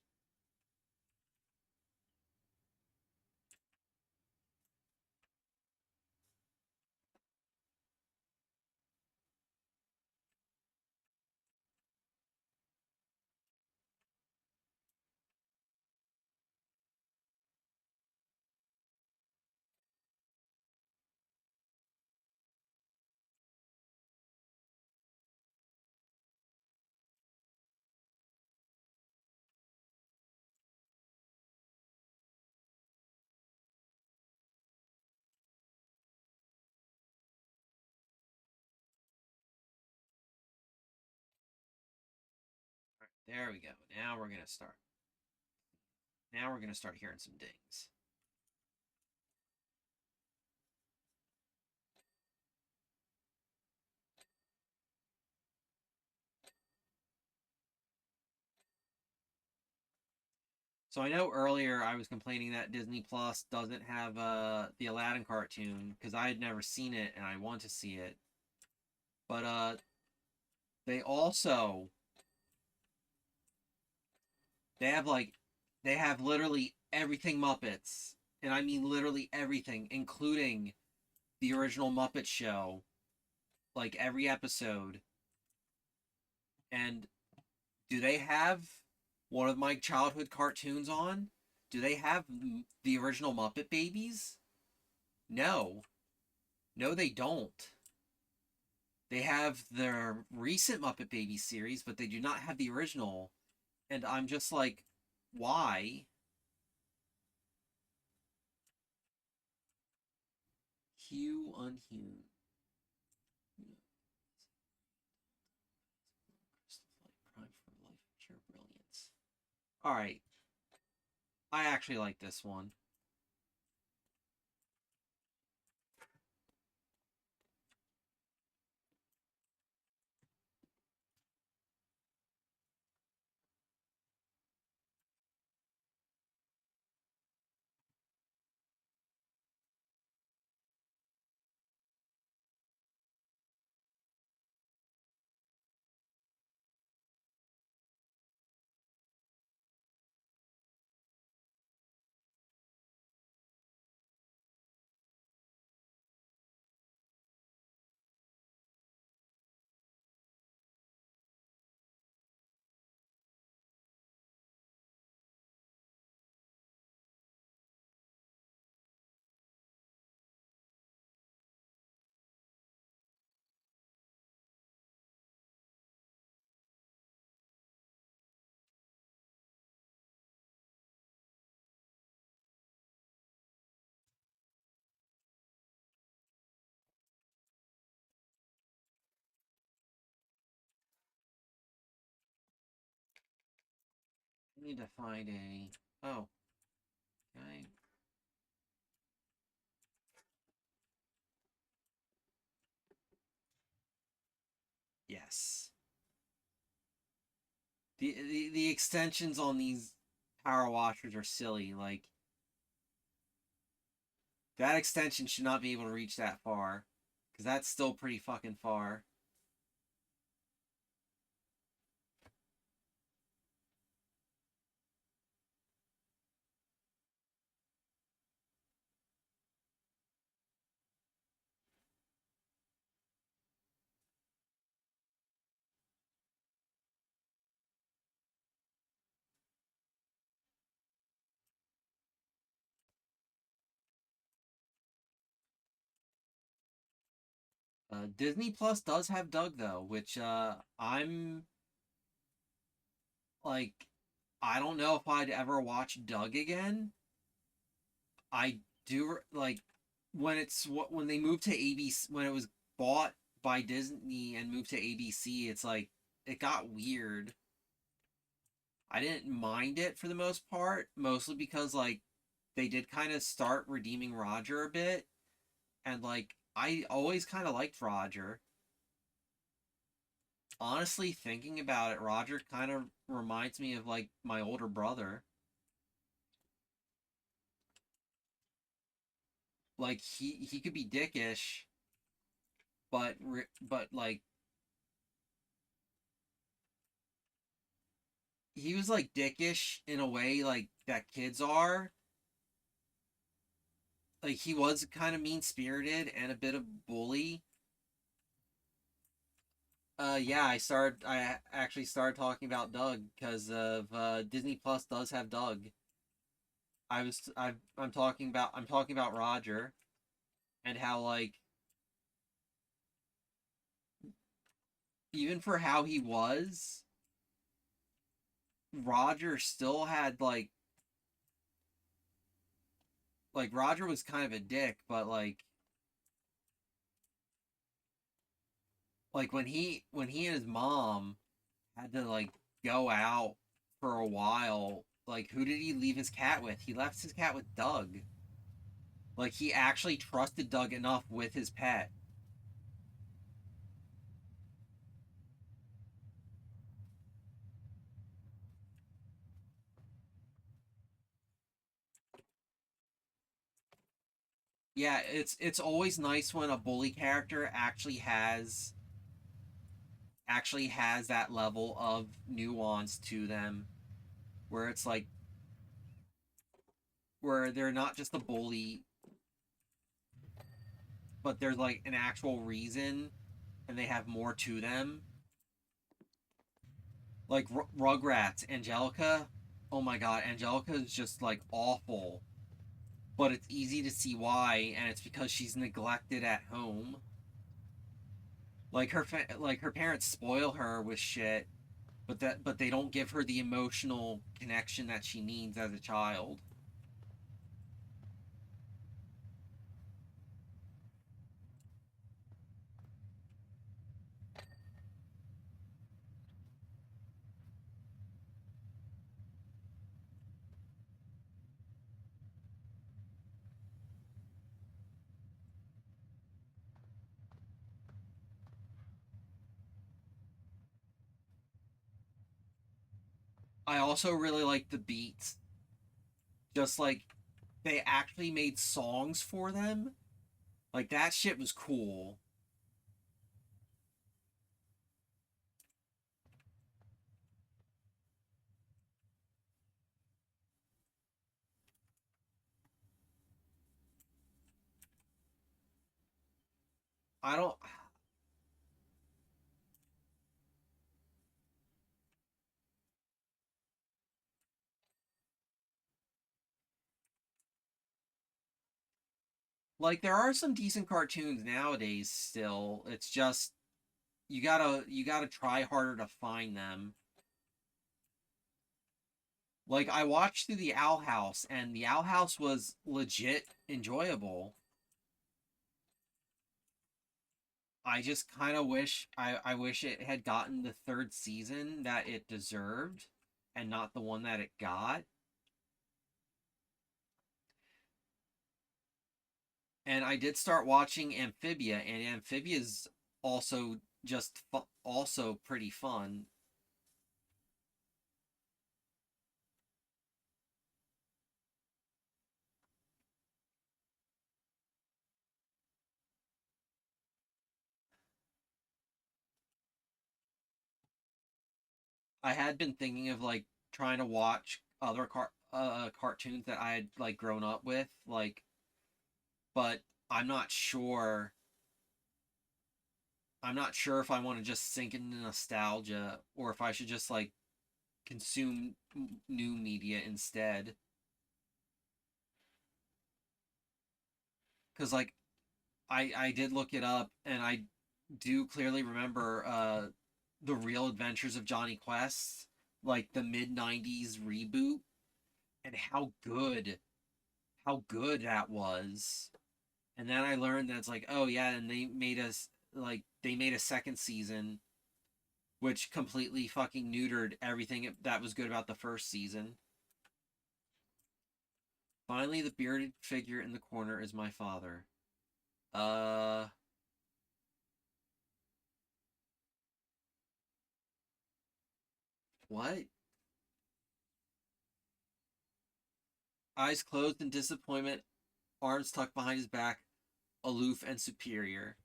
There we go. Now we're gonna start. Now we're gonna start hearing some dings. So I know earlier I was complaining that Disney Plus doesn't have the Aladdin cartoon because I had never seen it and I want to see it. But they also they have like they have literally everything Muppets. And I mean literally everything, including the original Muppet Show, like every episode. And do they have one of my childhood cartoons on? Do they have the original Muppet Babies? No. No, they don't. They have their recent Muppet Babies series, but they do not have the original. And I'm just like, why? Hugh unhewn. Crime for life of pure brilliance. Alright. I actually like this one. I need to find a. Oh. Okay. Yes. The extensions on these power washers are silly. Like, that extension should not be able to reach that far. Because that's still pretty fucking far. Disney Plus does have Doug though, which I'm like, I don't know if I'd ever watch Doug again. I do like when they moved to ABC, when it was bought by Disney and moved to ABC. It's like it got weird. I didn't mind it for the most part, mostly because like they did kind of start redeeming Roger a bit, and like I always kind of liked Roger. Honestly, thinking about it, Roger kind of reminds me of like my older brother. Like he could be dickish, but like he was like dickish in a way like that kids are. Like he was kind of mean spirited and a bit of bully. Yeah, I actually started talking about Doug because of Disney Plus does have Doug. I'm talking about Roger and how like even for how he was, Roger still had like Roger was kind of a dick, but like when he and his mom had to like go out for a while, like who did he leave his cat with? He left his cat with Doug. Like he actually trusted Doug enough with his pet. Yeah, it's always nice when a bully character actually has that level of nuance to them where it's like where they're not just a bully, but there's like an actual reason and they have more to them. Like Rugrats, Angelica. Oh my god, Angelica is just like awful, but it's easy to see why, and it's because she's neglected at home. Like like her parents spoil her with shit, but they don't give her the emotional connection that she needs as a child. I also really like the beats. Just like they actually made songs for them. Like that shit was cool. I don't like there are some decent cartoons nowadays still. It's just you gotta try harder to find them. Like I watched through the Owl House and the Owl House was legit enjoyable. I just kind of wish I wish it had gotten the third season that it deserved and not the one that it got. And I did start watching Amphibia, and Amphibia is also also pretty fun. I had been thinking of like trying to watch other cartoons that I had like grown up with, like, but I'm not sure. I'm not sure if I want to just sink into nostalgia or if I should just like consume new media instead. Because like I did look it up and do clearly remember the Real Adventures of Johnny Quest, like the mid '90s reboot, and how good that was. And then I learned that it's like, oh yeah, and they made a second season, which completely fucking neutered everything that was good about the first season. Finally, the bearded figure in the corner is my father. Uh, what? Eyes closed in disappointment, arms tucked behind his back, aloof and superior.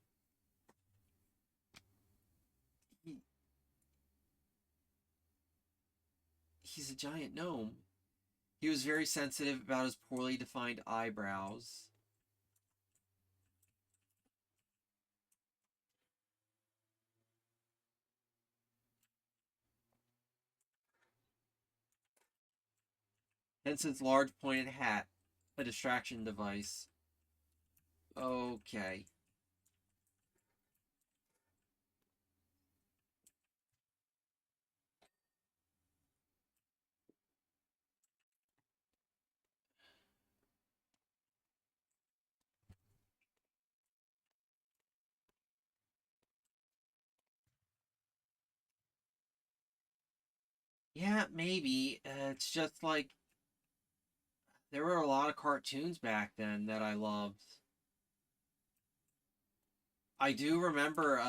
He, he's a giant gnome. He was very sensitive about his poorly defined eyebrows. Hence his large pointed hat, a distraction device. Okay. Yeah, maybe. It's just like there were a lot of cartoons back then that I loved. I do remember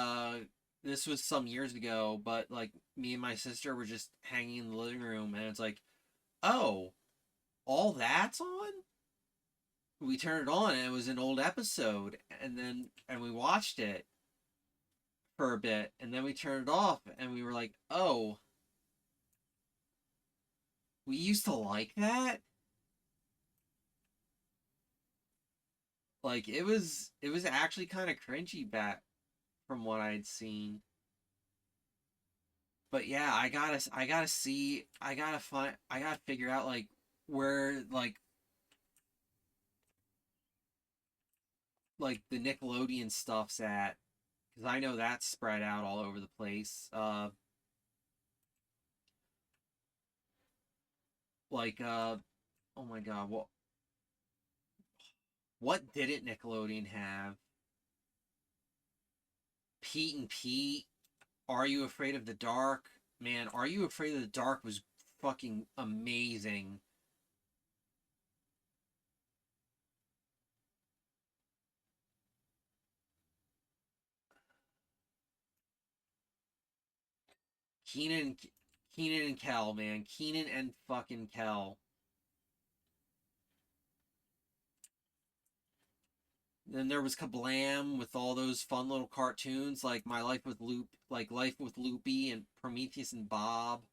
this was some years ago, but like me and my sister were just hanging in the living room and it's like, "Oh, all that's on?" We turned it on and it was an old episode and we watched it for a bit and then we turned it off and we were like, "Oh, we used to like that?" Like it was actually kind of cringy back from what I'd seen. But yeah, I gotta figure out like where like the Nickelodeon stuff's at because I know that's spread out all over the place. Like oh my god, what didn't Nickelodeon have? Pete and Pete, Are You Afraid of the Dark? Man, Are You Afraid of the Dark was fucking amazing. Keenan Keenan and Kel, man. Keenan and fucking Kel. Then there was Kablam with all those fun little cartoons like Life with Loopy and Prometheus and Bob.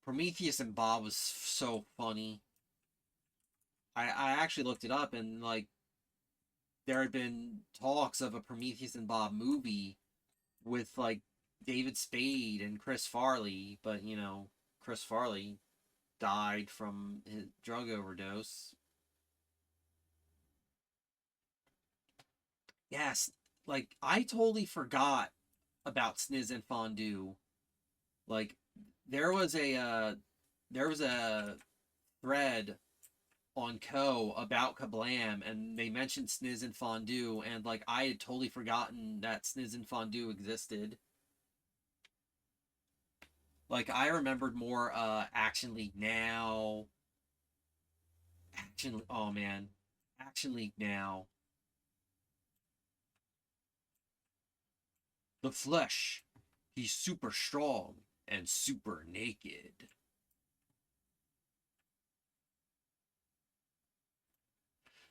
Prometheus and Bob was so funny. I actually looked it up and like there had been talks of a Prometheus and Bob movie with like David Spade and Chris Farley, but Chris Farley died from his drug overdose. Yes, like I totally forgot about Sniz and Fondue. Like there was a uh, there was a thread on Co about Kablam, and they mentioned Sniz and Fondue, and like I had totally forgotten that Sniz and Fondue existed. Like I remembered more Action League Now, oh man, Action League Now, the Flesh. He's super strong and super naked.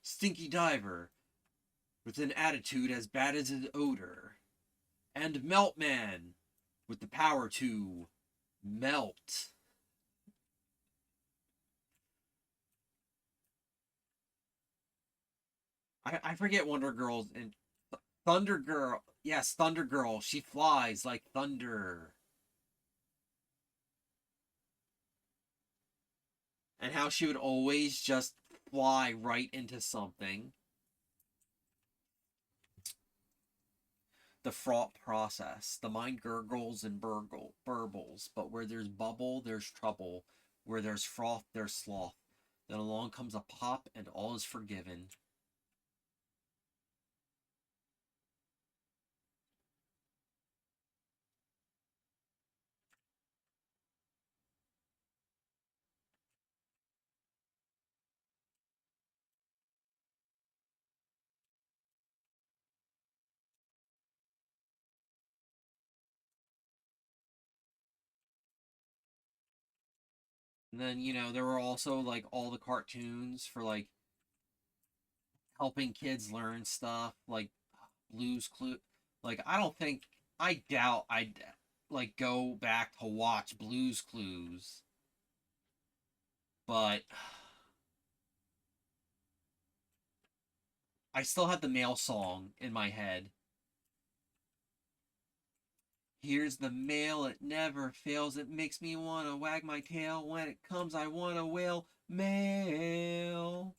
Stinky Diver with an attitude as bad as his odor. And Meltman with the power to melt. I forget Wonder Girl's and Thunder Girl. Yes, Thunder Girl. She flies like thunder. And how she would always just fly right into something. the fraught process. The mind gurgles and burbles, but where there's bubble, there's trouble. Where there's froth, there's sloth. Then along comes a pop, and all is forgiven. And then, there were also like all the cartoons for like helping kids learn stuff, like Blues Clue. Like, I don't think, I doubt I'd like go back to watch Blues Clues, but I still have the male song in my head. Here's the mail, it never fails. It makes me want to wag my tail. When it comes, I want to wail. Mail.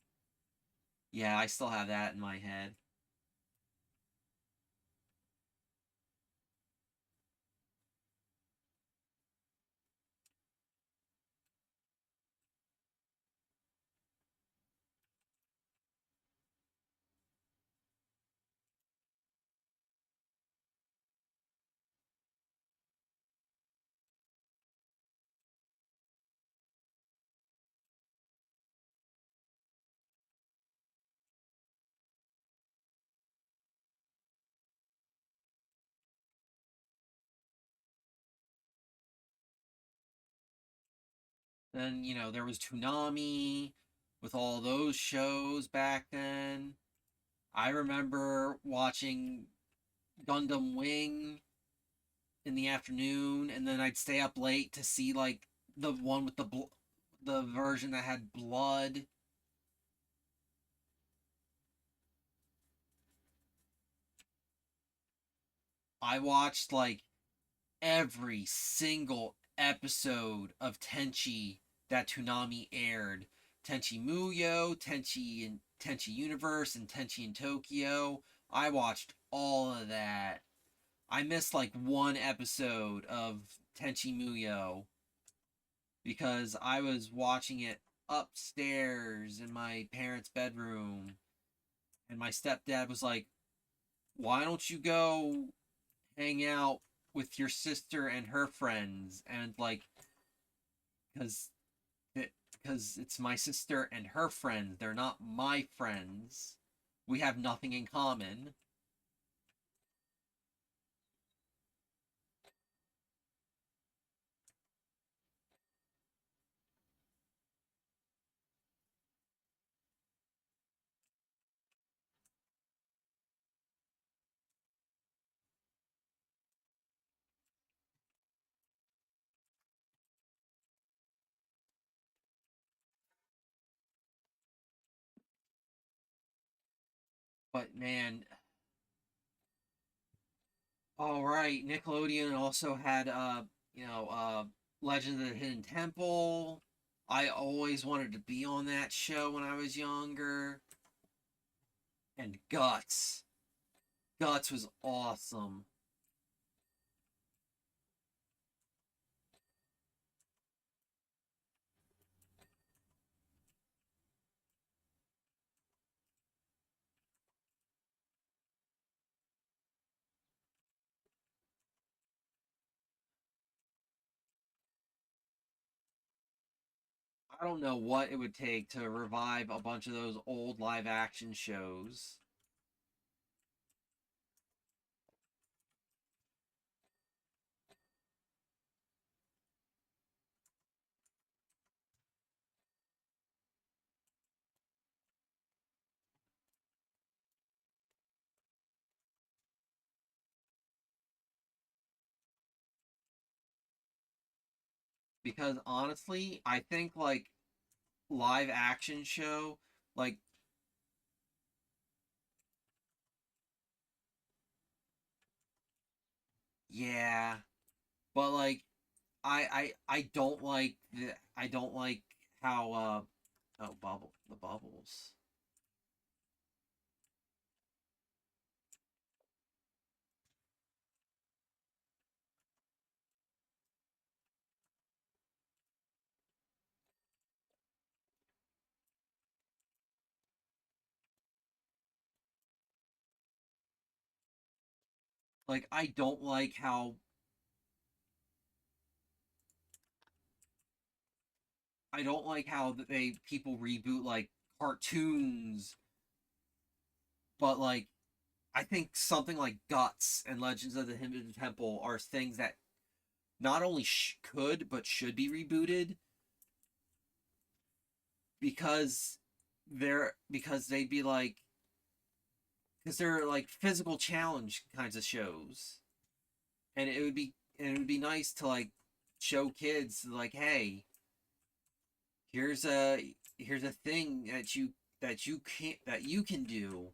Yeah, I still have that in my head. Then, there was Toonami with all those shows back then. I remember watching Gundam Wing in the afternoon, and then I'd stay up late to see like the one with the version that had blood. I watched like every single episode of Tenchi that Toonami aired. Tenchi Muyo, Tenchi and Tenchi Universe, and Tenchi in Tokyo. I watched all of that. I missed like one episode of Tenchi Muyo because I was watching it upstairs in my parents' bedroom, and my stepdad was like, "Why don't you go hang out with your sister and her friends?" And like, because it's my sister and her friends. They're not my friends. We have nothing in common. But man, all right, Nickelodeon also had Legend of the Hidden Temple. I always wanted to be on that show when I was younger. And Guts. Guts was awesome. I don't know what it would take to revive a bunch of those old live action shows. Because honestly, I think like live action show, like, yeah, but like I don't like I don't like how oh, the bubbles. Like I don't like how they people reboot like cartoons, but like I think something like Guts and Legends of the Hidden Temple are things that not only could but should be rebooted because they'd be like because they're like physical challenge kinds of shows, and it would be nice to like show kids like, hey, here's a thing that you can do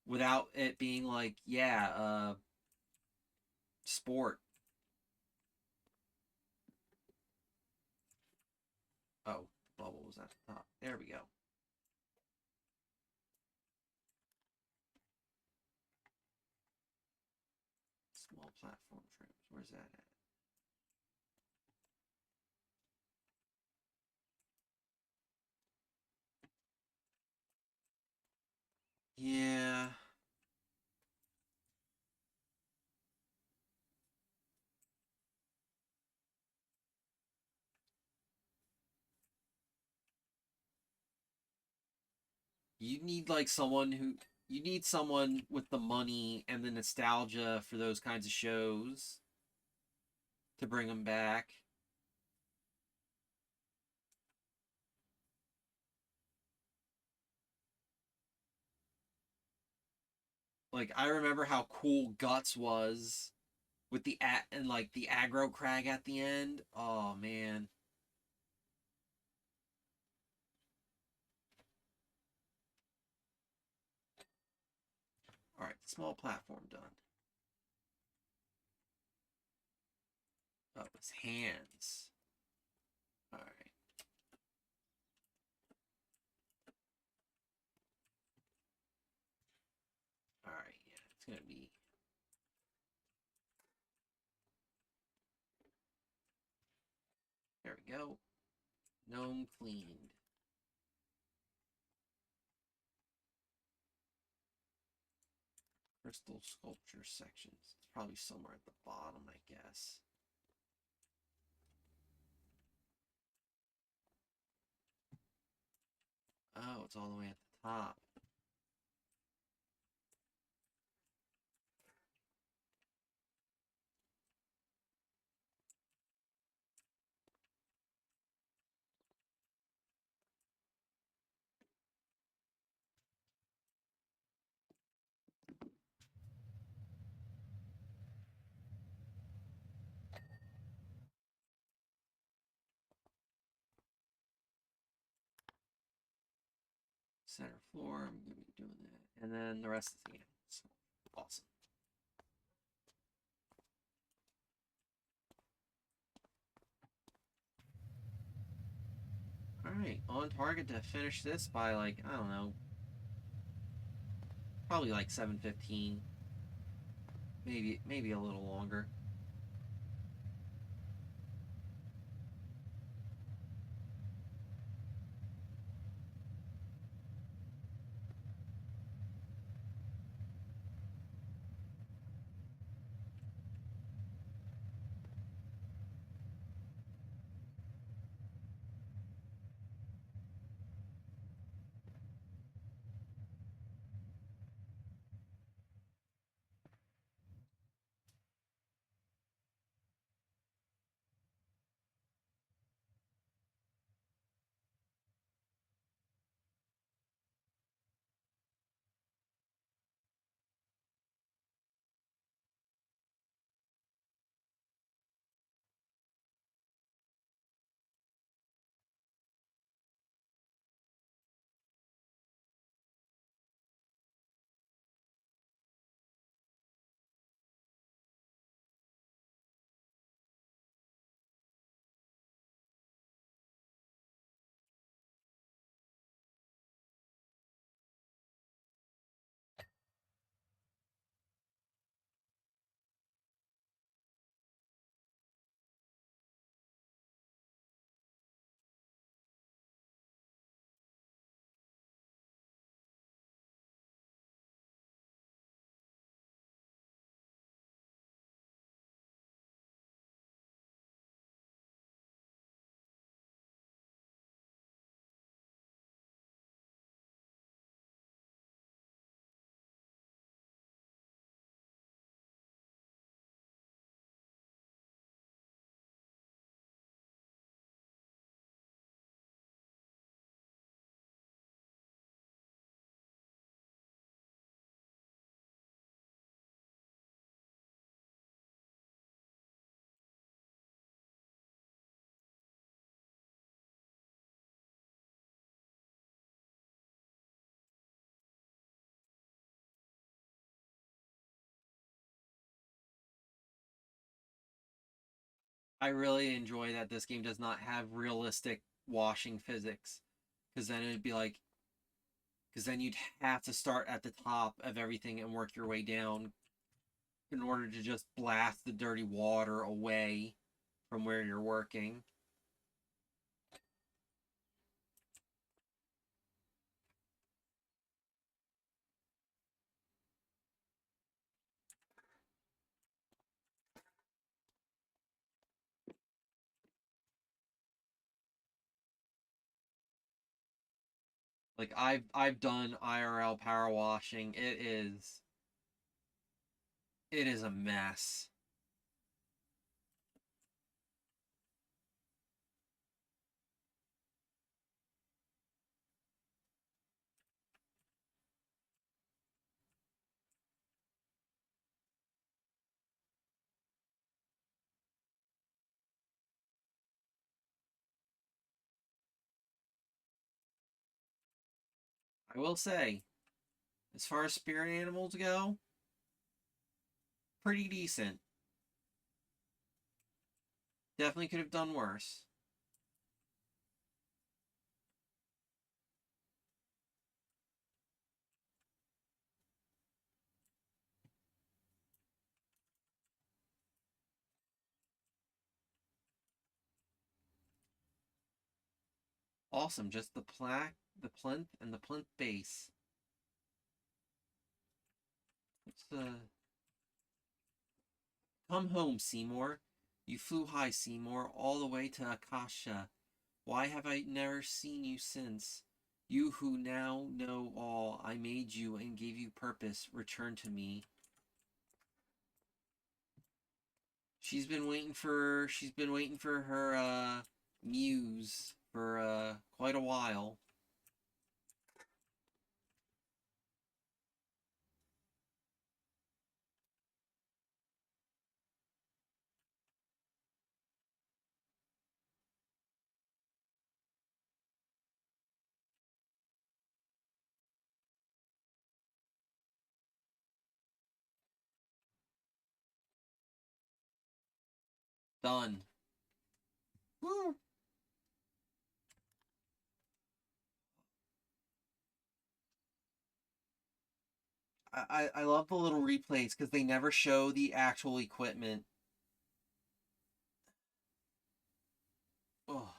without it being like, yeah, sport. Oh, bubble was at the top. There we go. Small platform trims. Where's that at? Yeah. You need like someone who you need someone with the money and the nostalgia for those kinds of shows to bring them back. Like I remember how cool Guts was with the and like the aggro crag at the end. Oh man. All right, small platform done. Oh, his hands. All right. All right. Yeah, it's gonna be. There we go. Gnome cleaned. Crystal sculpture sections. It's probably somewhere at the bottom, I guess. Oh, it's all the way at the top. Center floor. I'm gonna be doing that, and then the rest is the end. So, awesome. All right, on target to finish this by like I don't know, probably like 7:15, maybe a little longer. I really enjoy that this game does not have realistic washing physics, because then it'd be like, because then you'd have to start at the top of everything and work your way down in order to just blast the dirty water away from where you're working. Like I've done IRL power washing. It is a mess. I will say, as far as spirit animals go, pretty decent. Definitely could have done worse. Awesome, just the plaque, the plinth, and the plinth base. Let's come home, Seymour. You flew high, Seymour, all the way to Akasha. Why have I never seen you since? You who now know all, I made you and gave you purpose. Return to me. She's been waiting for her muse for quite a while. Done. Woo. I love the little replays because they never show the actual equipment. Oh,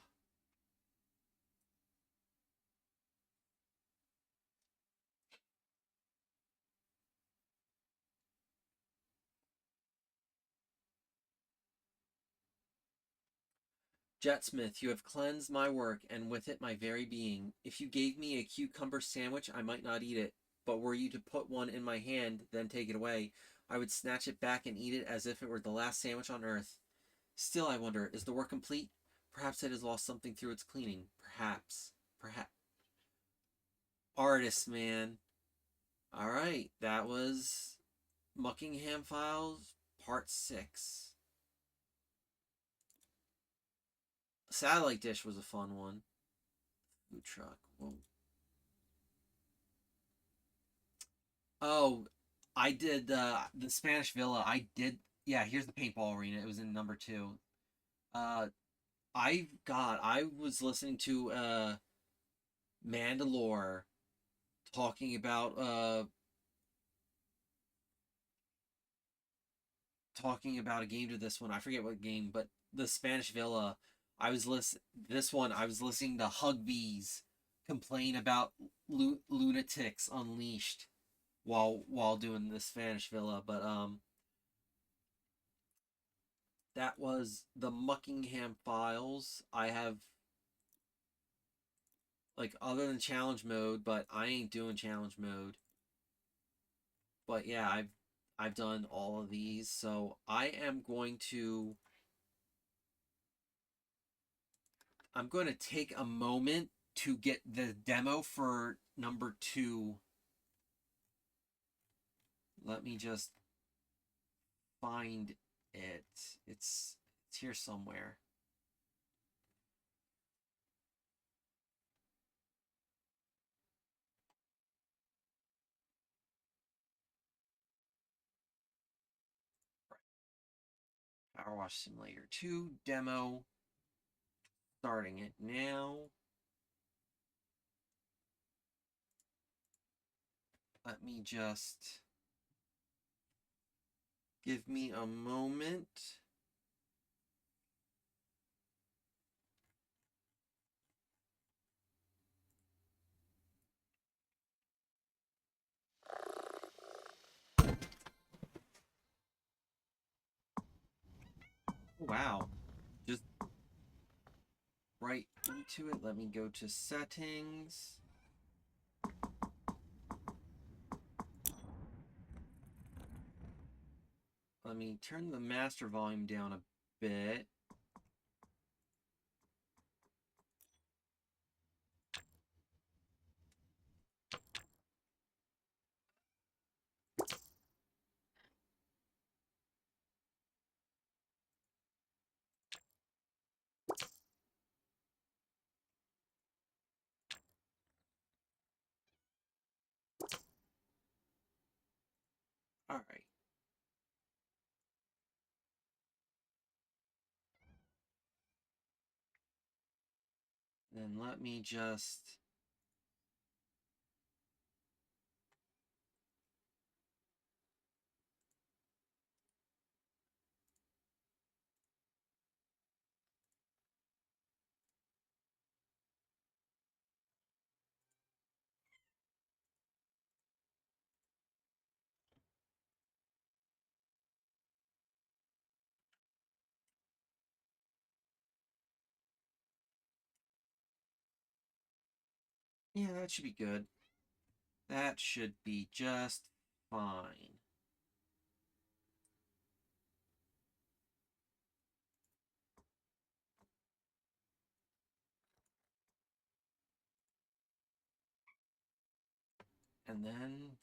Jetsmith, you have cleansed my work, and with it my very being. If you gave me a cucumber sandwich, I might not eat it, but were you to put one in my hand, then take it away, I would snatch it back and eat it as if it were the last sandwich on earth. Still, I wonder, is the work complete? Perhaps it has lost something through its cleaning. Perhaps. Perhaps. Artist, man. Alright, that was Muckingham Files, Part 6. Satellite Dish was a fun one. Food truck. Whoa. Oh, I did the Spanish Villa. I did. Yeah, here's the paintball arena. It was in number 2. Uh, I was listening to Mandalore talking about a game to this one. I forget what game, but the Spanish Villa. I was listening to Hugbees complain about lunatics unleashed while doing the Spanish Villa, but that was the Muckingham Files. I have, like, other than challenge mode, but I ain't doing challenge mode. But yeah, I've done all of these, so I'm going to take a moment to get the demo for number 2. Let me just find it. It's here somewhere. PowerWash Simulator 2 demo. Starting it now. Let me just give me a moment. Wow. Just right into it. Let me go to settings. Let me turn the master volume down a bit. All right. Then let me just... Yeah, that should be good. That should be just fine. And then...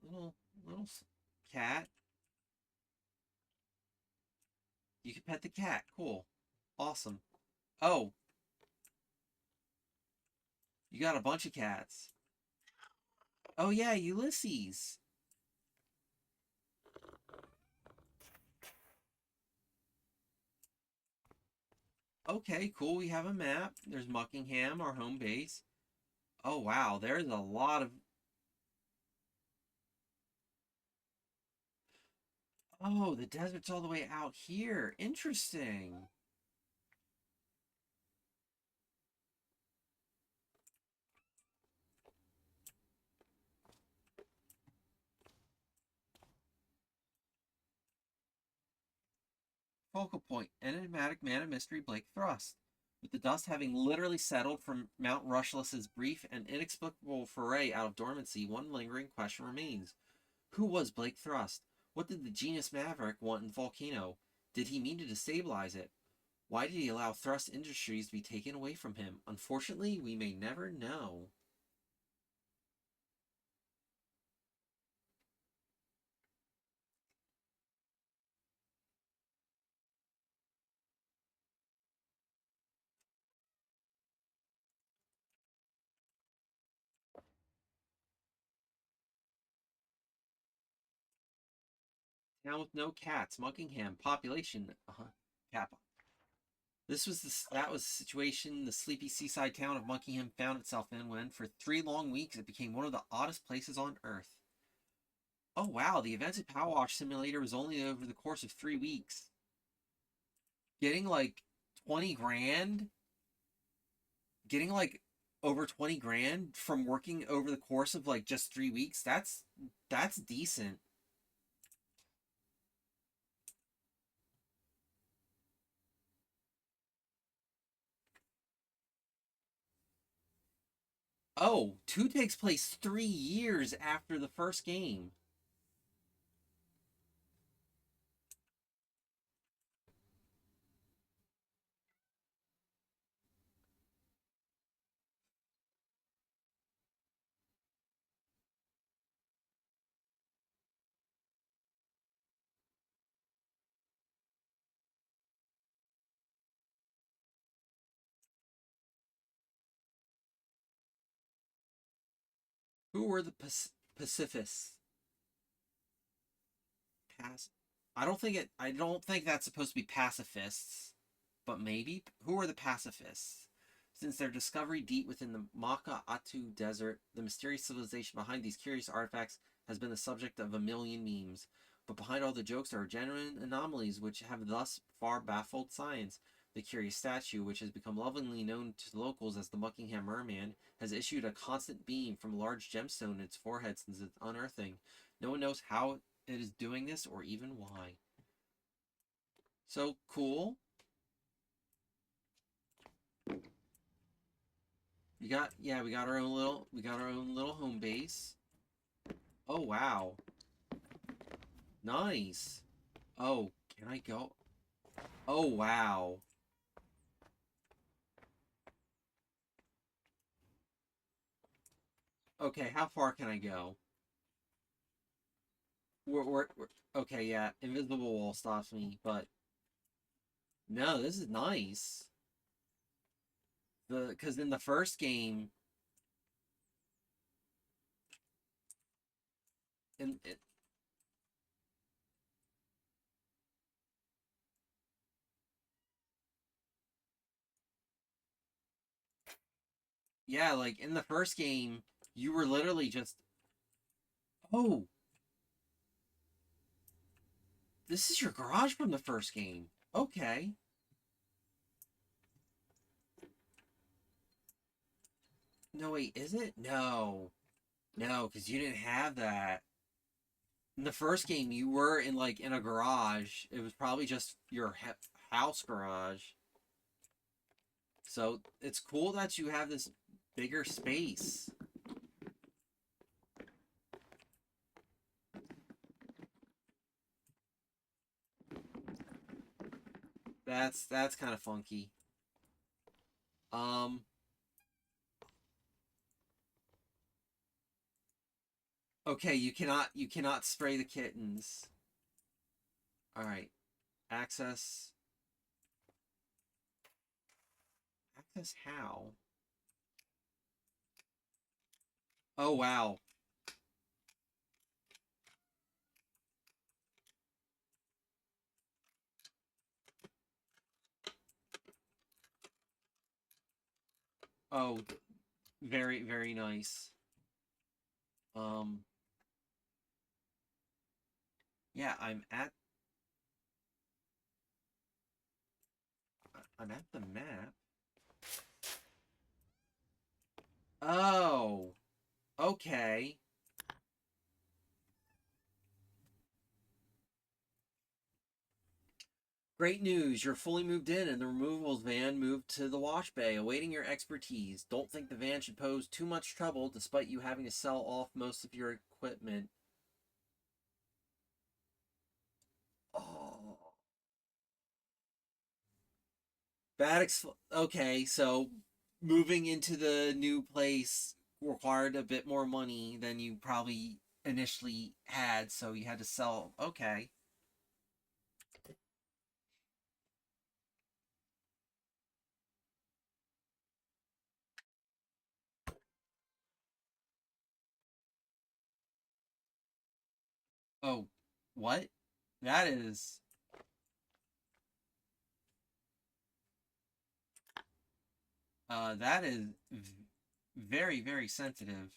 little cat. You can pet the cat. Cool. Awesome. Oh, you got a bunch of cats. Oh yeah, Ulysses. Okay, cool. We have a map. There's Muckingham, our home base. Oh wow, there's a lot of... Oh, the desert's all the way out here. Interesting. Focal point, enigmatic man of mystery Blake Thrust. With the dust having literally settled from Mount Rushless's brief and inexplicable foray out of dormancy, one lingering question remains. Who was Blake Thrust? What did the genius Maverick want in the volcano? Did he mean to destabilize it? Why did he allow Thrust Industries to be taken away from him? Unfortunately, we may never know. Town with no cats, Muckingham, population cap. That was the situation the sleepy seaside town of Muckingham found itself in when, for 3 long weeks, it became one of the oddest places on Earth. Oh wow, the events of PowerWash Simulator was only over the course of 3 weeks. Getting like 20 grand? Getting like over 20 grand from working over the course of like just 3 weeks? That's decent. Oh, 2 takes place 3 years after the first game. Who were the Pacifists. Pass. I don't think that's supposed to be pacifists, but maybe. Who are the pacifists? Since their discovery deep within the Maka Atu Desert, the mysterious civilization behind these curious artifacts has been the subject of a million memes. But behind all the jokes are genuine anomalies which have thus far baffled science. The curious statue, which has become lovingly known to locals as the Buckingham Merman, has issued a constant beam from a large gemstone in its forehead since its unearthing. No one knows how it is doing this or even why. So cool. We got our own little home base. Oh wow. Nice. Oh, can I go? Oh wow. Okay, how far can I go? We're okay, yeah. Invisible wall stops me, but no, this is nice. Because in the first game, in it, yeah, like in the first game, you were literally just, oh, this is your garage from the first game. Okay. No, wait, is it? No. No, because you didn't have that. In the first game, you were in like in a garage. It was probably just your house garage. So it's cool that you have this bigger space. That's kind of funky. Um. Okay, you cannot spray the kittens. All right. Access. Access how? Oh wow. Oh, very nice. Um. Yeah, I'm at the map. Oh. Okay. Great news, you're fully moved in and the removals van moved to the wash bay, awaiting your expertise. Don't think the van should pose too much trouble despite you having to sell off most of your equipment. Oh. Okay, so moving into the new place required a bit more money than you probably initially had, so you had to sell. Okay. Oh, what? That is that is very sensitive.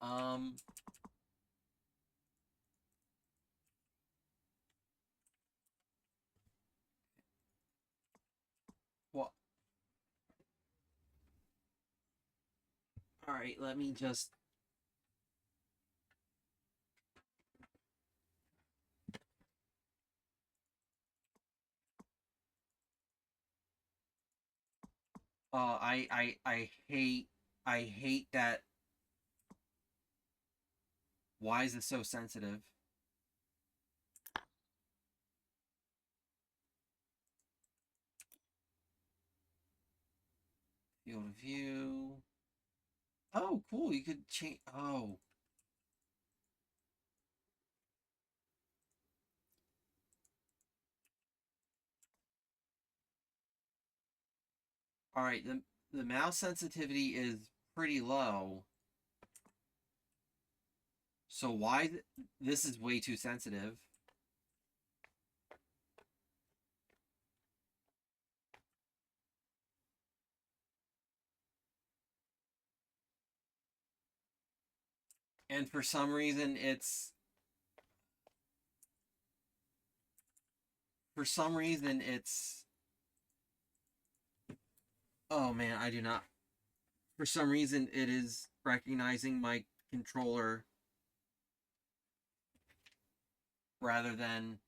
Um, well, all right, let me just I hate that. Why is it so sensitive? Field of view. Oh, cool. You could change. Oh, All right, the mouse sensitivity is pretty low. So why this is way too sensitive. And for some reason it's oh man, I do not for some reason it is recognizing my controller rather than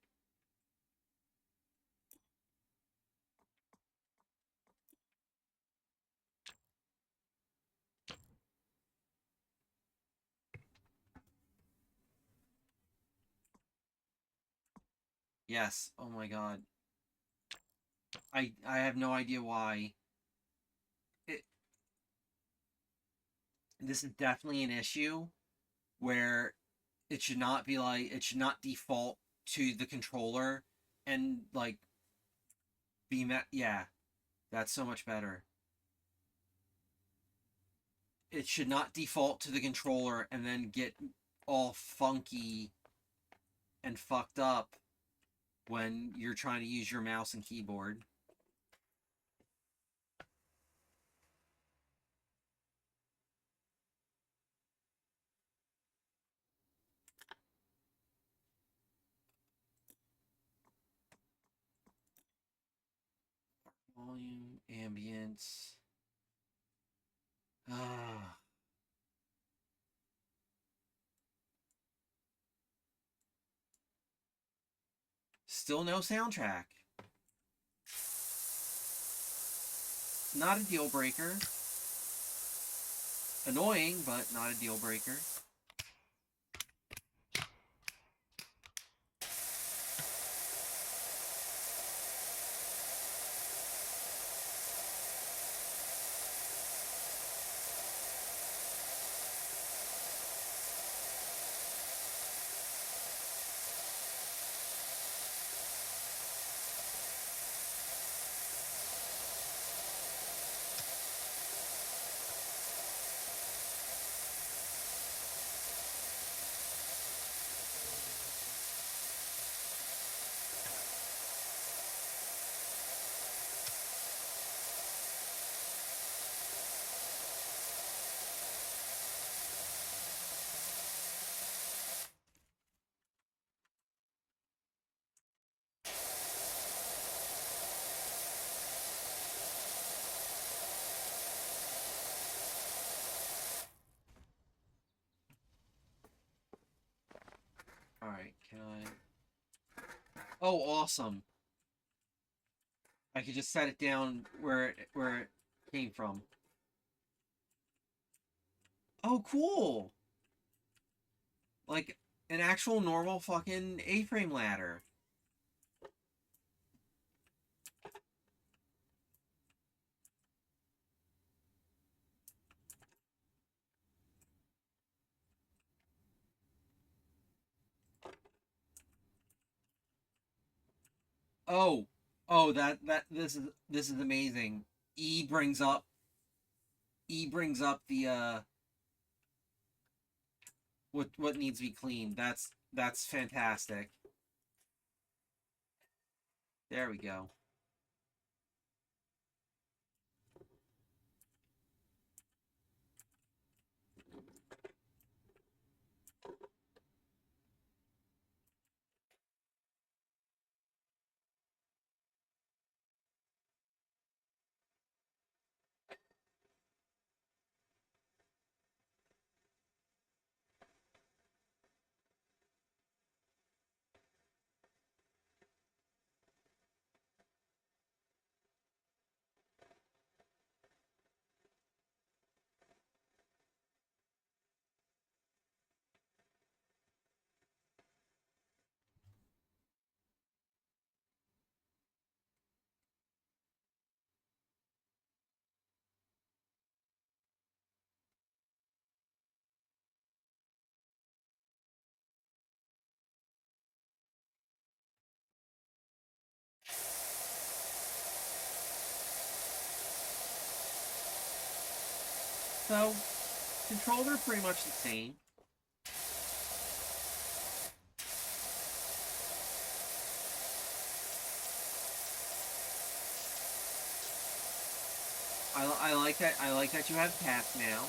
yes. Oh my god. I have no idea why. It This is definitely an issue where it should not default to the controller and like yeah, that's so much better. It should not default to the controller and then get all funky and fucked up when you're trying to use your mouse and keyboard. Volume, ambience. Ah. Still no soundtrack. Not a deal breaker. Annoying, but not a deal breaker. Alright, can I... Oh, awesome. I could just set it down where it came from. Oh, cool! Like an actual normal fucking A-frame ladder. Oh, oh, this is amazing. E brings up E brings up the what needs to be cleaned. That's fantastic. There we go. So, controls are pretty much the same. I like that. I like that you have cats now.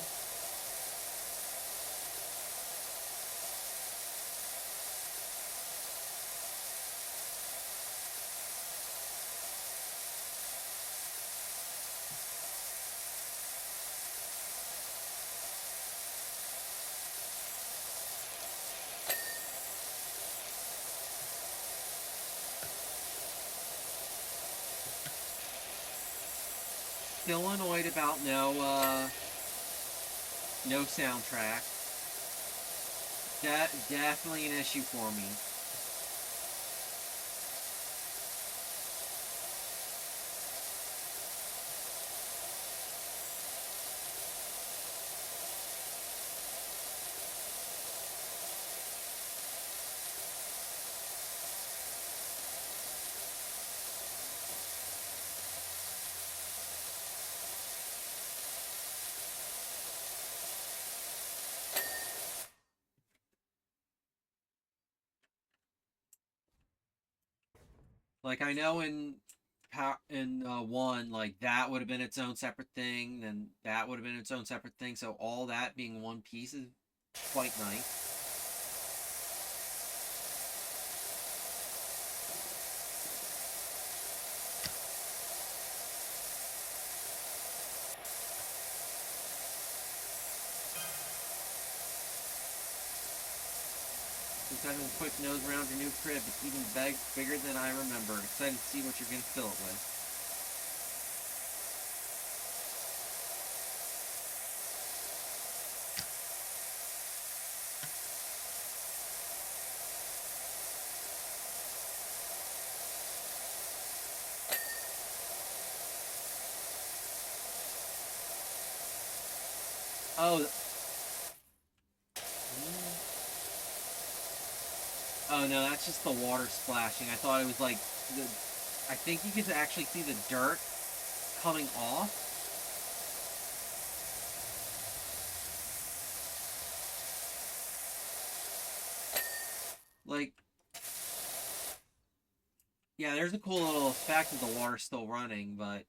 Still annoyed about no soundtrack. Definitely an issue for me. Like I know in one, like that would have been its own separate thing, then that would have been its own separate thing. So all that being one piece is quite nice. Just having a quick nose around your new crib. It's even bigger than I remember. Excited to see what you're going to fill it with. Oh. Oh no, that's just the water splashing. I thought it was like the. I think you could actually see the dirt coming off. Like, yeah, there's a cool little effect of the water still running, but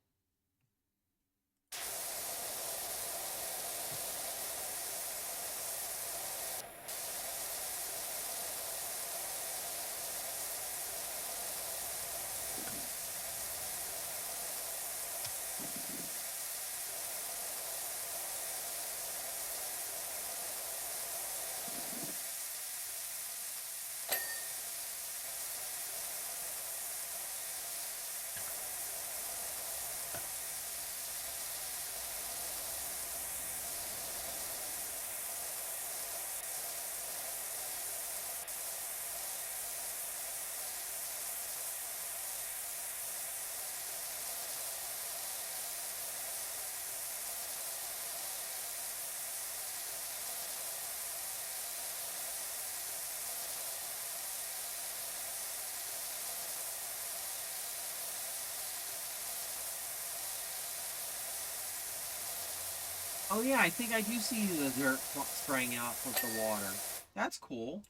oh yeah, I think I do see the dirt spraying out with the water. That's cool.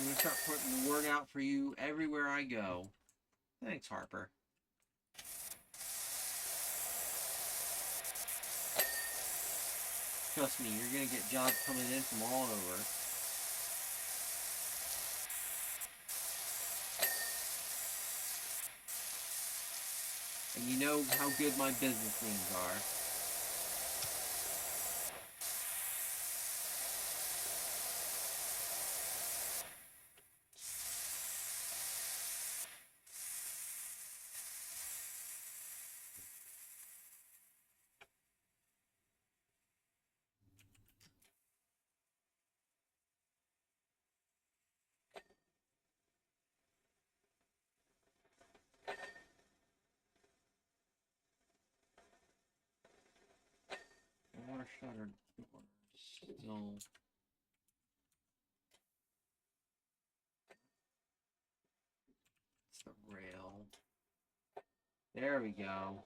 I'm gonna start putting the word out for you everywhere I go. Thanks, Harper. Trust me, you're gonna get jobs coming in from all over. And you know how good my business names are. shutter door still. It's the rail. There we go.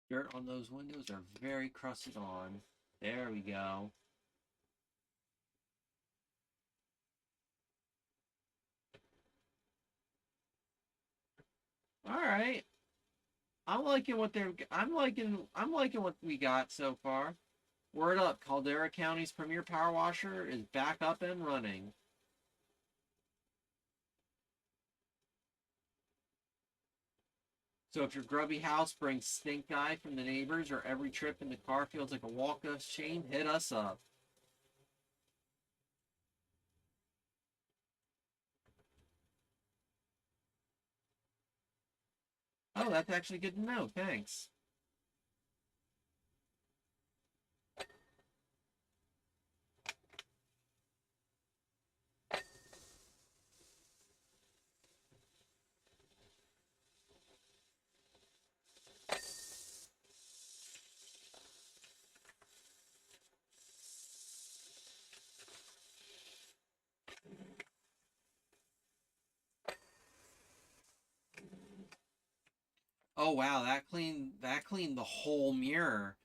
Dirt on those windows are very crusted on. There we go. All right. I'm liking what we got so far. Word up, Caldera County's premier power washer is back up and running. So if your grubby house brings stink eye from the neighbors or every trip in the car feels like a walk of shame, hit us up. Oh, that's actually good to know. Thanks. Oh wow, that cleaned the whole mirror.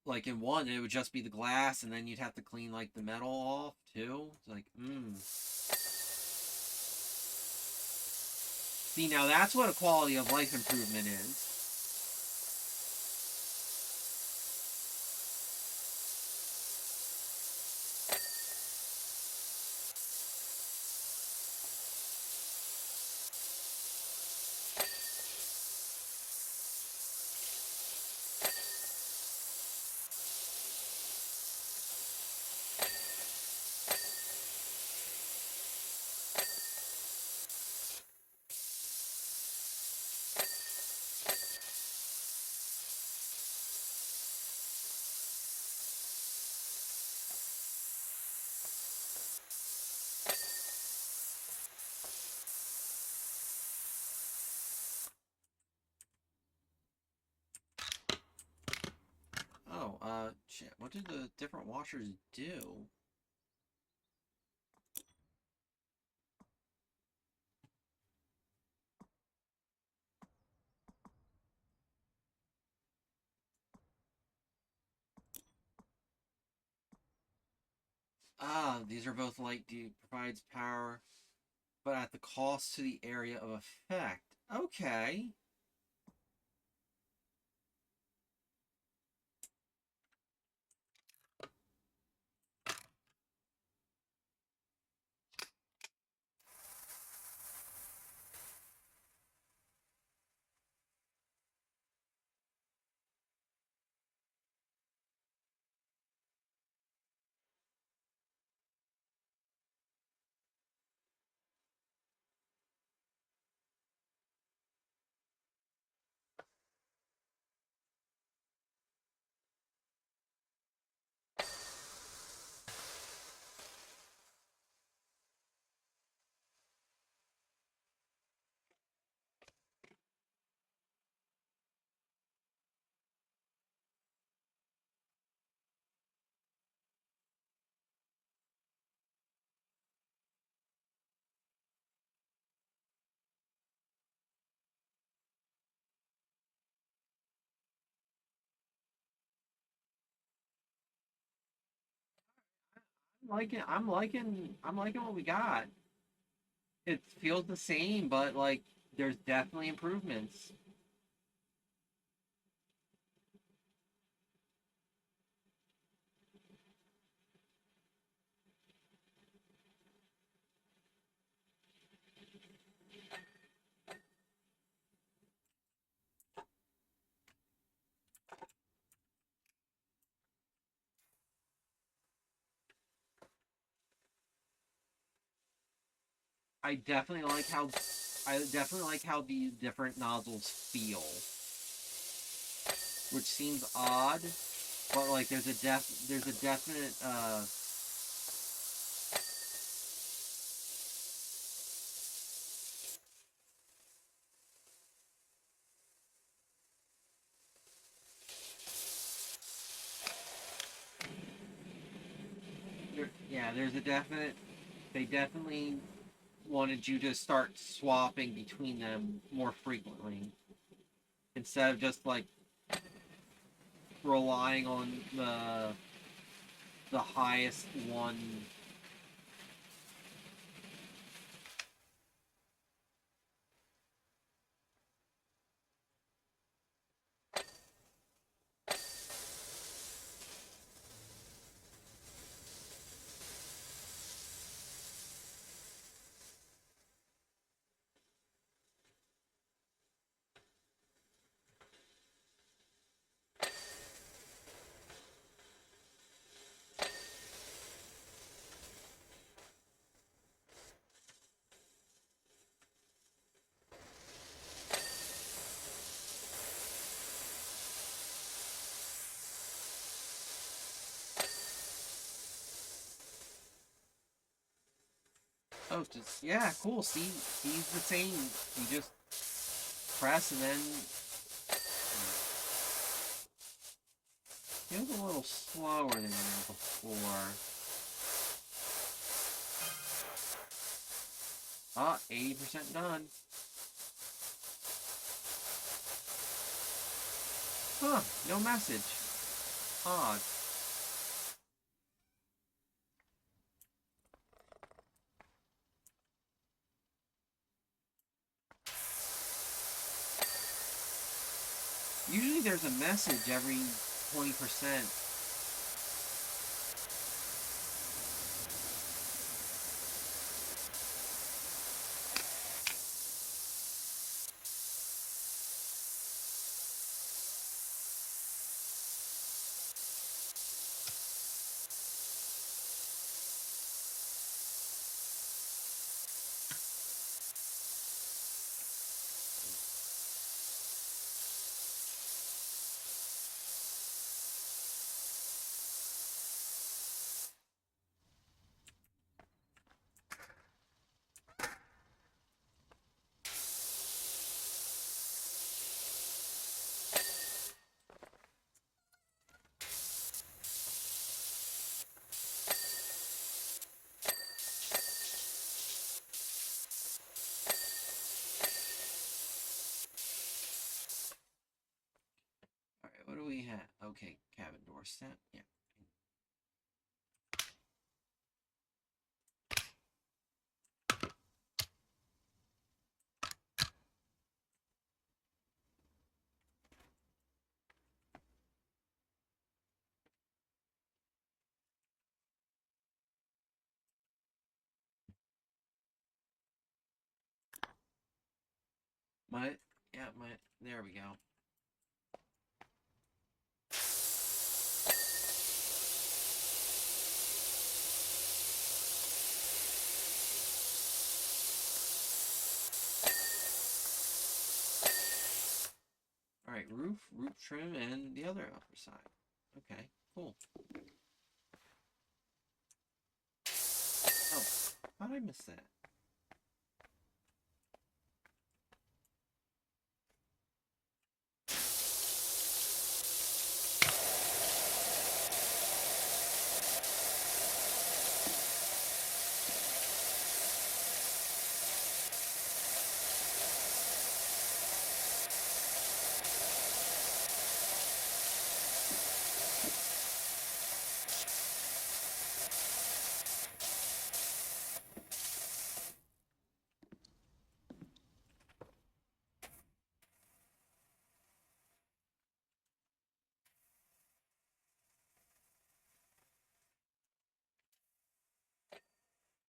Like in one, it would just be the glass, and then you'd have to clean like the metal off too. It's like, See, now that's what a quality of life improvement is. Oh, shit. What did the different washers do? Ah, these are both light duty, provides power, but at the cost to the area of effect. Okay. I'm liking what we got. It feels the same, but like there's definitely improvements. I definitely like how I definitely like how these different nozzles feel, which seems odd, but like there's a definite yeah, there's a definite they definitely wanted you to start swapping between them more frequently instead of just like relying on the highest one. Oh, just yeah, cool. See, he's the same. You just press and then feels a little slower than before. Ah, 80% done. Huh, no message. Odd. Usually there's a message every 20%. Alright, what do we have? Okay, cabin door set. Yeah. There we go. All right, roof trim, and the other upper side. Okay, cool. Oh, how did I miss that?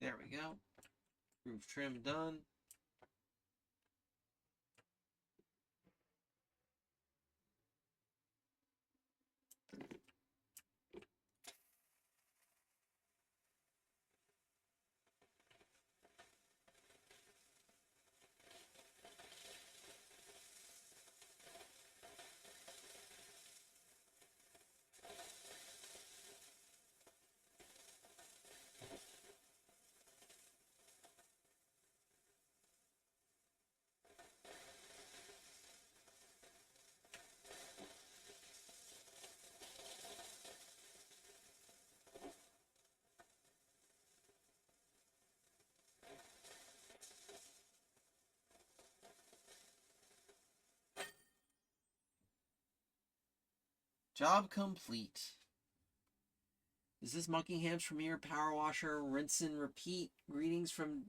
There we go. Roof trim done. Job complete. Is this Muckingham's premier power washer rinse and repeat? Greetings from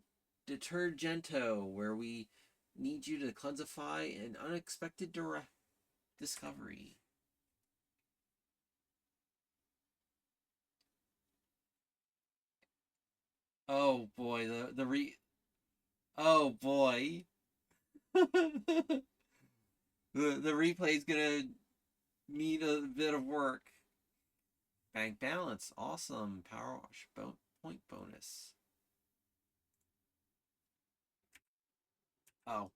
Detergento, where we need you to cleansify an unexpected discovery. Oh boy, oh boy. the replay is gonna need a bit of work. Bank balance, awesome. Power wash point bonus. Oh,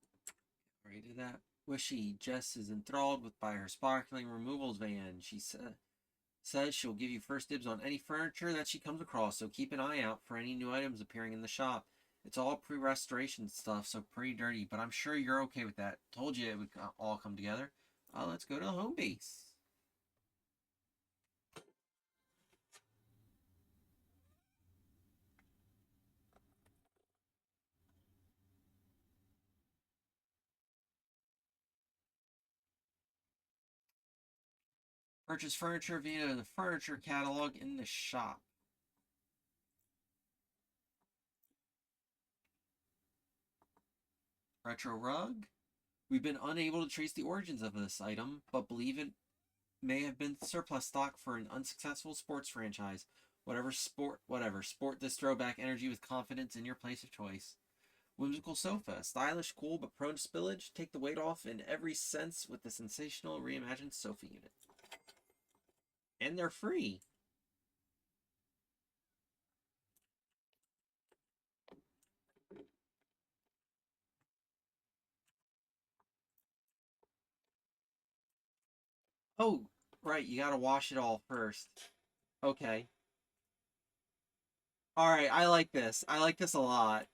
already did that. Wishy, Jess is enthralled by her sparkling removals van. She says she'll give you first dibs on any furniture that she comes across, so keep an eye out for any new items appearing in the shop. It's all pre-restoration stuff, so pretty dirty, but I'm sure you're okay with that. Told you it would all come together. Let's go to the home base. Purchase furniture via the furniture catalog in the shop. Retro rug. We've been unable to trace the origins of this item, but believe it may have been surplus stock for an unsuccessful sports franchise. Whatever. Sport this throwback energy with confidence in your place of choice. Whimsical sofa. Stylish, cool, but prone to spillage. Take the weight off in every sense with the sensational reimagined sofa unit. And they're free. Oh, right. You gotta wash it all first. Okay. Alright, I like this. I like this a lot.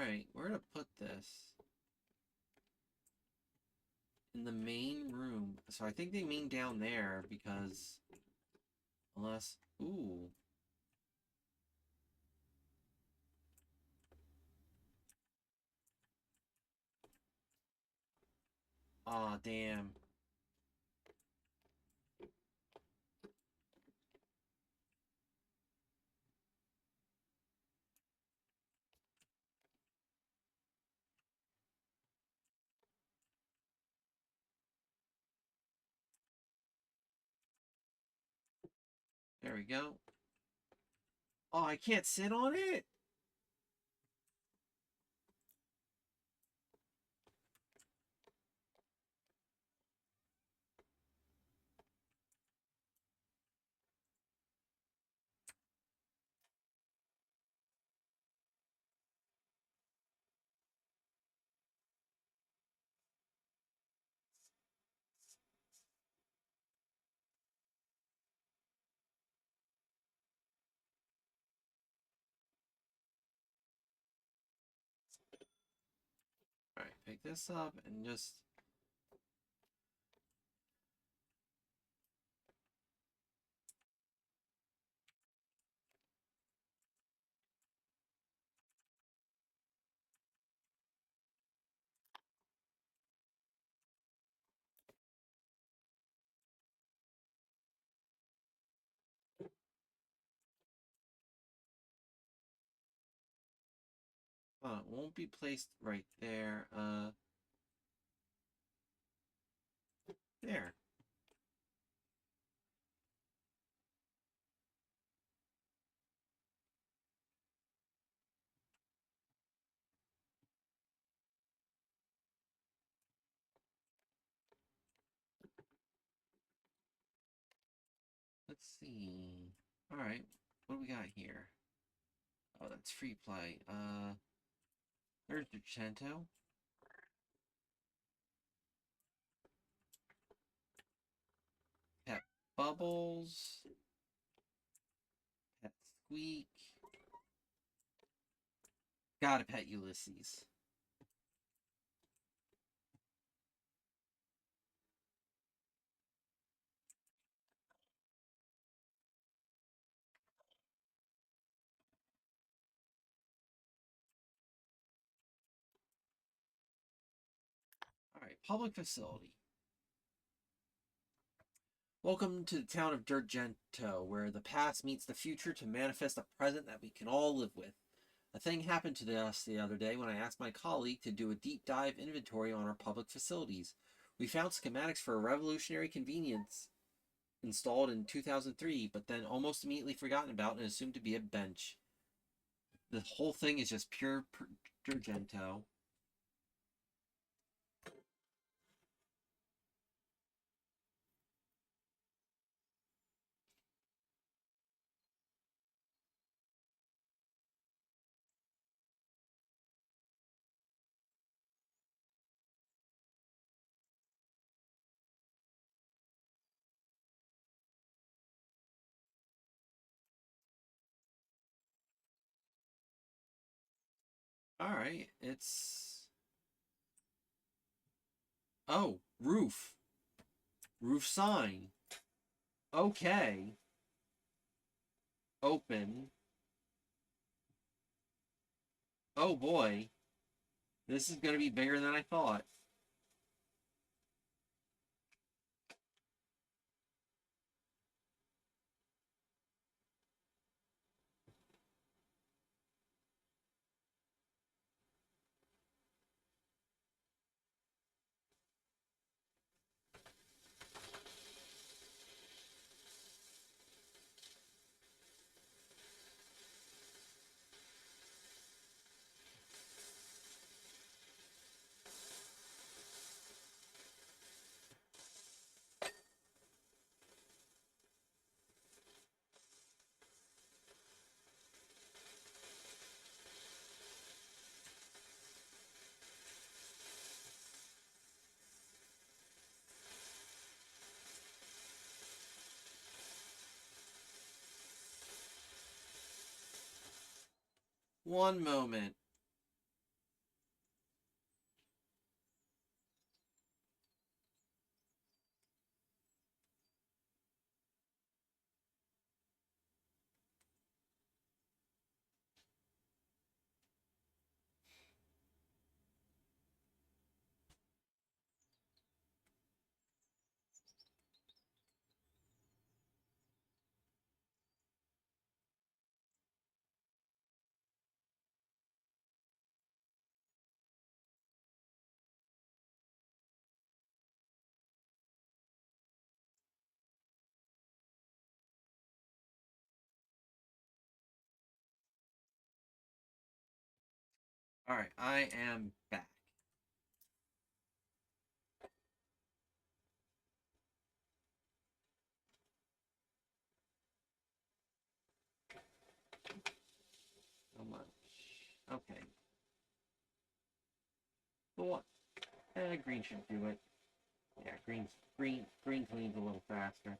Alright, where to put this? In the main room. So I think they mean down there because... Unless... Ooh. Aw, damn. There we go. Oh, I can't sit on it? Alright, pick this up and just... it won't be placed right there. There. Let's see. Alright, what do we got here? Oh, that's free play. There's Vicento. Pet Bubbles. Pet Squeak. Gotta pet Ulysses. Alright, public facility. Welcome to the town of Durgento, where the past meets the future to manifest a present that we can all live with. A thing happened to us the other day when I asked my colleague to do a deep dive inventory on our public facilities. We found schematics for a revolutionary convenience installed in 2003, but then almost immediately forgotten about and assumed to be a bench. The whole thing is just pure Durgento. Alright, it's... Oh, roof. Roof sign. Okay. Open. Oh boy. This is going to be bigger than I thought. One moment. Alright, I am back. So much. Okay. But what? Green should do it. Yeah, green cleans a little faster.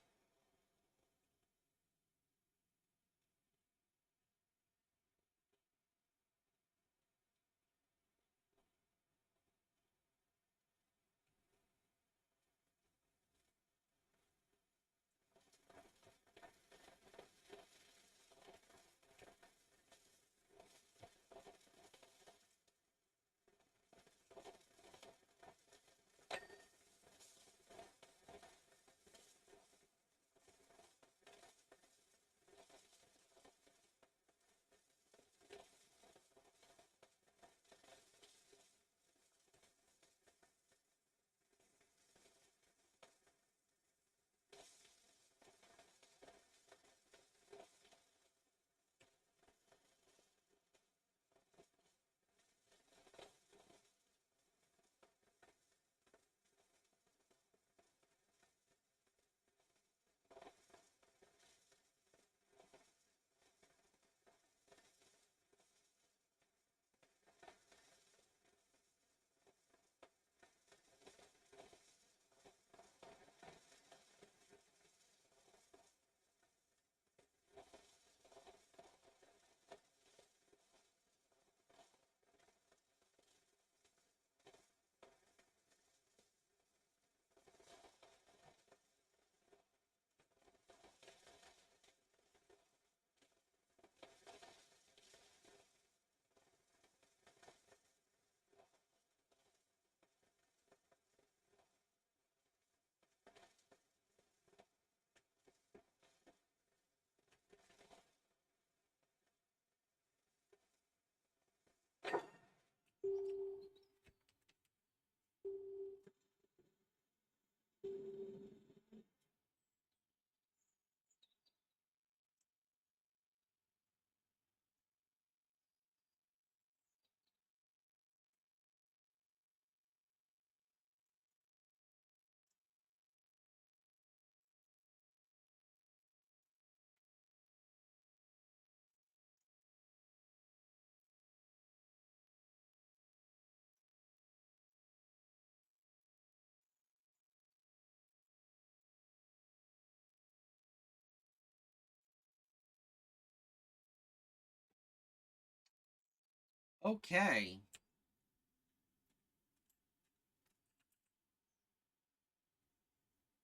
Okay.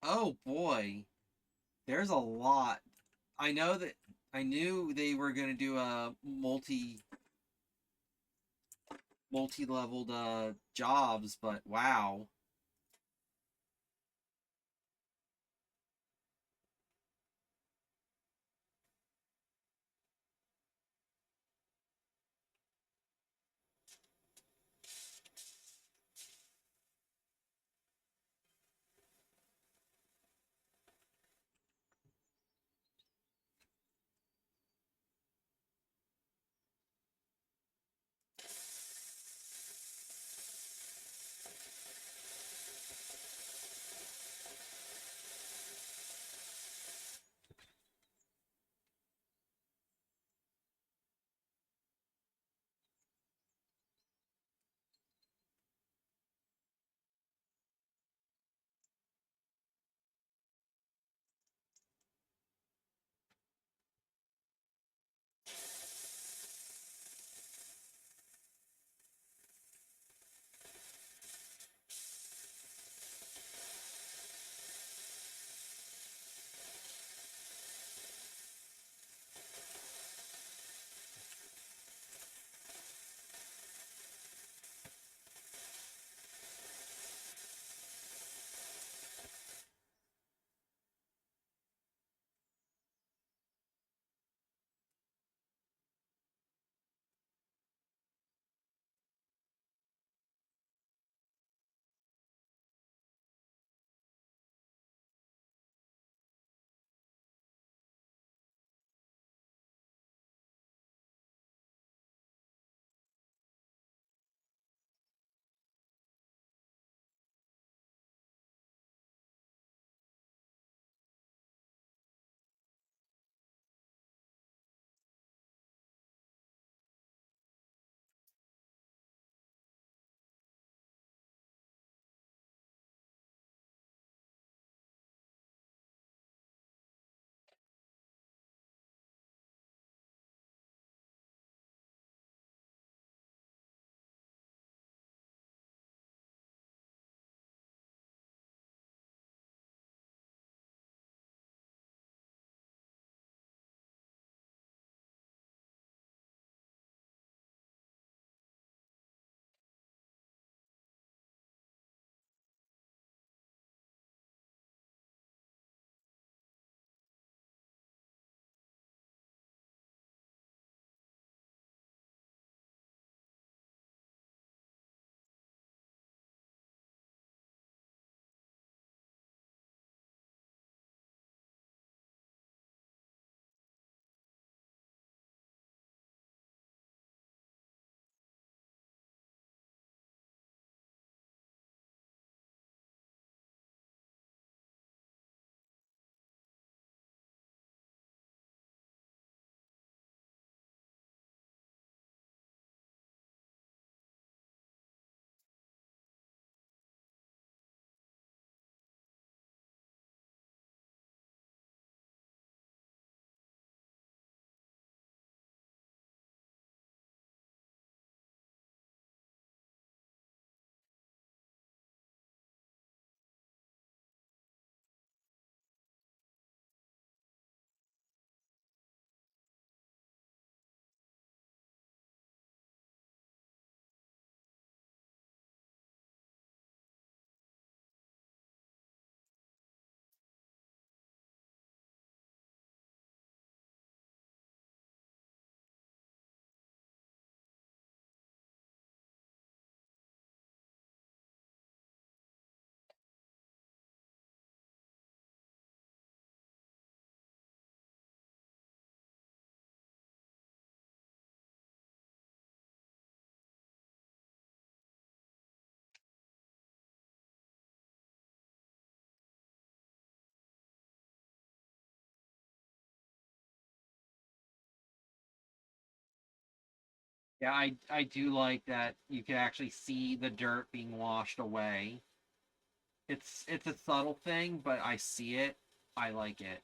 Oh boy. There's a lot. I know that I knew they were gonna do a multi-leveled jobs, but wow. Yeah, I do like that you can actually see the dirt being washed away. It's a subtle thing, but I see it. I like it.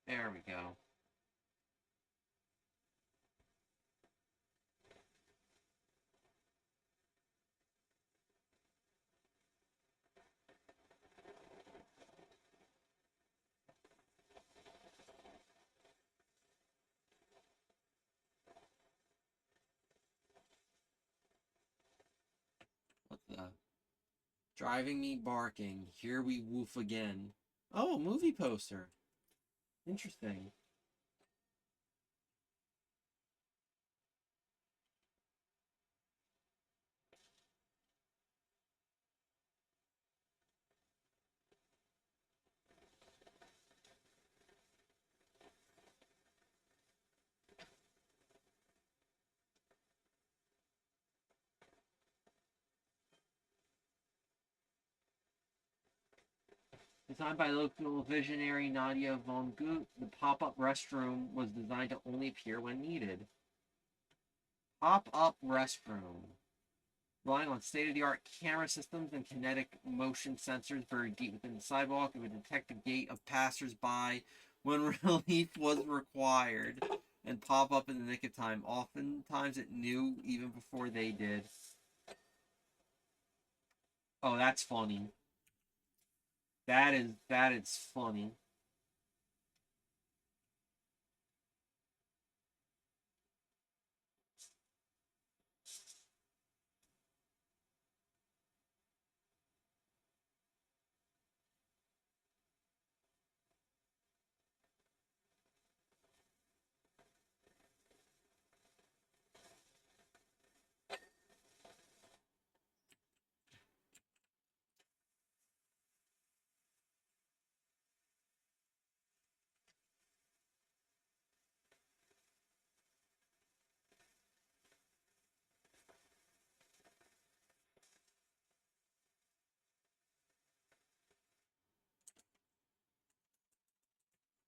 There we go. What the? Driving me barking. Here we woof again. Oh, movie poster. Interesting. Designed by local visionary Nadia von Goot, the pop-up restroom was designed to only appear when needed. Pop-up restroom. Relying on state-of-the-art camera systems and kinetic motion sensors buried deep within the sidewalk, it would detect the gait of passers-by when relief was required and pop up in the nick of time. Oftentimes it knew even before they did. Oh, that's funny. That is funny.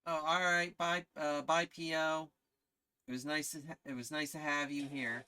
Oh, all right. Bye, bye, Po. It was nice to have you here.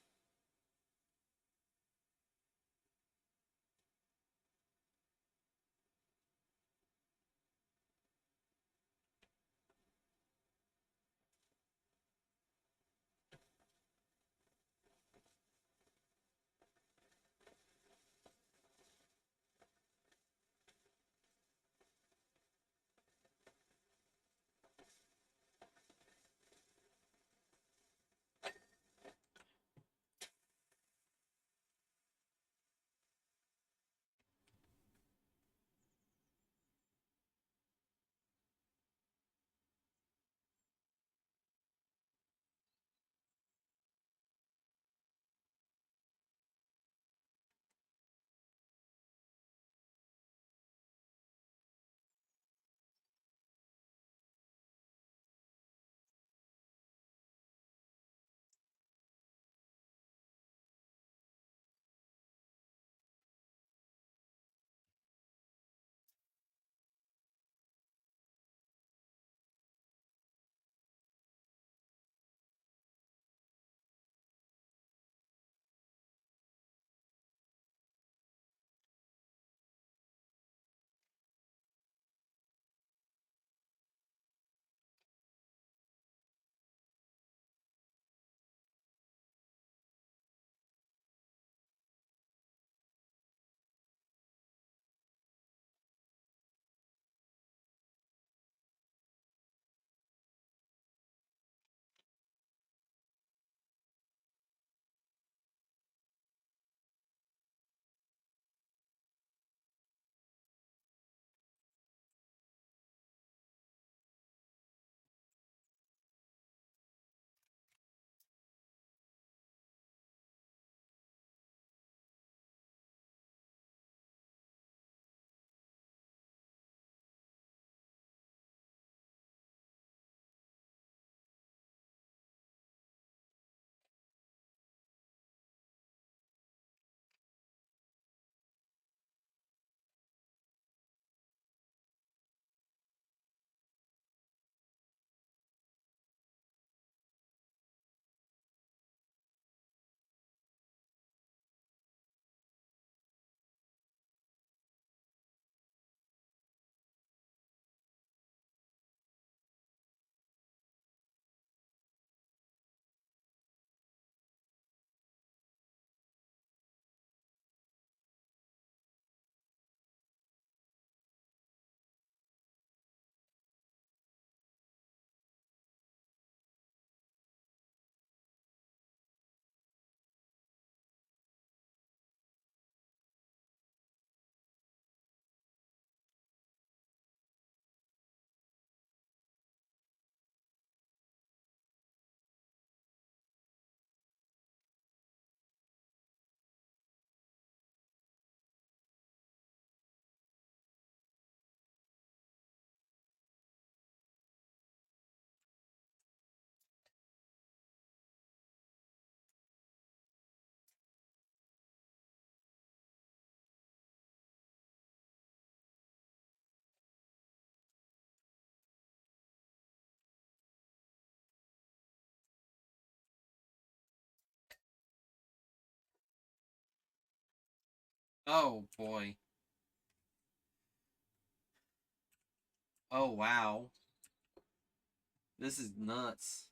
Oh boy. Oh wow. This is nuts.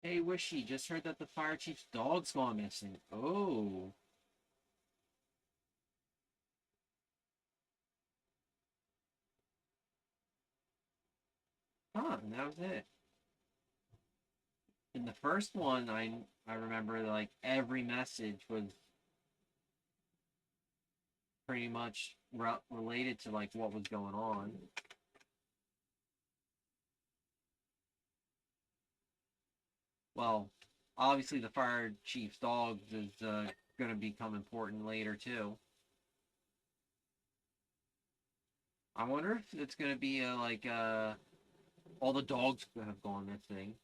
Hey Wishy, just heard that the fire chief's dog's gone missing. Oh. Huh, and that was it. In the first one, I remember like every message was pretty much related to like what was going on. Well, obviously the fire chief's dog is going to become important later too. I wonder if it's going to be like all the dogs have gone missing.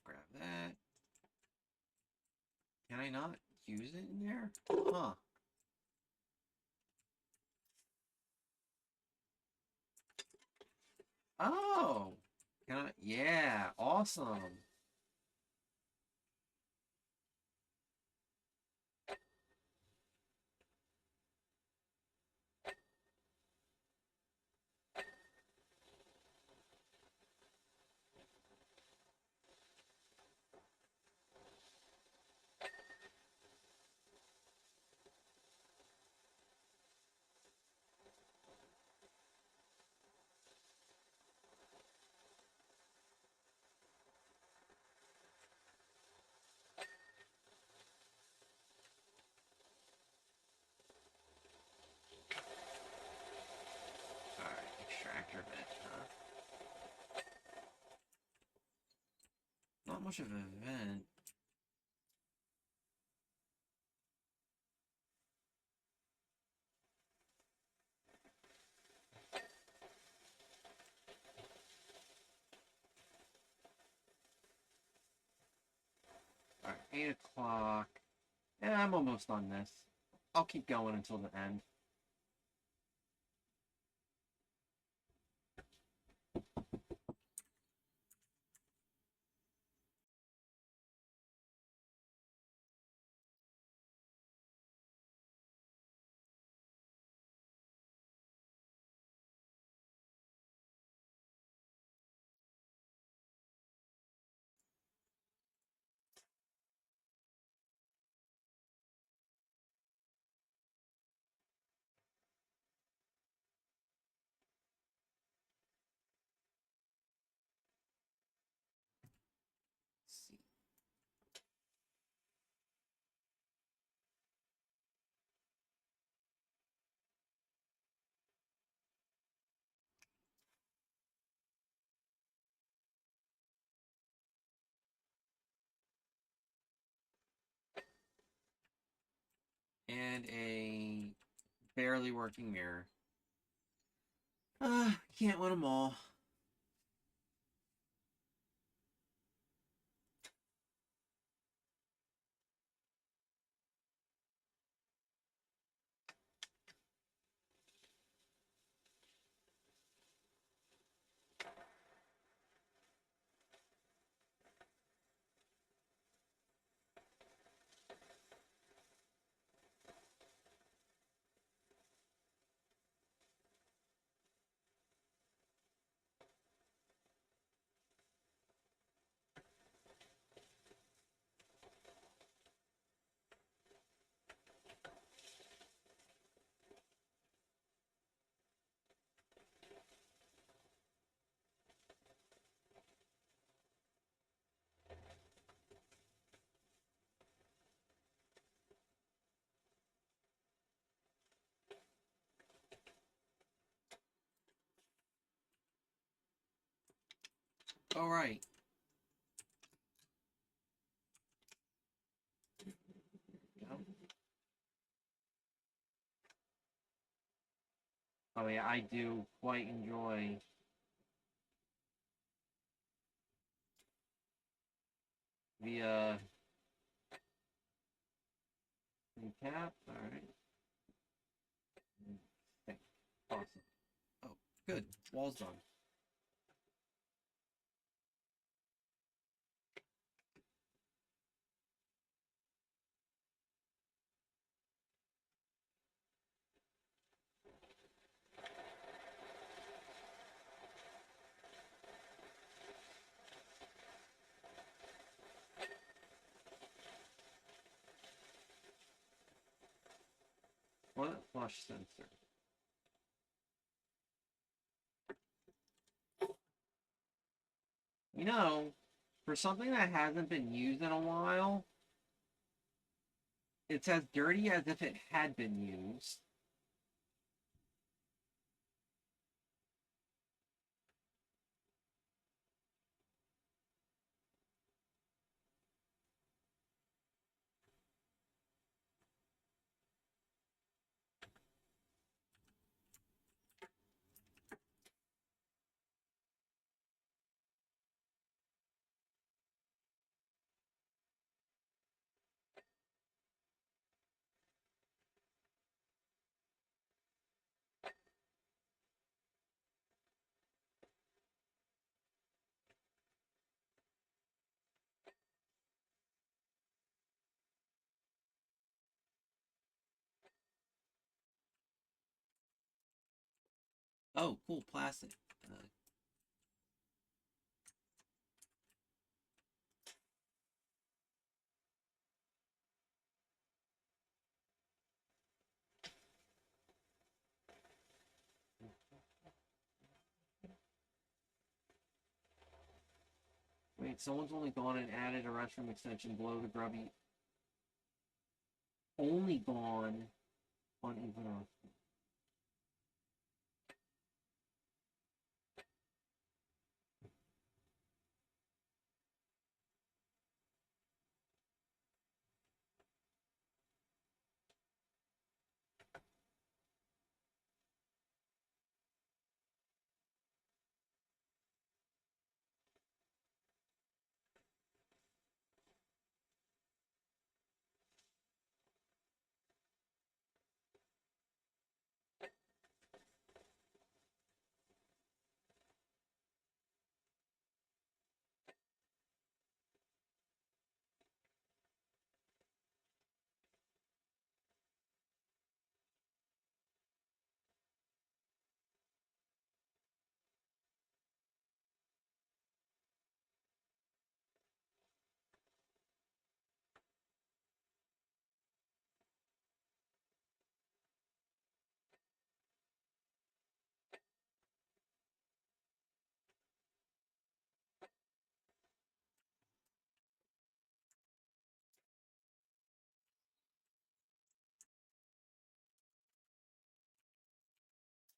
Grab that. Can I not use it in there? Huh. Oh. Can I? Yeah. Awesome. much of an event. Alright, 8 o'clock. Yeah, I'm almost on this. I'll keep going until the end. Let's see. And a barely working mirror. Can't win them all. All right. Oh yeah, I do quite enjoy the recap. All right. Okay. Awesome. Oh, good. Wall's done. What flush sensor? You know, for something that hasn't been used in a while, it's as dirty as if it had been used. Oh, cool, plastic. Wait, someone's only gone and added a restroom extension below the grubby. Only gone on even.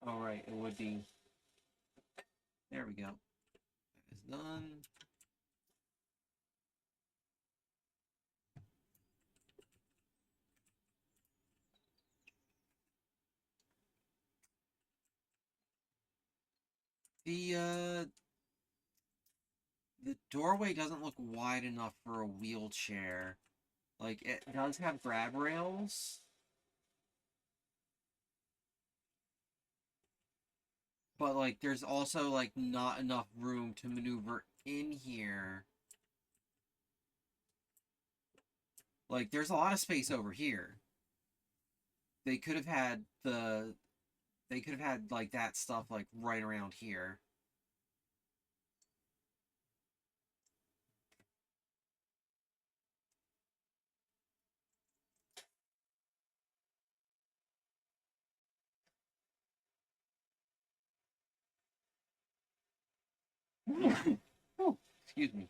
All right, it would be. There we go. That is done. The doorway doesn't look wide enough for a wheelchair. Like, it does have grab rails, but like there's also like not enough room to maneuver in here. Like, there's a lot of space over here. They could have had like that stuff like right around here. Oh, excuse me.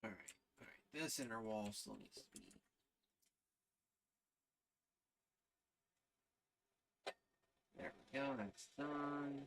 All right, all right. This inner wall still needs to be. There we go. That's done.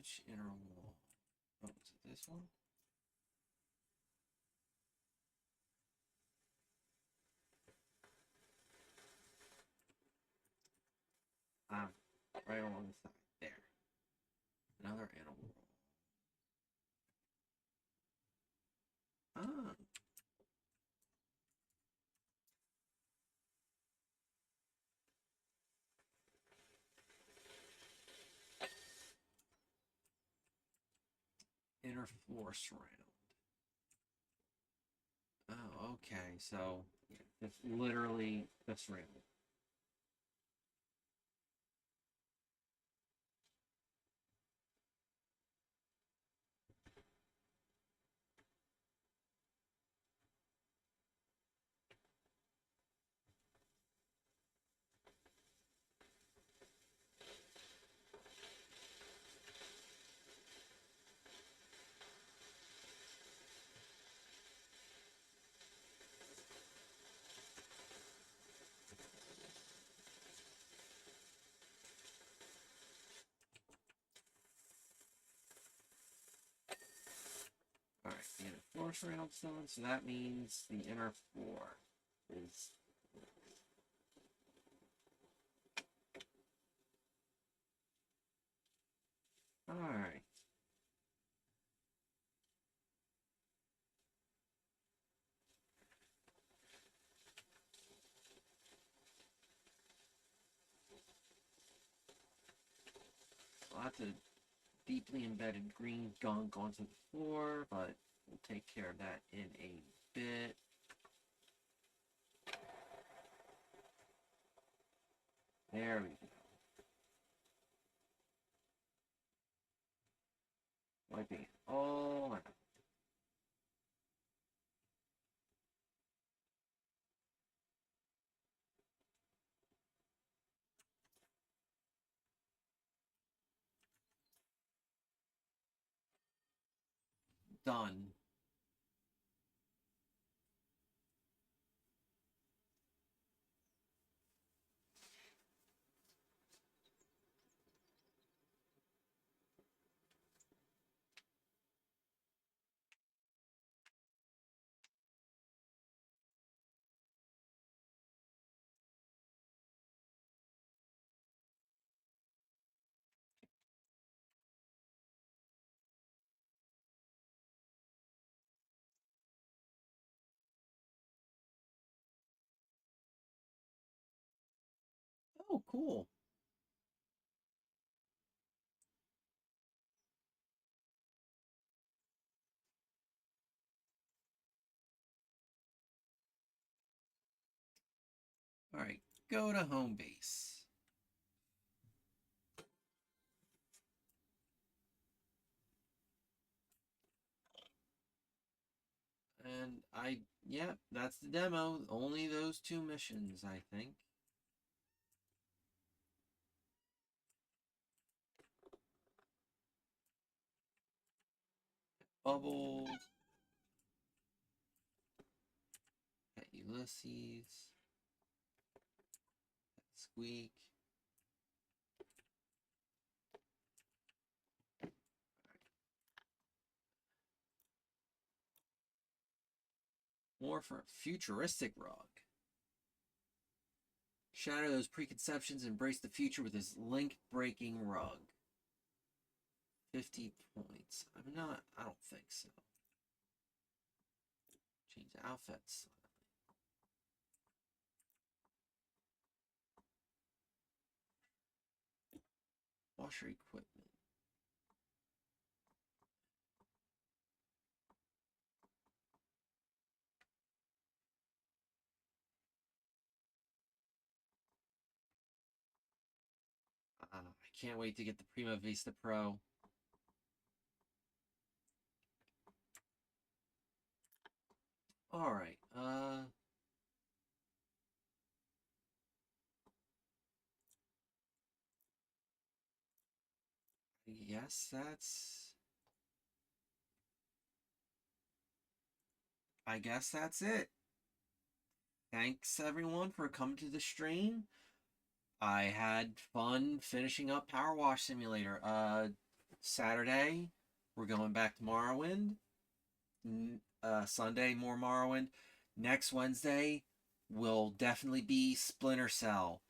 Which inner wall? Oh, is it this one? Right along the side. There. Another inner wall. Ah. Inner floor surround. Oh, okay. So, yeah, it's literally the surround. Alright, the inner floor surround stone, so that means the inner floor is. Alright. Lots of deeply embedded green gunk onto the floor, but we'll take care of that in a bit. There we go. Wiping it all out. Done. Oh, cool. Alright, go to home base. And yeah, that's the demo. Only those two missions, I think. Bubbles. At Ulysses. At Squeak. More for a futuristic rug. Shatter those preconceptions and embrace the future with this link-breaking rug. 50 points. I don't think so. Change outfits. Washer equipment. I can't wait to get the Prima Vista Pro. Alright, yes, I guess that's it. Thanks everyone for coming to the stream. I had fun finishing up PowerWash Simulator. Saturday, we're going back to Morrowind. Sunday, more Morrowind. Next Wednesday will definitely be Splinter Cell.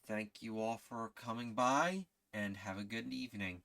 Thank you all for coming by, and have a good evening.